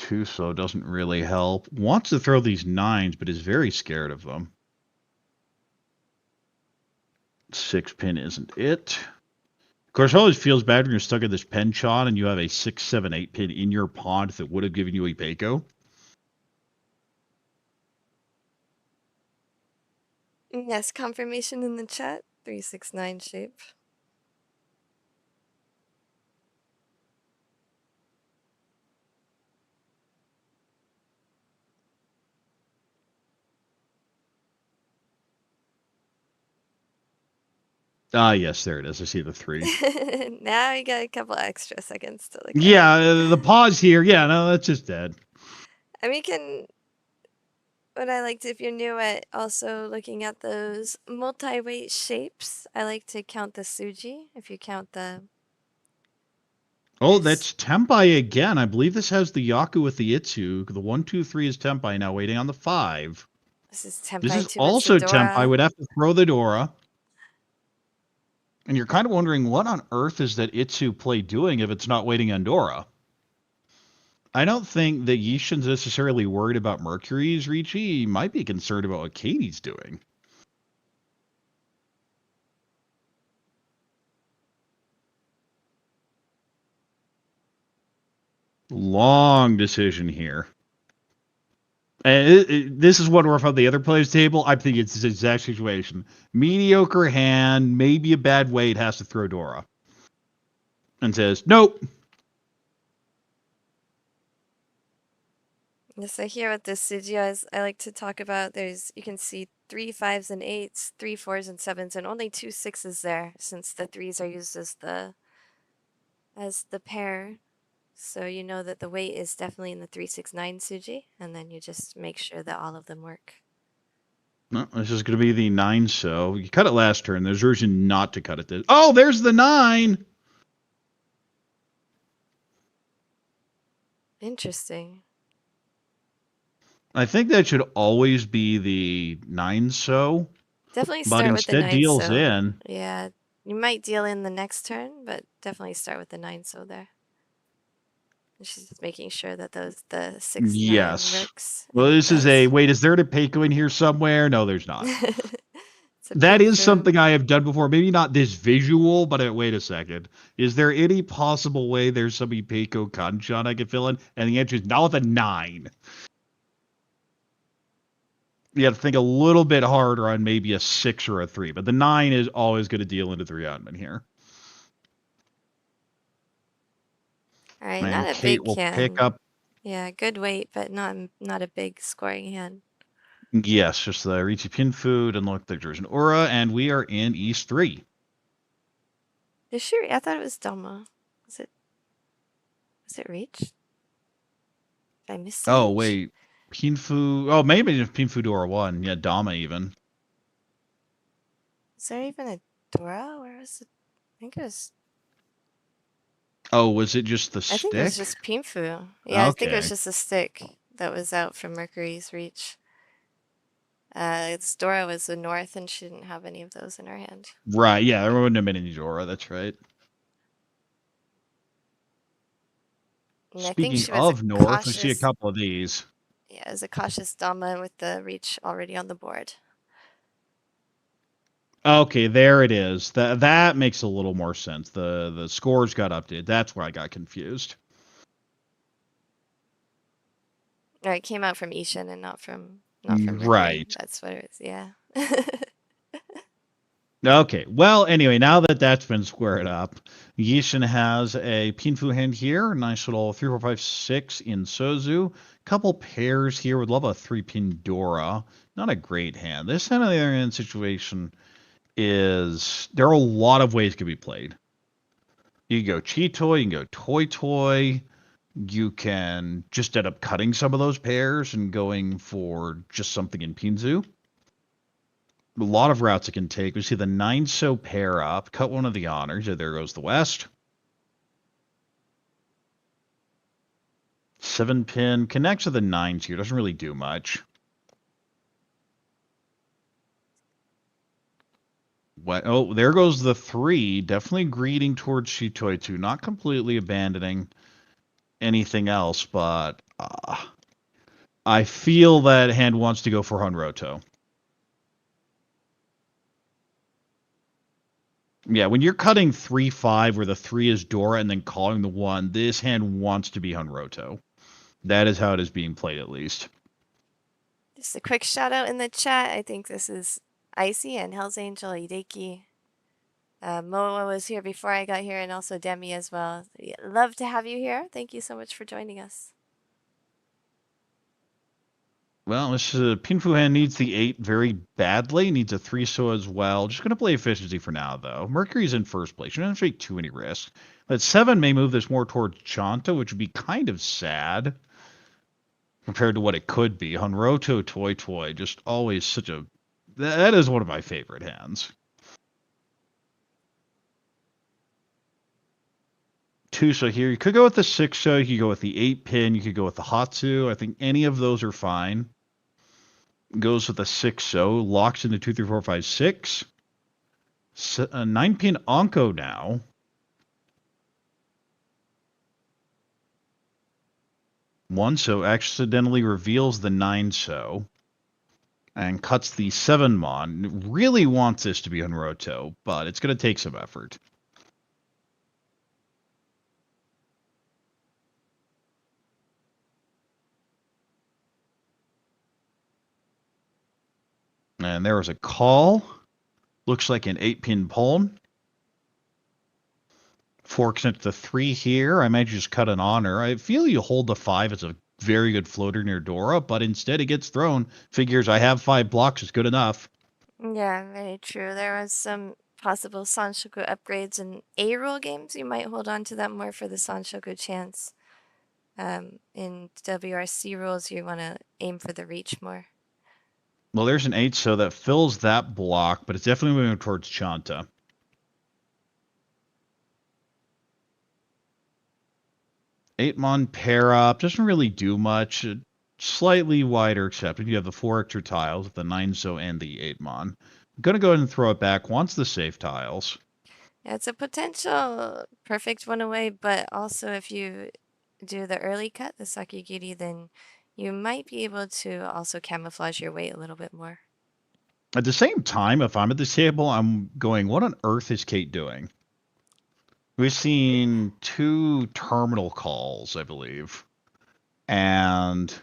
Too slow doesn't really help. Wants to throw these 9s, but is very scared of them. 6-pin isn't it. Of course, it always feels bad when you're stuck at this pen shot and you have a 6, 7, 8-pin in your pond that would have given you a Peiko. Yes, confirmation in the chat. 369 shape. Ah, yes, there it is. I see the 3. Now you got a couple extra seconds to look at Yeah, it. the pause here. Yeah, no, that's just dead. I mean, you can. What I liked, if you're new at also looking at those multi-weight shapes, I like to count the Suji. If you count the. Oh, There's- that's Tempai again. I believe this has the Yaku with the Itsu. The 1, 2, 3 is Tempai now, waiting on the 5. This is Tempai This is 2. also it's the Dora. Tempai. Would have to throw the Dora. And you're kind of wondering, what on earth is that Itsu play doing if it's not waiting on Dora? I don't think that Yishin's necessarily worried about Mercury's Riichi. He might be concerned about what Katie's doing. Long decision here. And this is one where from the other players' table, I think it's this exact situation. Mediocre hand, maybe a bad weight, has to throw Dora. And says, nope. Yes, I hear what this Suji is. I like to talk about. You can see 3 5s and 8s, 3 4s and 7s, and only 2 6s there, since the 3s are used as the pair. So you know that the weight is definitely in the 369 Suji, and then you just make sure that all of them work. No, this is going to be the 9, so you cut it last turn. There's a reason not to cut it this. Oh, there's the 9! Interesting. I think that should always be the 9 so. Definitely But start with the instead 9 deals so. in. Yeah, you might deal in the next turn, but definitely start with the 9 so there. And she's just making sure that the 6 Yes. 9 works. Well, and it this is a does. wait. Is there a Peiko in here somewhere? No, there's not. It's a That big is boom. something I have done before. Maybe not this visual, but wait a second. Is there any possible way there's some Peiko Kanchan I could fill in? And the answer is not with a 9. You have to think a little bit harder on maybe a 6 or a 3, but the 9 is always going to deal into 3 admin here. All right, And not a Kate big will hand. pick up. Yeah, good weight, but not a big scoring hand. Yes, just the Riichi Pin Food, and look, there's an Aura, and we are in East 3. Is she? I thought it was Doma. Was it Reach? Did I miss? Oh wait, Pinfu. Oh, maybe just Pinfu Dora 1. Yeah, Dama even. Is there even a Dora? Where was it? I think it was. Oh, was it just the stick? I think it was just Pinfu. Yeah, I think it was Okay. just a stick that was out from Mercury's Reach. Dora was the north, and she didn't have any of those in her hand. Right. Yeah, there wouldn't have been any Dora. That's right. And I think Speaking she was of a North, I cautious. see a couple of these. Yeah, it was a cautious Dama with the Reach already on the board. Okay, there it is. That makes a little more sense. The scores got updated. That's where I got confused. Right, it came out from Ishin and not from Mercury. Right. That's what it was. Yeah. Okay. Well, anyway, now that that's been squared up, Yishin has a Pinfu hand here. Nice little 3, 4, 5, 6 in Sozu. Couple pairs here. Would love a 3-pin Dora. Not a great hand. This hand on the other hand situation is there are a lot of ways it could be played. You can go Cheetoy, you can go Toy Toy. You can just end up cutting some of those pairs and going for just something in Pinzu. A lot of routes it can take. We see the 9 so pair up, cut one of the honors. There goes the West. 7-pin connects to the 9s here. Doesn't really do much. What? Oh, there goes the 3. Definitely greeting towards Shitoi 2. Not completely abandoning anything else, but I feel that hand wants to go for Honroto. Yeah, when you're cutting 3-5 where the 3 is Dora and then calling the 1, this hand wants to be Honroto. That is how it is being played, at least. Just a quick shout out in the chat. I think this is Icy and Hell's Angel Hideki. Moa was here before I got here, and also Demi as well. Love to have you here. Thank you so much for joining us. Well, this Pinfu hand needs the 8 very badly. Needs a 3-so as well. Just going to play efficiency for now, though. Mercury's in first place. You don't have to take too many risks. But 7 may move this more towards Chanta, which would be kind of sad compared to what it could be. Honroto Toy, just always such a... That is one of my favorite hands. 2-so here. You could go with the 6-so. You could go with the 8-pin. You could go with the Hatsu. I think any of those are fine. Goes with a 6-so. Locks into 2, 3, 4, 5, 6. 9-pin Onko now. One so accidentally reveals the 9-so. And cuts the 7-mon. Really wants this to be Honroto, but it's going to take some effort. And there was a call. Looks like an 8-pin pawn. Forks into the 3 here. I might just cut an honor. I feel you hold the 5 as a very good floater near Dora, but instead it gets thrown. Figures I have 5 blocks is good enough. Yeah, very true. There was some possible Sanshoku upgrades in A-roll games. You might hold on to that more for the Sanshoku chance. In WRC rules, you want to aim for the reach more. Well, there's an 8-so that fills that block, but it's definitely moving towards Chanta. Eight-mon pair up. Doesn't really do much. Slightly wider accepted. You have the 4 extra tiles, the 9-so and the 8-mon. I'm going to go ahead and throw it back once the safe tiles. Yeah, it's a potential perfect one away, but also if you do the early cut, the Sakigiri, then you might be able to also camouflage your weight a little bit more. At the same time, if I'm at this table, I'm going, what on earth is Kate doing? We've seen 2 terminal calls, I believe. And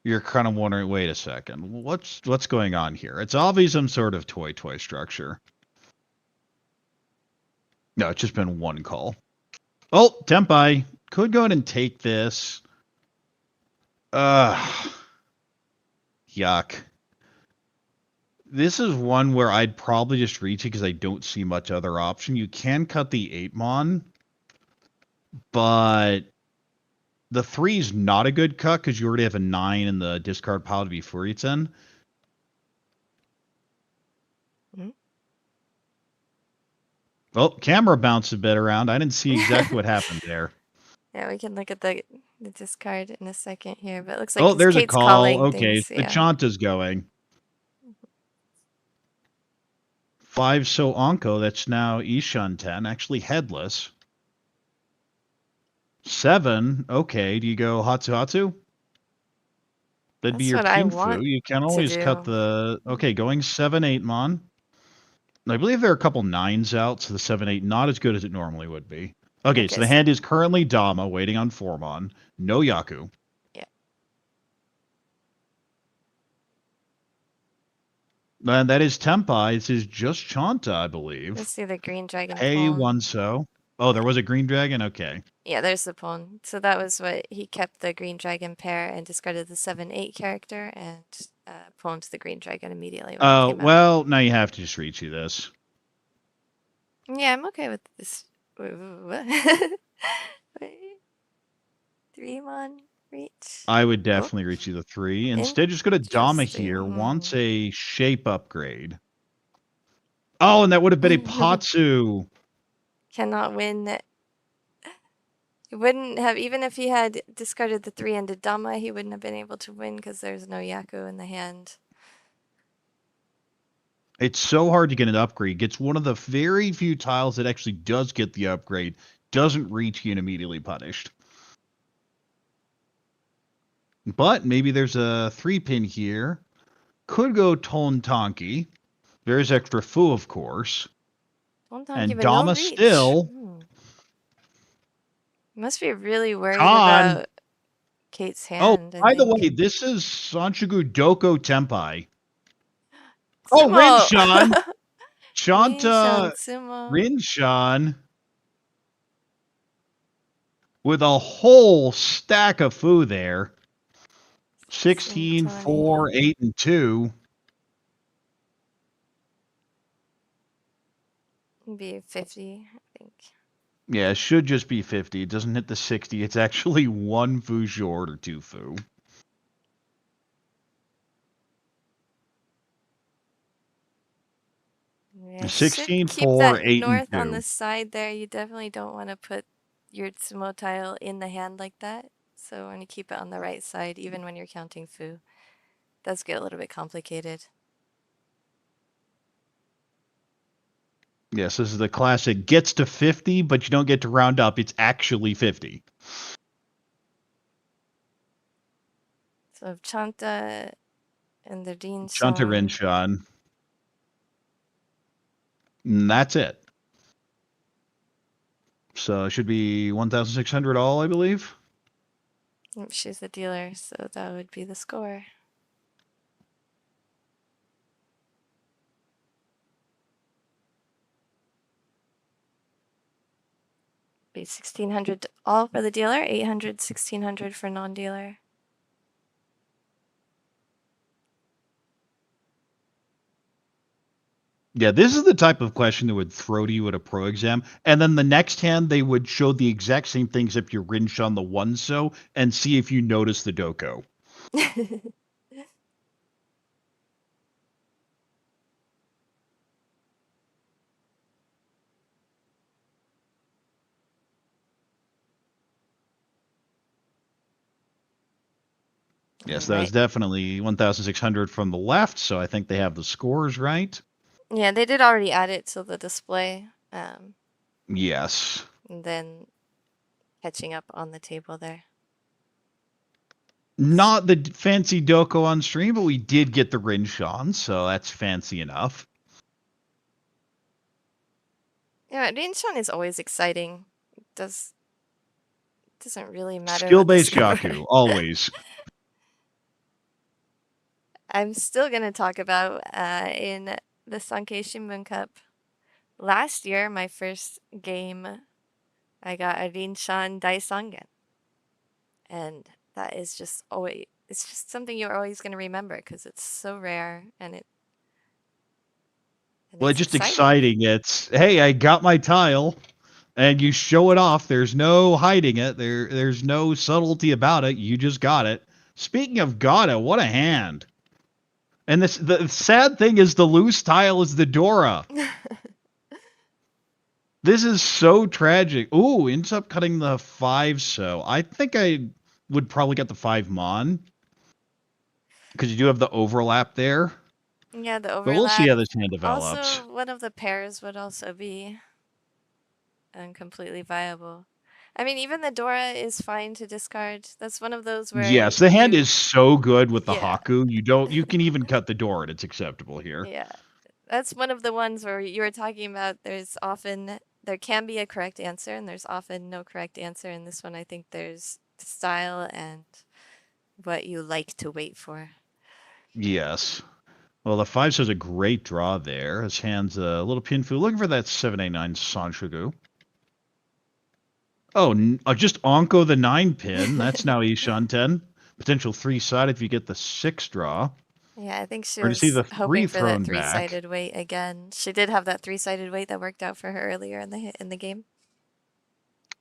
you're kind of wondering, wait a second, what's going on here? It's obviously some sort of toy structure. No, it's just been 1 call. Oh, Tempai. Could go ahead and take this. Yuck. This is one where I'd probably just reach it because I don't see much other option. You can cut the 8-mon, but the 3 is not a good cut because you already have a 9 in the discard pile to be Furitzen. Oh, camera bounced a bit around. I didn't see exactly what happened there. Yeah, we can look at the discard in a second here, but it looks Oh, like there's Kate's a call. calling Okay, things. the Yeah. Chanta's going. 5-so Onko, that's now Ishan 10, actually headless. 7, okay, do you go Hatsu? That'd be That's your what I Kinfu. want You can to always cut do. the... Okay, going 7-8-mon. I believe there are a couple 9s out, so the 7-8 not as good as it normally would be. Okay, so the hand is currently Dama, waiting on 4-mon. No Yaku. Yeah. And that is Tempai. This is just Chanta, I believe. Let's see the green dragon Hey, pawn. 1-so. Oh, there was a green dragon? Okay. Yeah, there's the pawn. So that was what he kept the green dragon pair and discarded the 7-8 character and pawned the green dragon immediately when it came out. Well, now you have to just reach you this. Yeah, I'm okay with this. What? 3-mon reach. I would definitely reach you the 3. Instead, just go to Dama here. Interesting. Wants a shape upgrade. Oh, and that would have been a Patsu. Cannot win. He wouldn't have, even if he had discarded the 3-ended Dama, he wouldn't have been able to win because there's no Yaku in the hand. It's so hard to get an upgrade. Gets one of the very few tiles that actually does get the upgrade. Doesn't reach you and immediately punished. But maybe there's a 3-pin here. Could go Ton Tonki. There's extra Fu, of course. Don't And but no Dama reach. still. Must be really worried Con. about Kate's Oh, hand, I by the think. way, this is Sanchugu Doko Tempai. Sumo! Oh, Rinshan! Rinshan, Chanta Sumo. Rinshan with a whole stack of Fu there. 16, 4, 8, and 2. Be 50, I think. Yeah, it should just be 50. It doesn't hit the 60. It's actually 1 Fu short or 2 Fu. Yeah, 16, should keep 4, that 8, and north on 2. the side there. You definitely don't want to put your sumo tile in the hand like that. So when you keep it on the right side, even when you're counting fu, it does get a little bit complicated. Yes, this is the classic gets to 50, but you don't get to round up. It's actually 50. So Chanta and the Dean Chanta song. Rinshan. And that's it. So it should be 1,600 all, I believe. She's the dealer, so that would be the score. Be 1,600 all for the dealer, 800, 1,600 for non-dealer. Yeah, this is the type of question that would throw to you at a pro exam. And then the next hand, they would show the exact same thing except you rinch on the one so and see if you notice the doko. Yes, that was definitely 1,600 from the left, so I think they have the scores right. Yeah, they did already add it to the display. Yes. And then catching up on the table there. Not the fancy doko on stream, but we did get the Rinshan, so that's fancy enough. Yeah, Rinshan is always exciting. It doesn't really matter. Skill-based Jaku, always. I'm still gonna talk about in the Sankei Shimbun Cup. Last year, my first game, I got a Rinshan Daisangen. And that is just always, it's just something you're always going to remember because it's so rare and Well, it's just exciting. It's, hey, I got my tile, and you show it off. There's no hiding it. There's no subtlety about it. You just got it. Speaking of got it, what a hand. And the sad thing is the loose tile is the Dora. This is so tragic. Ooh, ends up cutting the 5 so. I think I would probably get the 5 Mon. Because you do have the overlap there. Yeah, the overlap. But we'll see how this hand develops. Also, one of the pairs would also be completely viable. I mean, even the Dora is fine to discard. That's one of those where yes, the hand is so good with the Haku. You can even cut the door and it's acceptable here. Yeah. That's one of the ones where you were talking about there can be a correct answer and there's often no correct answer. In this one, I think there's style and what you like to wait for. Yes. Well, the 5 shows a great draw there. His hand's a little pinfu. Looking for that 789 Sanshugu. Oh, just Onko the 9 pin. That's now Ishan 10. Potential 3-sided if you get the 6 draw. Yeah, I think she or to was see the hoping for that back. three-sided weight again. She did have that three-sided weight that worked out for her earlier in the game.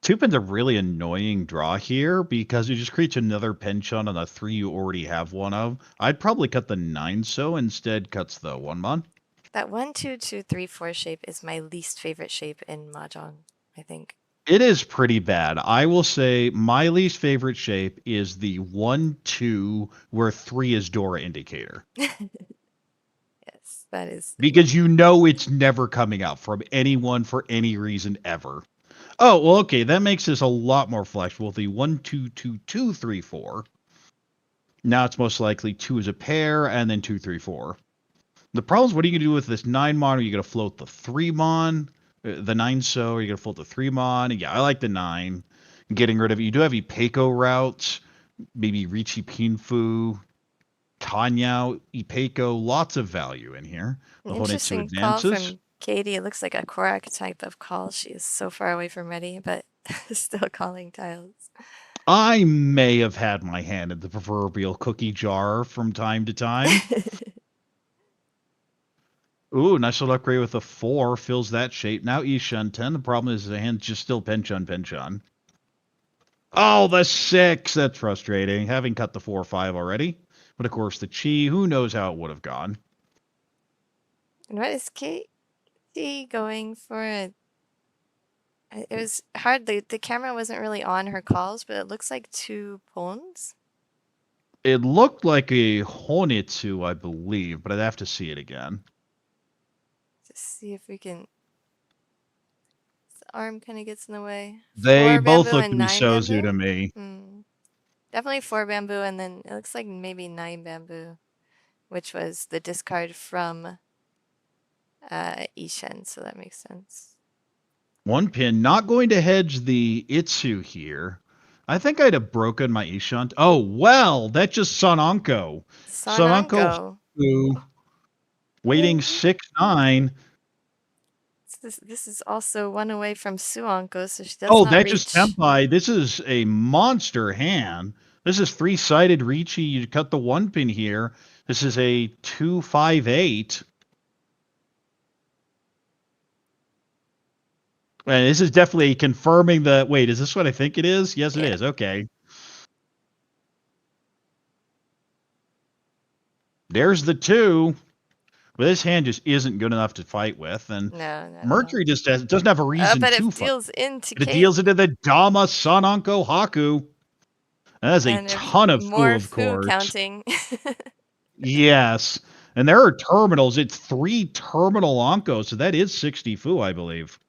2 pin's a really annoying draw here because it just creates another penchant on the 3 you already have one of. I'd probably cut the 9 so instead cuts the 1 mon. That 1, 2, 2, 3, 4 shape is my least favorite shape in Mahjong, I think. It is pretty bad. I will say my least favorite shape is the 1, 2 where 3 is Dora indicator. Yes, that is. Because you know it's never coming out from anyone for any reason ever. Oh, well, okay, that makes this a lot more flexible. The 1, 2, 2, 2, 3, 4. Now it's most likely 2 as a pair, and then 2, 3, 4. The problem is, what are you going to do with this 9 mon? Are you going to float the 3 mon? The 9 so? Are you going to float the 3 mon? Yeah, I like the 9. Getting rid of it. You do have Ipeco routes, maybe Riichi Pinfu, Tanyao, Ipeco, lots of value in here. An The Honitsu interesting call advances. from Katie. It looks like a Korak type of call. She is so far away from ready, but still calling tiles. I may have had my hand in the proverbial cookie jar from time to time. Ooh, nice little upgrade with a 4. Fills that shape. Now Ishan 10. The problem is the hand's just still Penchon. Oh, the 6. That's frustrating. Having cut the 4 or 5 already. But of course, the Chi, who knows how it would have gone. And what is Katie going for? It was hard. The camera wasn't really on her calls, but it looks like 2 pawns. It looked like a Honitsu, I believe, but I'd have to see it again. Just see if we can. The arm kind of gets in the way. They 4 both bamboo look and to be 9 Sozu bamboo? to me. Definitely 4 bamboo, and then it looks like maybe 9 bamboo, which was the discard from Ishen, so that makes sense. 1 pin. Not going to hedge the Itsu here. I think I'd have broken my Ishan. Oh, well, that's just Sonanko. Sonanko. Waiting 6-9. This is also 1 away from Suanko, so she does Oh, not that reach. just Senpai. This is a monster hand. This is 3-sided Riichi. You cut the 1 pin here. This is a 2-5-8. And this is definitely confirming the... Wait, is this what I think it is? Yes, it is. Okay. There's the 2. But this hand just isn't good enough to fight with. And No, Mercury just doesn't have a reason but to it fight. deals into It Kate. deals into the Dama Sonanko Haku. That is a ton of more Fu, of course. counting. Yes. And there are terminals. It's 3 terminal Onko, so that is 60 Fu, I believe.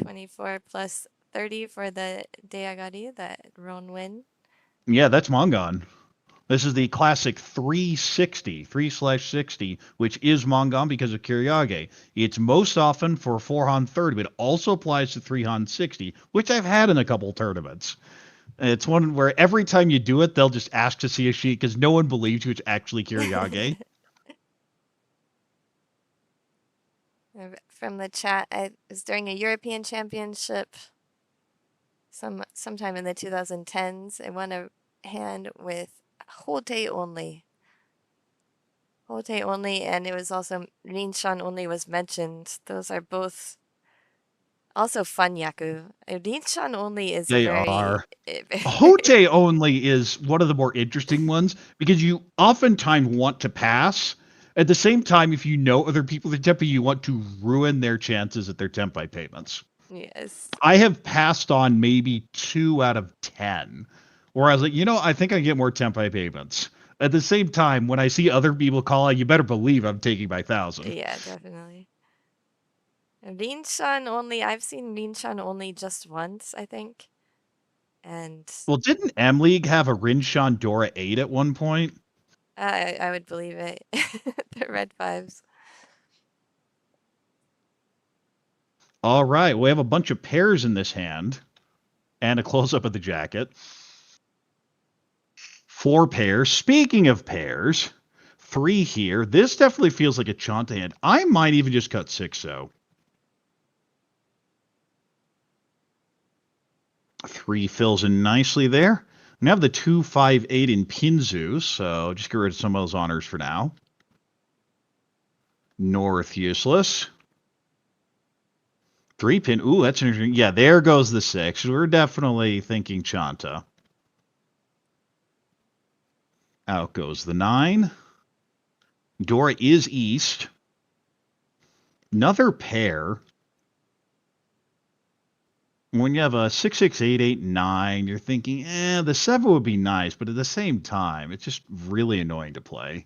24 plus 30 for the Deagari, that Ron win. Yeah, that's Mongon. This is the classic 360, 3/60, which is Mongon because of Kiryage. It's most often for 4Han 30, but it also applies to 3Han 60, which I've had in a couple tournaments. It's one where every time you do it, they'll just ask to see a sheet because no one believes you it's actually Kiryage. From the chat, it was during a European Championship sometime in the 2010s. I won a hand with Hote only. Hote only, and it was also Rinshan only was mentioned. Those are both also fun Yaku. Rinshan only is They very... are. Hote only is one of the more interesting ones because you oftentimes want to pass. At the same time, if you know other people that tempai, you want to ruin their chances at their tempai payments. Yes. I have passed on maybe 2 out of 10, where I was like, I think I get more tempai payments. At the same time, when I see other people calling, you better believe I'm taking my 1,000. Yeah, definitely. Rinshan only, I've seen Rinshan only just once, I think. And well, didn't M League have a Rinshan Dora 8 at one point? I would believe it. The red 5s. All right, we have a bunch of pairs in this hand, and a close-up of the jacket. 4 pairs. Speaking of pairs, 3 here. This definitely feels like a Chanta hand. I might even just cut 6-0. 3 fills in nicely there. We have the 2-5-8 in Pinzu, so just get rid of some of those honors for now. North useless. 3 pin. Ooh, that's interesting. Yeah, there goes the 6. We're definitely thinking Chanta. Out goes the 9. Dora is east. Another pair. When you have a 6, 6, 8, 8, 9, you're thinking, the 7 would be nice, but at the same time, it's just really annoying to play.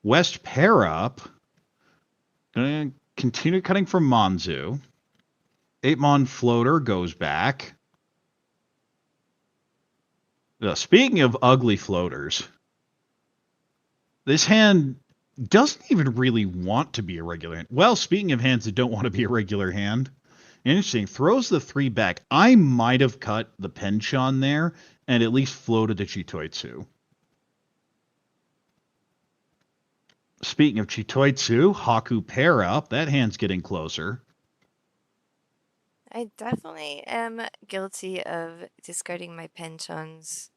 West pair up. Gonna continue cutting from Monzu. 8-mon floater goes back. Speaking of ugly floaters, this hand doesn't even really want to be a regular hand. Well, speaking of hands that don't want to be a regular hand, interesting. Throws the 3 back. I might have cut the penchant there and at least floated the Chitoitsu. Speaking of Chitoitsu, Haku pair up. That hand's getting closer. I definitely am guilty of discarding my penchants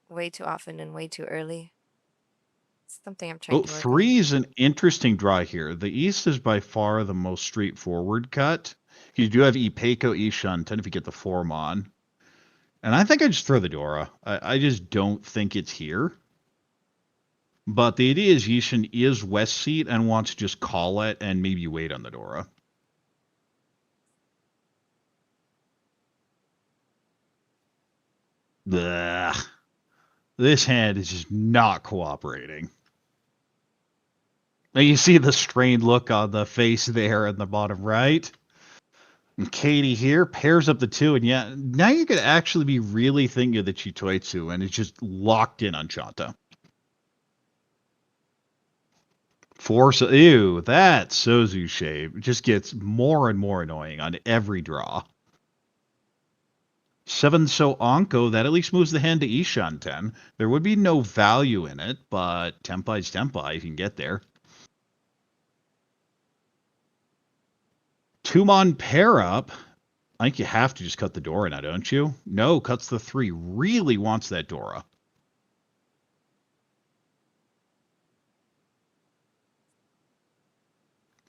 way too often and way too early. It's something I'm trying Oh, to work 3 is an interesting draw here. The East is by far the most straightforward cut. You do have Ipeiko Ishunten if you get the form on. And I think I just throw the Dora. I just don't think it's here. But the idea is Yishin is West Seat and wants to just call it and maybe wait on the Dora. Blech. This hand is just not cooperating. Now you see the strained look on the face there in the bottom right. And Katie here pairs up the 2, and yeah, now you could actually be really thinking of the Chitoitsu, and it's just locked in on Chanta. Force, ew, that Sozu shape just gets more and more annoying on every draw. 7 so Anko, that at least moves the hand to Ishan 10. There would be no value in it, but Tempai's Tempai, you can get there. Tumon pair up. I think you have to just cut the Dora now, don't you? No, cuts the 3. Really wants that Dora.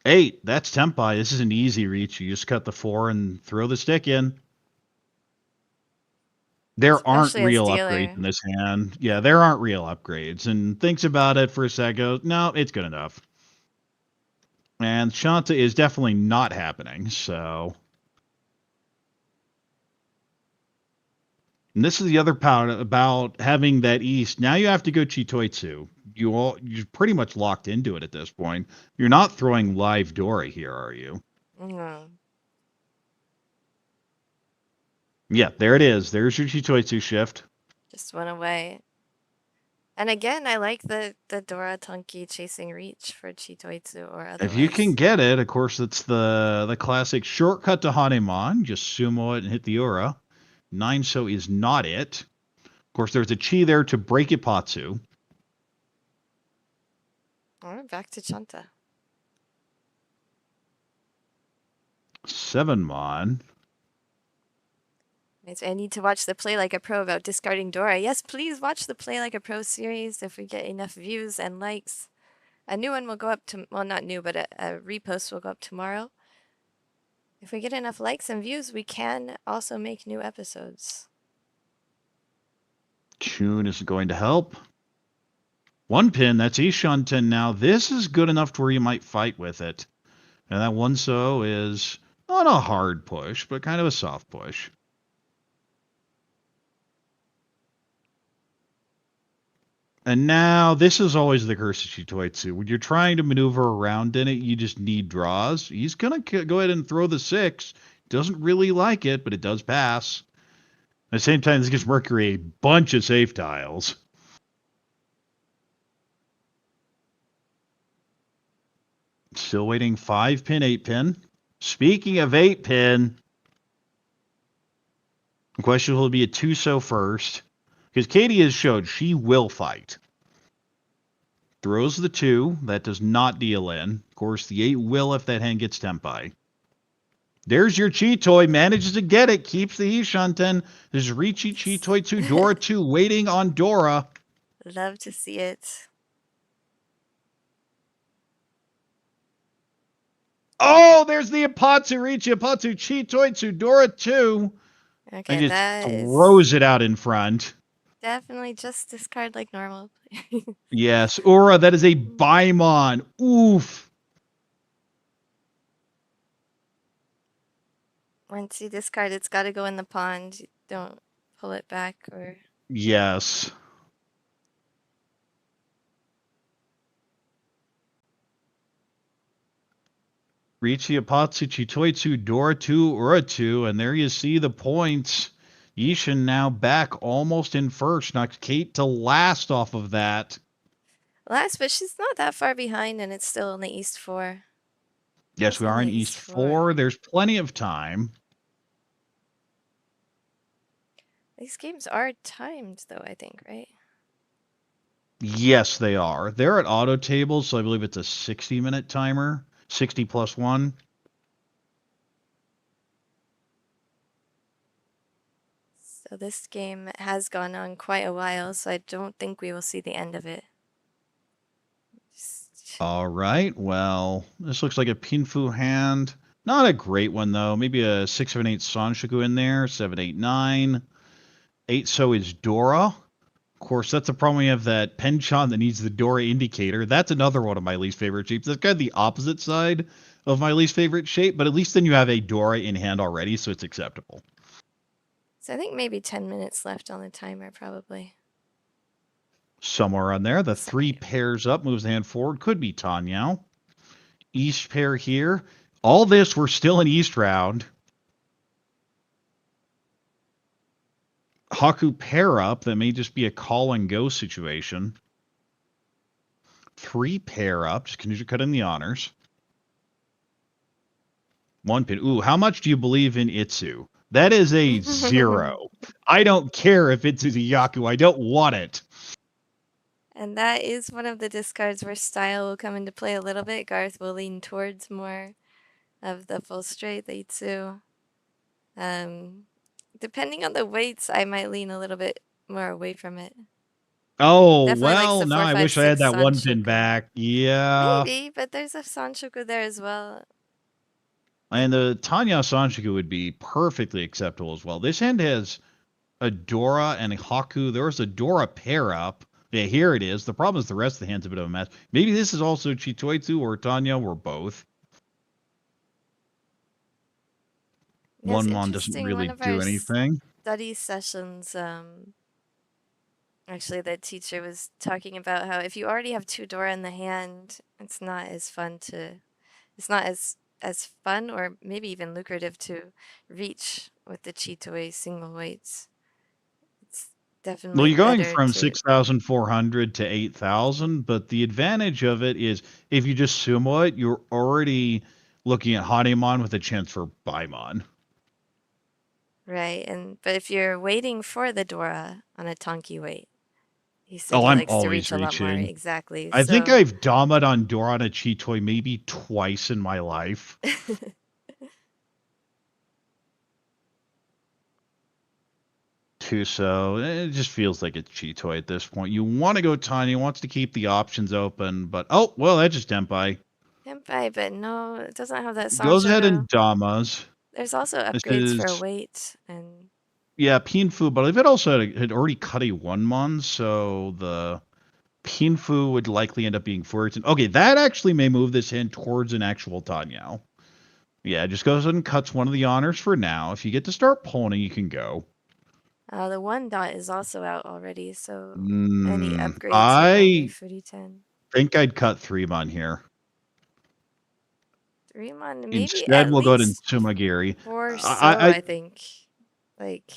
Eight, that's Tempai. This is an easy reach. You just cut the 4 and throw the stick in. There aren't Especially as real dealer. upgrades in this hand. Yeah, there aren't real upgrades. And thinks about it for a sec, goes, no, it's good enough. And Shanta is definitely not happening, so... And this is the other part about having that East. Now you have to go Chitoitsu. You're pretty much locked into it at this point. You're not throwing live Dora here, are you? No. Yeah, there it is. There's your Chitoitsu shift. Just went away. And again, I like the Dora Tonki chasing reach for Chitoitsu or otherwise. If you can get it, of course, it's the classic shortcut to Hanemon. Just sumo it and hit the Ura. 9 so is not it. Of course, there's a Chi there to break Ipatsu. All right, back to Chanta. 7 Mon. I need to watch the Play Like a Pro about discarding Dora. Yes, please watch the Play Like a Pro series if we get enough views and likes. A new one will go up to, well, not new, but a repost will go up tomorrow. If we get enough likes and views, we can also make new episodes. Chun is going to help. 1 pin, that's Ishanten now. This is good enough to where you might fight with it. And that 1 so is not a hard push, but kind of a soft push. And now, this is always the curse of Chitoitsu. When you're trying to maneuver around in it, you just need draws. He's going to go ahead and throw the 6. Doesn't really like it, but it does pass. At the same time, this gives Mercury a bunch of safe tiles. Still waiting 5 pin, 8 pin. Speaking of 8 pin, the question will be a 2 so first. Because Katie has showed she will fight. Throws the 2. That does not deal in. Of course, the 8 will if that hand gets Tempai. There's your Chitoi. Manages to get it. Keeps the Ishanten. There's Riichi Chitoi 2. Dora 2 waiting on Dora. Love to see it. Oh, there's the Ipatsu. Riichi Ipatsu Chitoi 2. Dora 2. Okay, And just that throws it out in front. definitely just discard like normal. Yes, Ura, that is a Baimon. Oof. Once you discard, it's got to go in the pond. Don't pull it back or... Yes. Riichi Ipatsu Chitoitsu Dora 2 Ura 2, and there you see the points. Yishin now back almost in first. Knocked Kate to last off of that. Last, but she's not that far behind, and it's still only East 4. Yes, It's we are in only East 4. There's plenty of time. These games are timed, though, I think, right? Yes, they are. They're at auto tables, so I believe it's a 60-minute timer. 60 plus 1. So this game has gone on quite a while, so I don't think we will see the end of it. All right. Well, this looks like a Pinfu hand. Not a great one, though. Maybe a 6, 7, 8 Sanshoku in there. 7, 8, 9. 8 so is Dora. Of course, that's the problem. We have that Penchant that needs the Dora indicator. That's another one of my least favorite shapes. That's kind of the opposite side of my least favorite shape, but at least then you have a Dora in hand already, so it's acceptable. So I think maybe 10 minutes left on the timer, probably. Somewhere on there. The Sorry. 3 pairs up, moves the hand forward. Could be Tanyao. East pair here. All this, we're still in East round. Haku pair up. That may just be a call and go situation. 3 pair up. Just continue to cut in the honors. 1 pin. Ooh, how much do you believe in Itsu? That is a 0. I don't care if it's a Yaku. I don't want it. And that is one of the discards where style will come into play a little bit. Garth will lean towards more of the full straight, the Itsu. Depending on the weights, I might lean a little bit more away from it. Oh, Definitely likes well, the now 4, I 5, wish I had 6 that 1 pin Sanshoku. back. Yeah. Maybe, but there's a Sanshoku there as well. And the Tanya Sanshoku would be perfectly acceptable as well. This hand has a Dora and a Haku. There was a Dora pair up. Yeah, here it is. The problem is the rest of the hand's a bit of a mess. Maybe this is also Chitoitsu or Tanya or both. Yeah, it's One mon doesn't interesting. really One of do our anything. study sessions, actually, the teacher was talking about how if you already have 2 Dora in the hand, it's not as fun to, it's not as fun or maybe even lucrative to reach with the Chitoi single weights. It's Well, definitely you're going better from to. 6,400 to 8,000, but the advantage of it is if you just sumo it, you're already looking at Hanemon with a chance for Baimon. Right, but if you're waiting for the Dora on a Tonki weight, he said Oh, he I'm likes to always reach a lot more. reaching. Exactly. I think So I've Dama'd on Dora a Chitoy maybe twice in my life. So it just feels like it's Chitoy at this point. You want to go tiny, wants to keep the options open, but oh, well, that just Tempai. Tempai, but no, it doesn't have that Goes ahead Sanshoku. and Damas. There's also This upgrades for a is, weight and yeah, Pinfu, but if it also had already cut a 1-mon, so the Pinfu would likely end up being forward. Okay, that actually may move this hand towards an actual Tanyao. Yeah, just goes ahead and cuts one of the honors for now. If you get to start pulling, you can go. the 1 dot is also out already, so any upgrades would only I Furi-10. think I'd cut 3-mon here. 3-mon, maybe Instead, at we'll go to least Tsumagiri. 4 so, I I think. Like,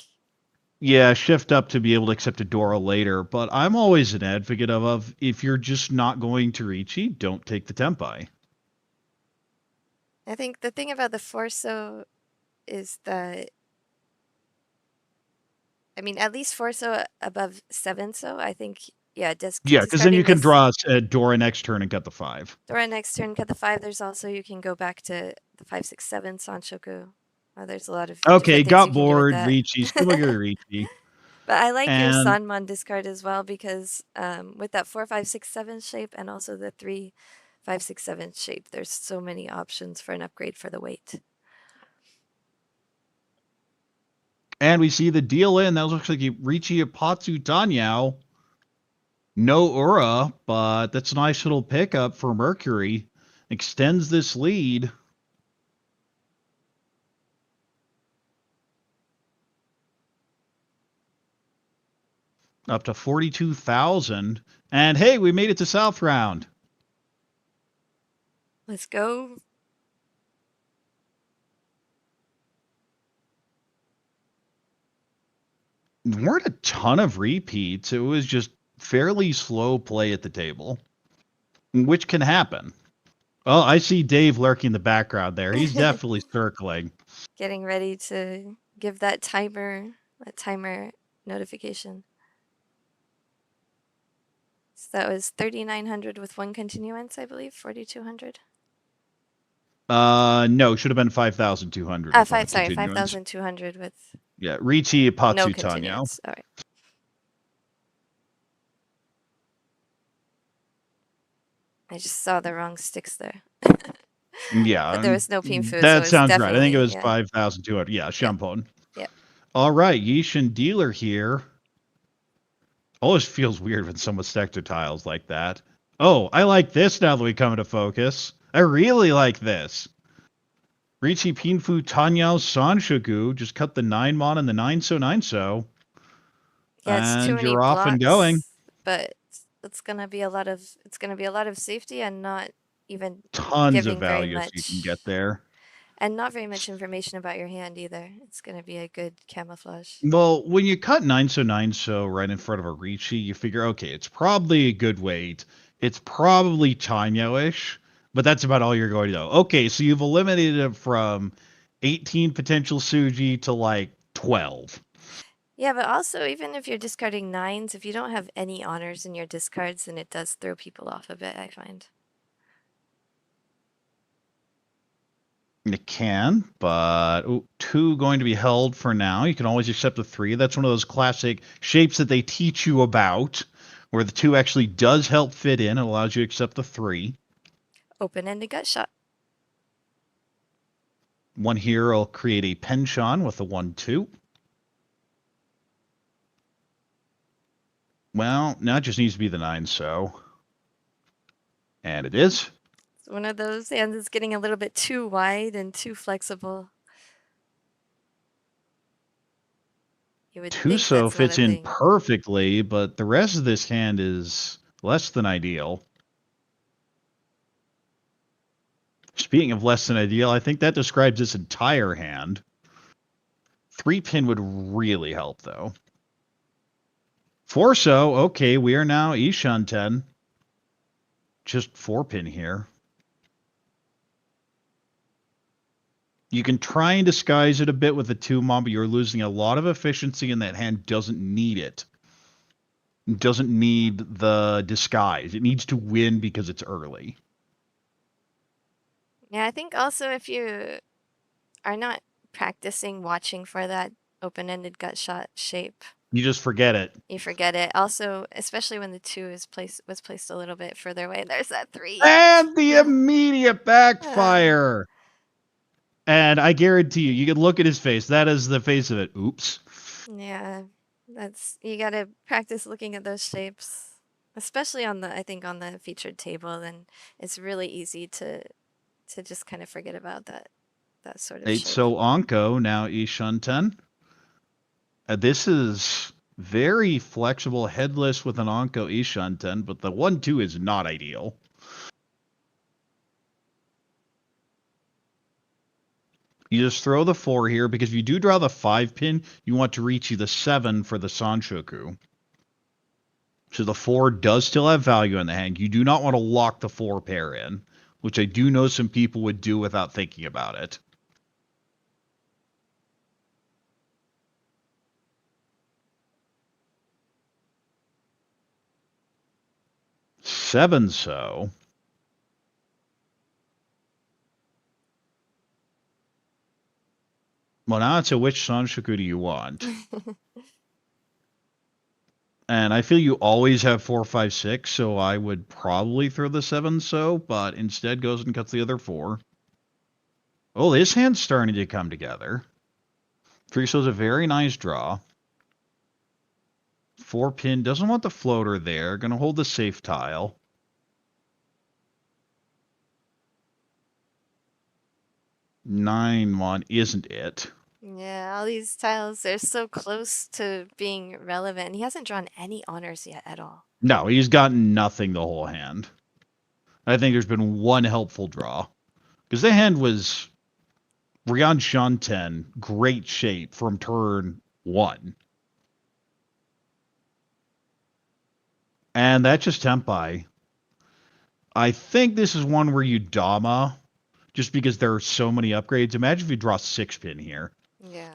yeah, shift up to be able to accept a Dora later, but I'm always an advocate of if you're just not going to Riichi, don't take the Tempai. I think the thing about the 4 so is that, I mean, at least 4 so above 7 so, I think, yeah, Yeah, because then you discarding can this draw a Dora next turn and cut the 5. Dora next turn, cut the 5. There's also, you can go back to the 5, 6, 7 Sanshoku. There's a lot of Okay, different things got you can do with bored, that. Riichi, Tsumagiri Riichi. But I like your And Sanmon discard as well because with that 4, 5, 6, 7 shape and also the 3, 5, 6, 7 shape, there's so many options for an upgrade for the weight. And we see the deal in. That looks like Riichi Apatsu Tanyao. No Ura, but that's a nice little pickup for Mercury. Extends this lead. Up to 42,000. And hey, we made it to South Round. Let's go. weren't a ton of repeats. It was just fairly slow play at the table, which can happen. Oh, I see Dave lurking in the background there. He's definitely circling. Getting ready to give that timer notification. So that was 3,900 with one continuance, I believe. 4,200. No, should have been 5,200 with all the Sorry, continuance. 5,200 with Yeah, Riichi no Patsu Tanyo. continuance. All right. I just saw the wrong sticks there. Yeah. But there was no pin food, so That it's sounds right. I think it was definitely, 5,200. Yeah, Shampon. Yep. All right, Yishin Dealer here. Always feels weird when someone stacks their tiles like that. Oh, I like this now that we come into focus. I really like this. Riichi Pinfu Tanyao Sanshoku. Just cut the 9-mon and the 9-so. Yeah, it's too And many you're off and blocks, going. but it's gonna be a lot of safety and not even Tons of giving very value so you can get much, there. and not very much information about your hand either. It's gonna be a good camouflage. Well, when you cut 9-so right in front of a Riichi, you figure, okay, it's probably a good weight. It's probably Tanyo-ish, but that's about all you're going to know. Okay, so you've eliminated it from 18 potential Suji to like 12. Yeah, but also even if you're discarding nines, if you don't have any honors in your discards, then it does throw people off a bit, I find. It can, but 2 going to be held for now. You can always accept a 3. That's one of those classic shapes that they teach you about, where the 2 actually does help fit in. It allows you to accept the 3. Open-ended gut shot. 1 here will create a penchant with a 1-2. Well, now it just needs to be the 9-so. And it is. It's one of those hands that's getting a little bit too wide and too flexible. You would think 2-so that's not fits a in thing. perfectly, but the rest of this hand is less than ideal. Speaking of less than ideal, I think that describes this entire hand. 3-pin would really help, though. 4-so, okay, we are now Ishan 10. Just 4-pin here. You can try and disguise it a bit with a 2-mon, but you're losing a lot of efficiency, and that hand doesn't need it. It doesn't need the disguise. It needs to win because it's early. Yeah, I think also if you are not practicing watching for that open-ended gut shot shape, You just forget it. you forget it. Also, especially when the 2 was placed a little bit further away. There's that 3. And the immediate backfire. And I guarantee you can look at his face. That is the face of it. Oops. Yeah, you gotta practice looking at those shapes, especially on I think on the featured table. Then it's really easy to just kind of forget about that sort of shape. 8-so Anko, now Ishan 10. This is very flexible, headless with an Anko Ishan 10, but the 1-2 is not ideal. You just throw the 4 here, because if you do draw the 5-pin, you want to reach the 7 for the Sanshoku. So the 4 does still have value in the hand. You do not want to lock the 4 pair in, which I do know some people would do without thinking about it. Seven-so. Well, now it's a which Sanshoku do you want? And I feel you always have 4, 5, 6, so I would probably throw the 7-so, but instead goes and cuts the other 4. Oh, this hand's starting to come together. 3-so's a very nice draw. 4-pin doesn't want the floater there. Gonna hold the safe tile. 9-1 isn't it. Yeah, all these tiles, they're so close to being relevant. And he hasn't drawn any honors yet at all. No, he's gotten nothing the whole hand. I think there's been one helpful draw. Because the hand was Ryan Shanten, great shape from turn 1. And that's just Tempai. I think this is one where you Dama, just because there are so many upgrades. Imagine if you draw 6-pin here. Yeah.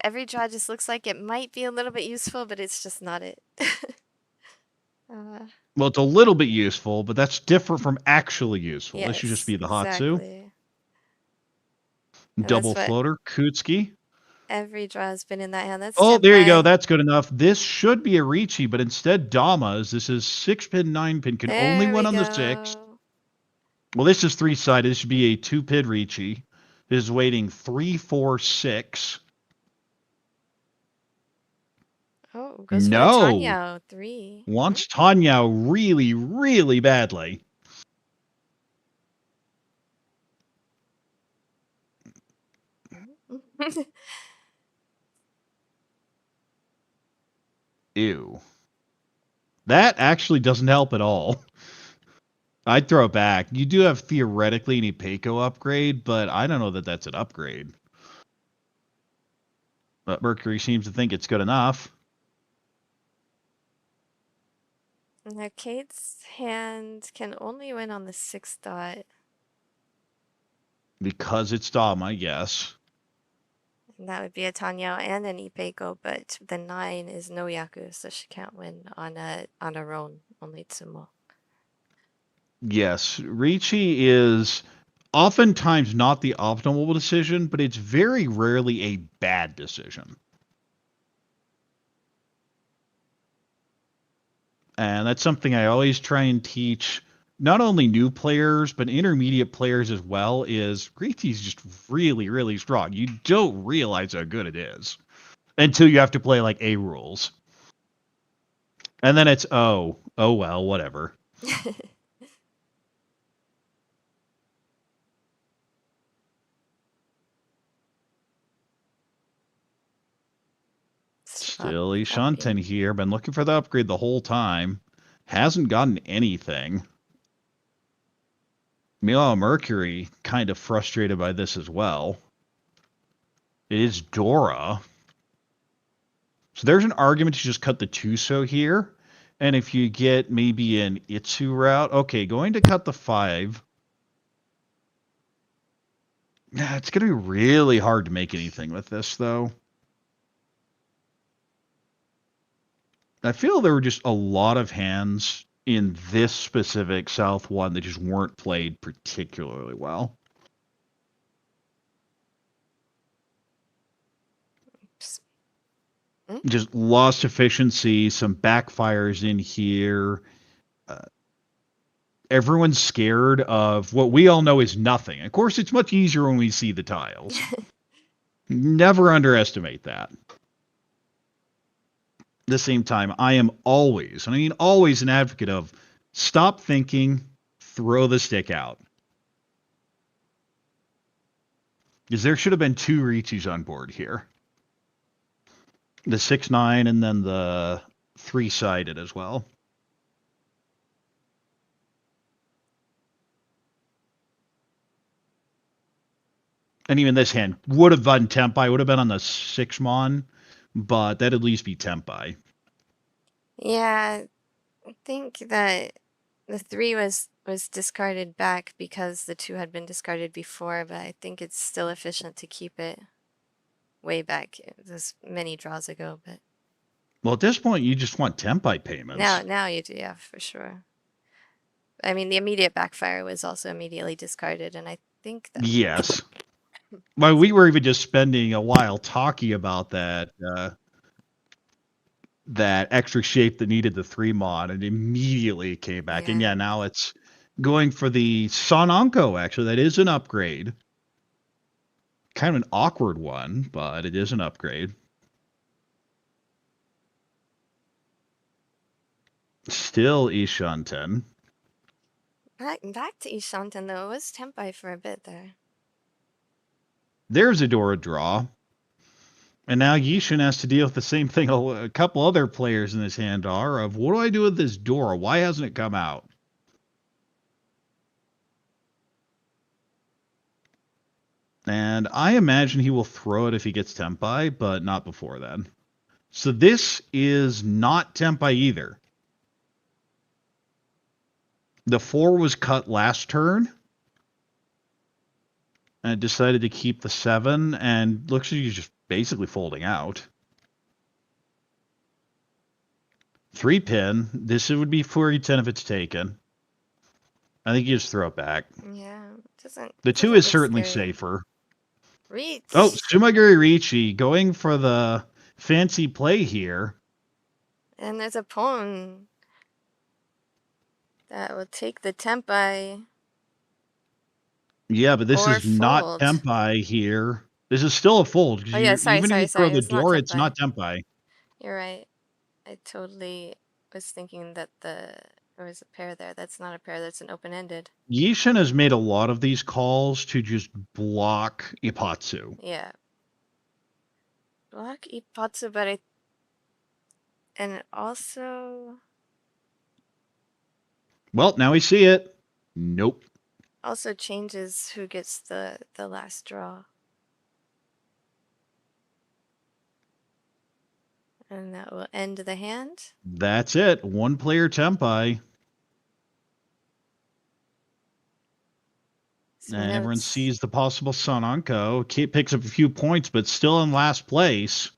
Every draw just looks like it might be a little bit useful, but it's just not it. Well, it's a little bit useful, but that's different from actually useful. This should just Yes, be the Hatsu. exactly. And Double that's what floater, Kutsuki. every draw has been in that hand. That's Oh, there you go. Tempai. That's good enough. This should be a Riichi, but instead Damas. This is 6-pin, 9-pin. Can only There win we on the 6. go. Well, this is 3-sided. This should be a 2-pin Riichi. This is waiting 3, 4, 6. Oh, goes for the No. Tanyao 3. Wants Tanya really, really badly. Ew. That actually doesn't help at all. I'd throw it back. You do have theoretically an Ipeco upgrade, but I don't know that that's an upgrade. But Mercury seems to think it's good enough. Now, Kate's hand can only win on the 6th dot. Because it's Dom, I guess. And that would be a Tanyao and an Ipeco, but the 9 is no Yaku, so she can't win on her own, only Tsumo. Yes. Riichi is oftentimes not the optimal decision, but it's very rarely a bad decision. And that's something I always try and teach not only new players, but intermediate players as well, is Riichi's just really, really strong. You don't realize how good it is until you have to play like A rules. And then it's, oh well, whatever. Still Ishanten here. Been looking for the upgrade the whole time. Hasn't gotten anything. Meanwhile, Mercury kind of frustrated by this as well. It is Dora. So there's an argument to just cut the Tuso here. And if you get maybe an Itsu route, okay, going to cut the 5. Yeah, it's going to be really hard to make anything with this, though. I feel there were just a lot of hands in this specific South 1 that just weren't played particularly well. Just lost efficiency, some backfires in here. Everyone's scared of what we all know is nothing. Of course, it's much easier when we see the tiles. Never underestimate that. At the same time, I am always, and I mean always, an advocate of stop thinking, throw the stick out. Because there should have been 2 Riichis on board here. The 6-9 and then the 3-sided as well. And even this hand would have done Tempai, would have been on the 6-mon, but that'd at least be Tempai. Yeah, I think that the 3 was discarded back because the 2 had been discarded before, but I think it's still efficient to keep it way back. It was many draws ago, but well, at this point, you just want Tempai payments. now you do, yeah, for sure. I mean, the immediate backfire was also immediately discarded, and I think that yes. Well, we were even just spending a while talking about that that extra shape that needed the 3-mon, and immediately came back. And yeah, now it's going for the Sonanko, actually. That is an upgrade. Kind of an awkward one, but it is an upgrade. Still Ishanten. Back to Ishanten, though. It was Tempai for a bit there. There's a Dora draw. And now Yishin has to deal with the same thing a couple other players in this hand are, of what do I do with this Dora? Why hasn't it come out? And I imagine he will throw it if he gets Tempai, but not before then. So this is not Tempai either. The 4 was cut last turn. And decided to keep the 7, and looks like he's just basically folding out. 3 pin. This would be 4e10 if it's taken. I think you just throw it back. Yeah, doesn't. The 2 doesn't is look certainly scary. safer. Reach. Oh, Sumagiri Riichi going for the fancy play here. And there's a pawn that will take the Tempai. Yeah, but this Or is not fold. Tempai here. This is still a fold. Oh yeah, sorry, even if you sorry. throw the It's not door, it's Tempai. not Tempai. You're right. I totally was thinking that there was a pair there. That's not a pair. That's an open-ended. Yishin has made a lot of these calls to just block Ipatsu. Yeah. Block Ipatsu, but and also Well, now we see it. Nope. also changes who gets the last draw. And that will end the hand. That's it. 1 player Tempai. Some And everyone notes. sees the possible Sonanko. Kate picks up a few points, but still in last place.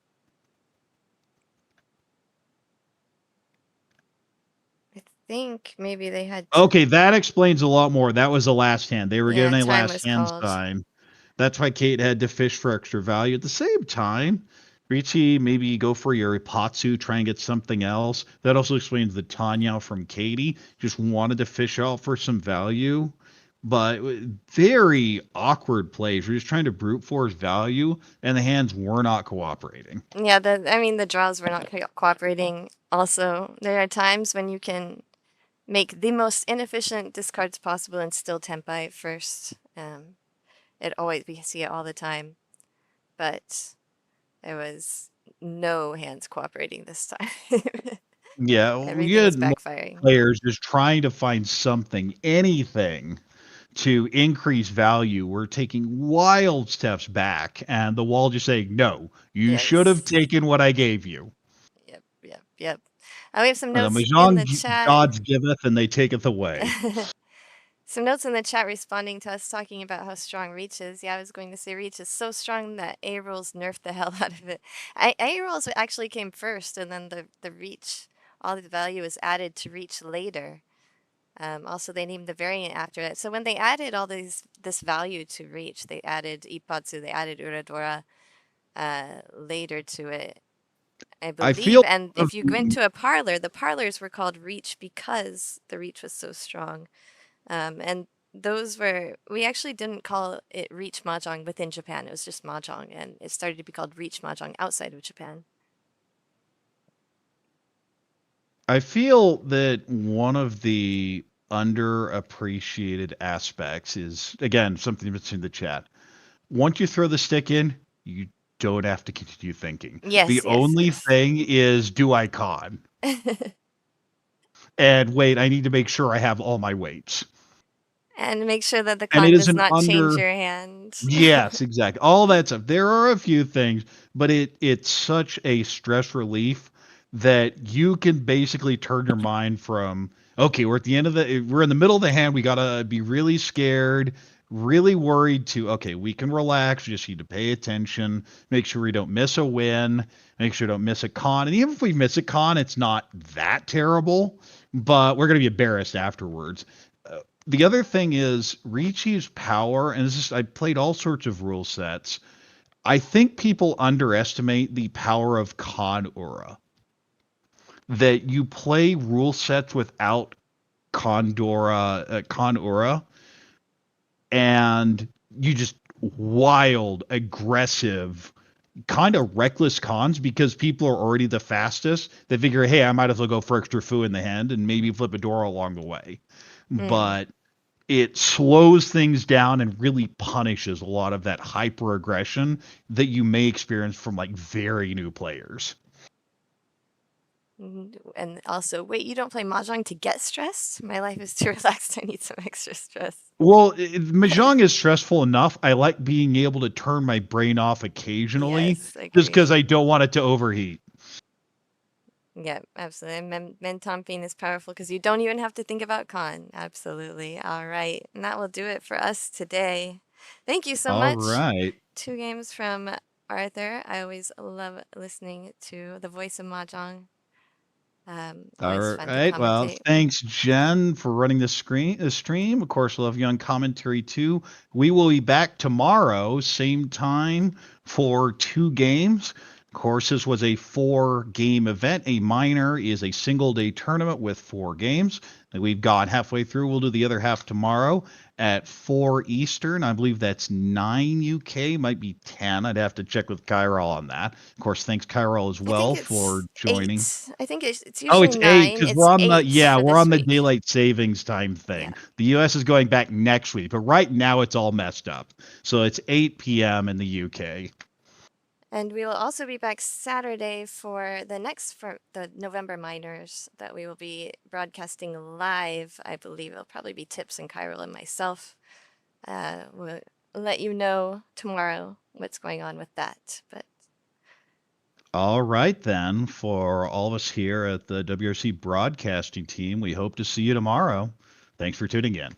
I think maybe they had Okay, that explains a lot more. That was the last hand. They were Yeah, given a time last was hand called. time. That's why Kate had to fish for extra value. At the same time, Riichi, maybe go for your Ipatsu, try and get something else. That also explains the Tanya from Katie. Just wanted to fish out for some value. But very awkward plays. We're just trying to brute force value, and the hands were not cooperating. Yeah, the draws were not cooperating. Also, there are times when you can make the most inefficient discards possible and still Tempai first. We see it all the time, but there was no hands cooperating this time. Yeah, we Everything was had more backfiring. players just trying to find something, anything to increase value. We're taking wild steps back, and the wall just saying, no, you should have Yes. taken what I gave you. Yep. We have some And the notes in the Mahjong chat. gods giveth, and they taketh away. Some notes in the chat responding to us talking about how strong Reach is. Yeah, I was going to say Reach is so strong that A-Rolls nerfed the hell out of it. A-Rolls actually came first, and then the Reach, all the value was added to Reach later. Also, they named the variant after it. So when they added all this value to Reach, they added Ipatsu, they added Uradora later to it, I believe. I feel And if you went to a parlor, the parlors were called Reach because the Reach was so strong. And we actually didn't call it Reach Mahjong within Japan. It was just Mahjong, and it started to be called Reach Mahjong outside of Japan. I feel that one of the underappreciated aspects is, again, something that's in the chat. Once you throw the stick in, you don't have to continue thinking. The only thing is, do I con? And wait, I need to make sure I have all my weights. And make sure that the con does not change your hand. Yes, exactly. All that stuff. There are a few things, but it's such a stress relief that you can basically turn your mind from, okay, we're in the middle of the hand, we gotta be really scared, really worried, to, okay, we can relax, we just need to pay attention, make sure we don't miss a win, make sure we don't miss a con. And even if we miss a con, it's not that terrible, but we're gonna be embarrassed afterwards. The other thing is Riichi's power, and I played all sorts of rule sets. I think people underestimate the power of Con Ura. That you play rule sets without Con Ura, and you just wild, aggressive, kind of reckless cons because people are already the fastest. They figure, hey, I might as well go for extra foo in the hand and maybe flip a door along the way. But it slows things down and really punishes a lot of that hyper aggression that you may experience from like very new players. And also, wait, you don't play mahjong to get stressed? My life is too relaxed. I need some extra stress. Well, mahjong is stressful enough. I like being able to turn my brain off occasionally, Yes, just because agreed. I don't want it to overheat. Yeah, absolutely. Mentomping is powerful because you don't even have to think about con. Absolutely. All right. And that will do it for us today. Thank you so All much. right. 2 games from Arthur. I always love listening to the voice of Mahjong. All Always fun to right. Well, commentate. thanks, Jen, for running the stream. Of course, love you on commentary too. We will be back tomorrow, same time for 2 games. Of course, this was a 4-game event. A minor is a single-day tournament with 4 games. And we've got halfway through. We'll do the other half tomorrow at 4 Eastern. I believe that's 9 UK, might be 10. I'd have to check with Kyrol on that. Of course, thanks Kyrol as I think well for it's joining. 8. I think it's Oh, usually it's 8 9. because It's 8 for we're this on the week. daylight savings time thing. Yeah. The US is going back next week, but right now it's all messed up. So it's 8 p.m. in the UK. And we will also be back Saturday for the November minors that we will be broadcasting live. I believe it'll probably be Tips and Kyril and myself. We'll let you know tomorrow what's going on with that. But All right, then, for all of us here at the WRC broadcasting team, we hope to see you tomorrow. Thanks for tuning in.